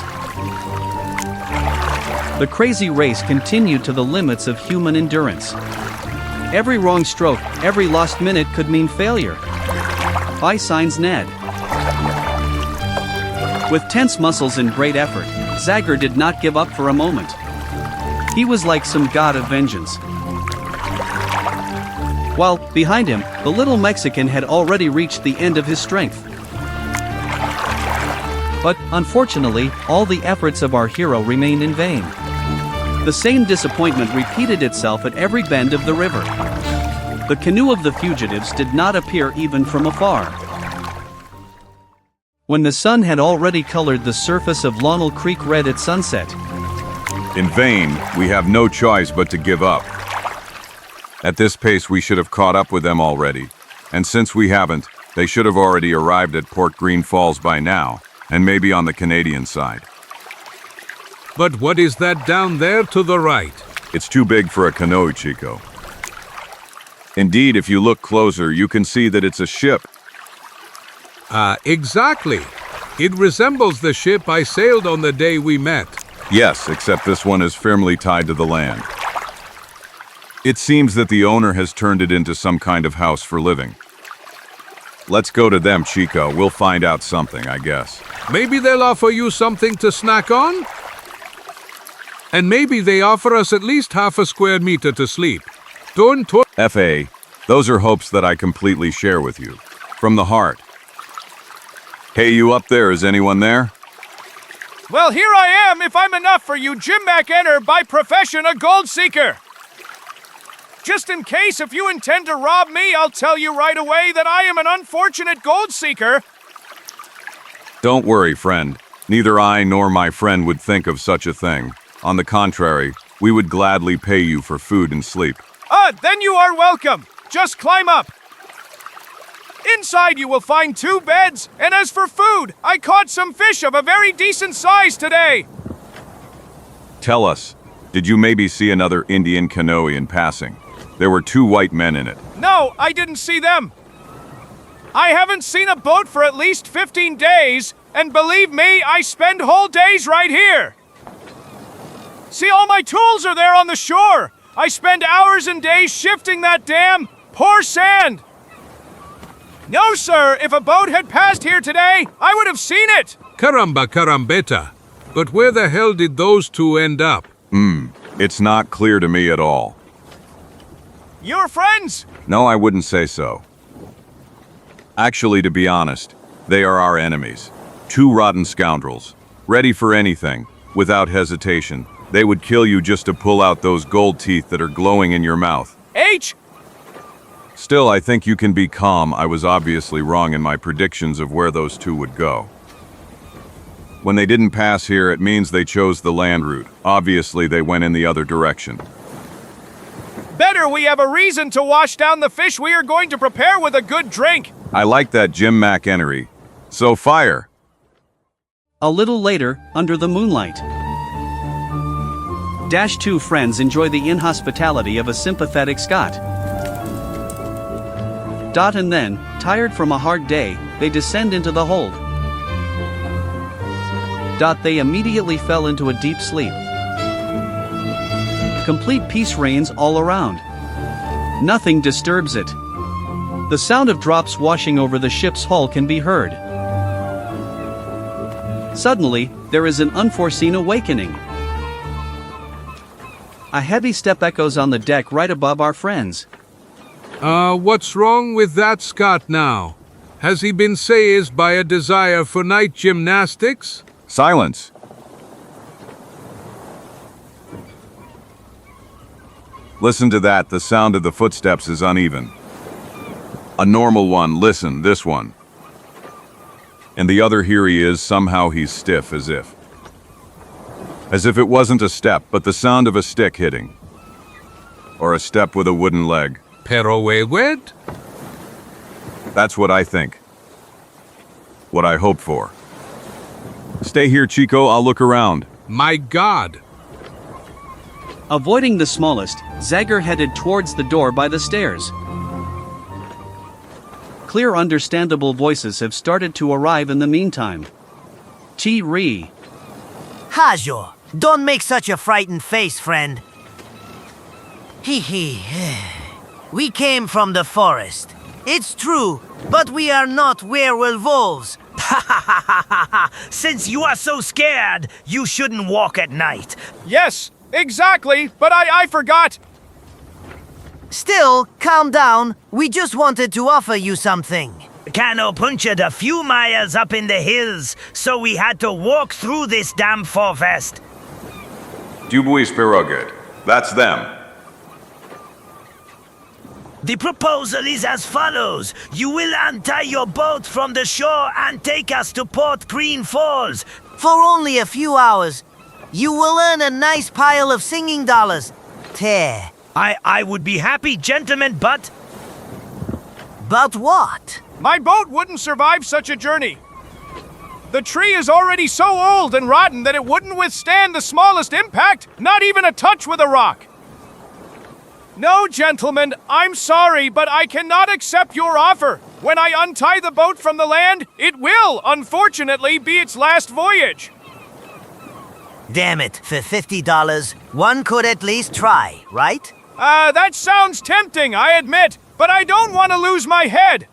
The crazy race continued to the limits of human endurance. Every wrong stroke, every lost minute could mean failure. By signs Ned. With tense muscles and great effort, Zagor did not give up for a moment. He was like some god of vengeance. While, behind him, the little Mexican had already reached the end of his strength. But, unfortunately, all the efforts of our hero remained in vain. The same disappointment repeated itself at every bend of the river. The canoe of the fugitives did not appear even from afar. When the sun had already colored the surface of Lawnell Creek red at sunset. In vain, we have no choice but to give up. At this pace we should have caught up with them already, and since we haven't, they should have already arrived at Port Green Falls by now, and maybe on the Canadian side. But what is that down there to the right? It's too big for a canoe, Chico. Indeed, if you look closer, you can see that it's a ship. Exactly. It resembles the ship I sailed on the day we met. Yes, except this one is firmly tied to the land. It seems that the owner has turned it into some kind of house for living. Let's go to them, Chico. We'll find out something, I guess. Maybe they'll offer you something to snack on? And maybe they offer us at least half a square meter to sleep. F.A., those are hopes that I completely share with you. From the heart. Hey, you up there, is anyone there? Well, here I am, if I'm enough for you, Jim McEnner, by profession a gold seeker. Just in case, if you intend to rob me, I'll tell you right away that I am an unfortunate gold seeker. Don't worry, friend. Neither I nor my friend would think of such a thing. On the contrary, we would gladly pay you for food and sleep. Then you are welcome. Just climb up. Inside you will find 2 beds, and as for food, I caught some fish of a very decent size today. Tell us, did you maybe see another Indian canoe in passing? There were 2 white men in it. No, I didn't see them. I haven't seen a boat for at least 15 days, and believe me, I spend whole days right here. See, all my tools are there on the shore. I spend hours and days shifting that damn poor sand. No, sir, if a boat had passed here today, I would have seen it. Caramba carambeta. But where the hell did those 2 end up? It's not clear to me at all. You're friends? No, I wouldn't say so. Actually, to be honest, they are our enemies. 2 rotten scoundrels. Ready for anything, without hesitation. They would kill you just to pull out those gold teeth that are glowing in your mouth. Still, I think you can be calm. I was obviously wrong in my predictions of where those 2 would go. When they didn't pass here, it means they chose the land route. Obviously, they went in the other direction. Better we have a reason to wash down the fish we are going to prepare with a good drink. I like that Jim McEnery. So fire! A little later, under the moonlight. 2 friends enjoy the inhospitality of a sympathetic Scot. And then, tired from a hard day, they descend into the hold. They immediately fell into a deep sleep. Complete peace reigns all around. Nothing disturbs it. The sound of drops washing over the ship's hull can be heard. Suddenly, there is an unforeseen awakening. A heavy step echoes on the deck right above our friends. What's wrong with that Scott now? Has he been seized by a desire for night gymnastics? Silence. Listen to that. The sound of the footsteps is uneven. A normal one. Listen, this one. And the other, here he is. Somehow he's stiff, as if it wasn't a step, but the sound of a stick hitting. Or a step with a wooden leg. Pero wet? That's what I think. What I hope for. Stay here, Chico. I'll look around. My God! Avoiding the smallest, Zagor headed towards the door by the stairs. Clear, understandable voices have started to arrive in the meantime. Chi-Ri. Hajo, don't make such a frightened face, friend. Hee. We came from the forest. It's true, but we are not werewolves. Since you are so scared, you shouldn't walk at night. Yes, exactly, but I forgot. Still, calm down. We just wanted to offer you something. Cano punctured a few miles up in the hills, so we had to walk through this damn forest. Dubuis Pirogued. That's them. The proposal is as follows. You will untie your boat from the shore and take us to Port Green Falls. For only a few hours. You will earn a nice pile of singing dollars. Tear. I would be happy, gentlemen, but... But what? My boat wouldn't survive such a journey. The tree is already so old and rotten that it wouldn't withstand the smallest impact, not even a touch with a rock. No, gentlemen, I'm sorry, but I cannot accept your offer. When I untie the boat from the land, it will, unfortunately, be its last voyage. Damn it, for $50, one could at least try, right? That sounds tempting, I admit, but I don't want to lose my head.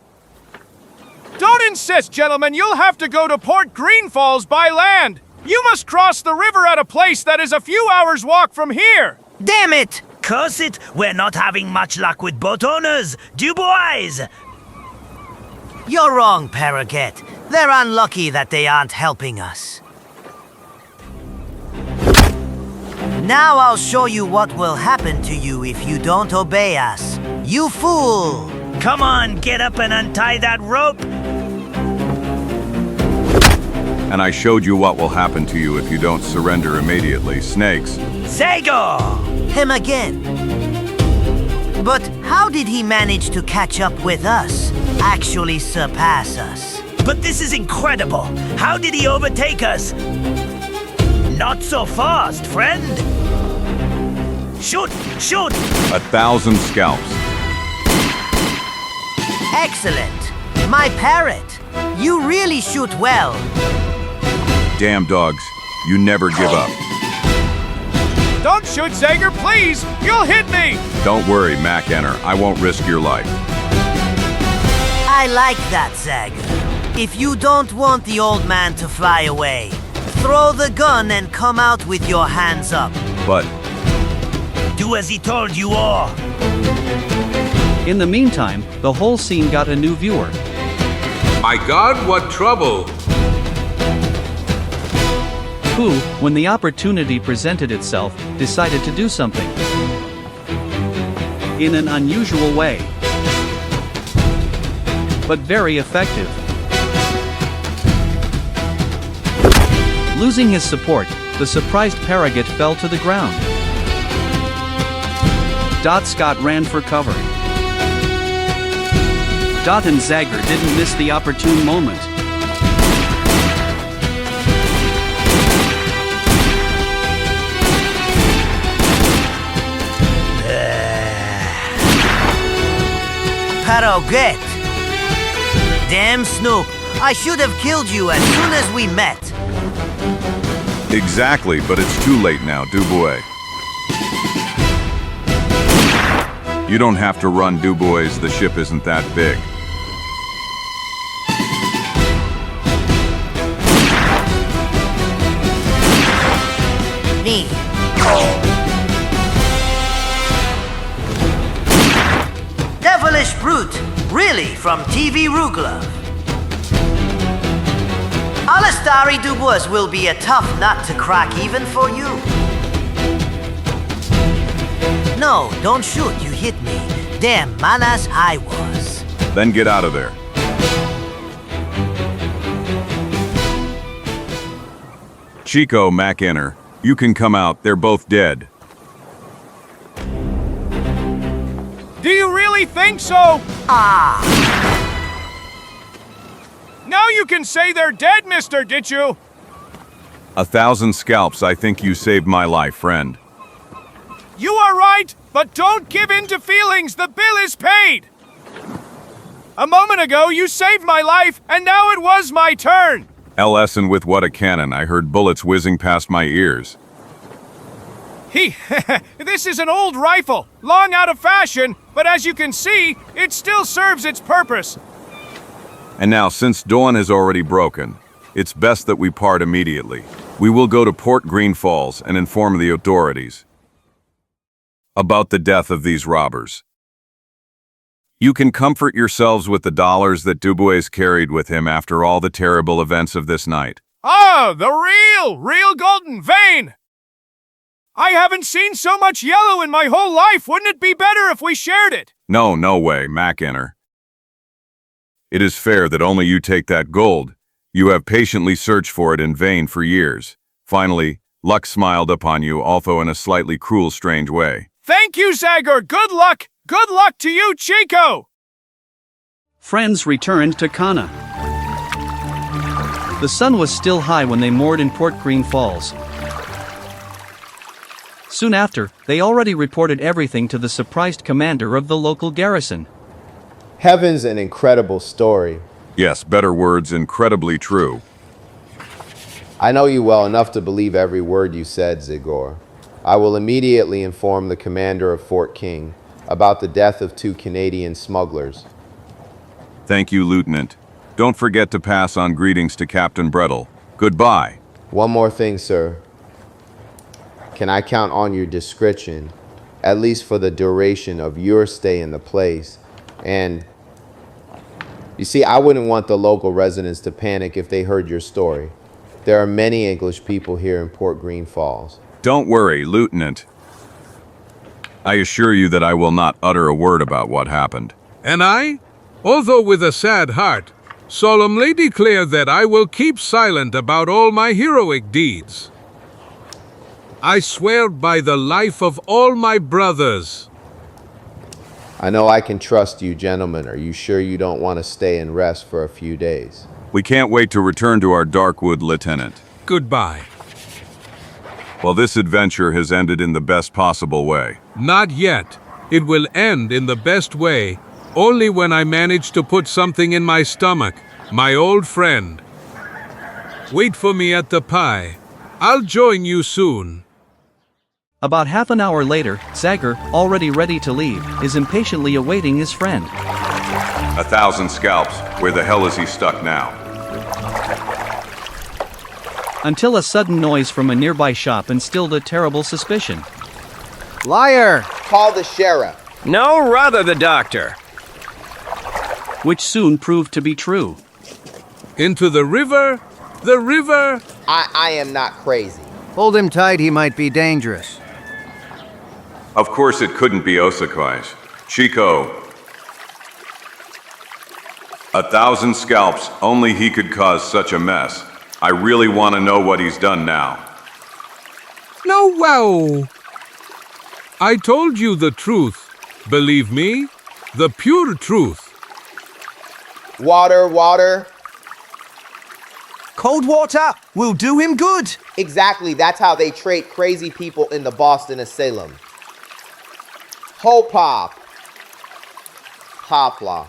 Don't insist, gentlemen, you'll have to go to Port Green Falls by land. You must cross the river at a place that is a few hours' walk from here. Damn it! Curse it, we're not having much luck with boat owners. Dubois! You're wrong, Paraget. They're unlucky that they aren't helping us. Now I'll show you what will happen to you if you don't obey us. You fool! Come on, get up and untie that rope. And I showed you what will happen to you if you don't surrender immediately. Snakes. Zagor! Him again. But how did he manage to catch up with us? Actually surpass us? But this is incredible. How did he overtake us? Not so fast, friend. Shoot! Shoot! 1,000 scalps. Excellent. My parrot. You really shoot well. Damn dogs. You never give up. Don't shoot, Zagor, please! You'll hit me! Don't worry, Mac Enter. I won't risk your life. I like that, Zagor. If you don't want the old man to fly away, throw the gun and come out with your hands up. But... do as he told you all. In the meantime, the whole scene got a new viewer. My God, what trouble! Who, when the opportunity presented itself, decided to do something. In an unusual way. But very effective. Losing his support, the surprised Paraget fell to the ground. Scott ran for cover. And Zagor didn't miss the opportune moment. Paraget! Damn Snoop, I should have killed you as soon as we met. Exactly, but it's too late now, Dubois. You don't have to run, Dubois. The ship isn't that big. Me. Devilish brute, really, from TV Ruglov. Alistari Dubois will be a tough nut to crack even for you. No, don't shoot, you hit me. Damn manas I was. Then get out of there. Chico, McInner, you can come out. They're both dead. Do you really think so? Ah! Now you can say they're dead, mister, did you? 1,000 scalps. I think you saved my life, friend. You are right, but don't give in to feelings. The bill is paid. A moment ago, you saved my life, and now it was my turn. LS, and with what a cannon. I heard bullets whizzing past my ears. This is an old rifle, long out of fashion, but as you can see, it still serves its purpose. And now, since dawn has already broken, it's best that we part immediately. We will go to Port Green Falls and inform the authorities about the death of these robbers. You can comfort yourselves with the dollars that Dubois carried with him after all the terrible events of this night. Ah, the real golden vein! I haven't seen so much yellow in my whole life. Wouldn't it be better if we shared it? No way, McInner. It is fair that only you take that gold. You have patiently searched for it in vain for years. Finally, luck smiled upon you, although in a slightly cruel, strange way. Thank you, Zagor. Good luck! Good luck to you, Chico! Friends returned to Kana. The sun was still high when they moored in Port Green Falls. Soon after, they already reported everything to the surprised commander of the local garrison. Heaven's an incredible story. Yes, better words, incredibly true. I know you well enough to believe every word you said, Zagor. I will immediately inform the commander of Fort King about the death of 2 Canadian smugglers. Thank you, Lieutenant. Don't forget to pass on greetings to Captain Brettle. Goodbye. One more thing, sir. Can I count on your discretion, at least for the duration of your stay in the place? And you see, I wouldn't want the local residents to panic if they heard your story. There are many English people here in Port Green Falls. Don't worry, Lieutenant. I assure you that I will not utter a word about what happened. And I, although with a sad heart, solemnly declare that I will keep silent about all my heroic deeds. I swear by the life of all my brothers. I know I can trust you, gentlemen. Are you sure you don't want to stay and rest for a few days? We can't wait to return to our Darkwood, Lieutenant. Goodbye. Well, this adventure has ended in the best possible way. Not yet. It will end in the best way, only when I manage to put something in my stomach, my old friend. Wait for me at the pie. I'll join you soon. About half an hour later, Zagor, already ready to leave, is impatiently awaiting his friend. 1,000 scalps. Where the hell is he stuck now? Until a sudden noise from a nearby shop instilled a terrible suspicion. Liar! Call the sheriff. No, rather the doctor. Which soon proved to be true. Into the river? The river? I am not crazy. Hold him tight, he might be dangerous. Of course it couldn't be Osakai's. Chico. 1,000 scalps. Only he could cause such a mess. I really want to know what he's done now. No, wow. I told you the truth. Believe me, the pure truth. Water. Cold water will do him good. Exactly, that's how they treat crazy people in the Boston Asylum. Hopop. Hopla.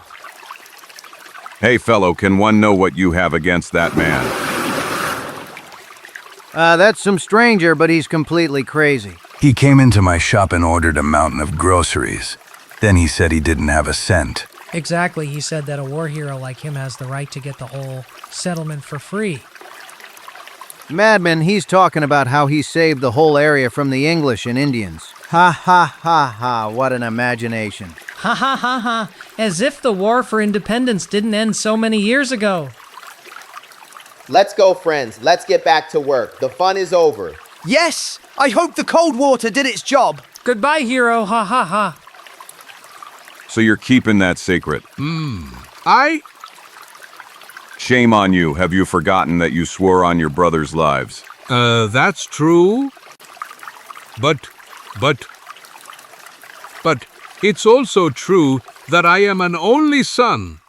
Hey fellow, can one know what you have against that man? That's some stranger, but he's completely crazy. He came into my shop and ordered a mountain of groceries. Then he said he didn't have a cent. Exactly, he said that a war hero like him has the right to get the whole settlement for free. Madman, he's talking about how he saved the whole area from the English and Indians. Ha ha ha ha, what an imagination. Ha ha ha ha, as if the war for independence didn't end so many years ago. Let's go, friends. Let's get back to work. The fun is over. Yes! I hope the cold water did its job. Goodbye, hero, ha ha ha. So you're keeping that secret? Shame on you. Have you forgotten that you swore on your brothers' lives? That's true. But it's also true that I am an only son.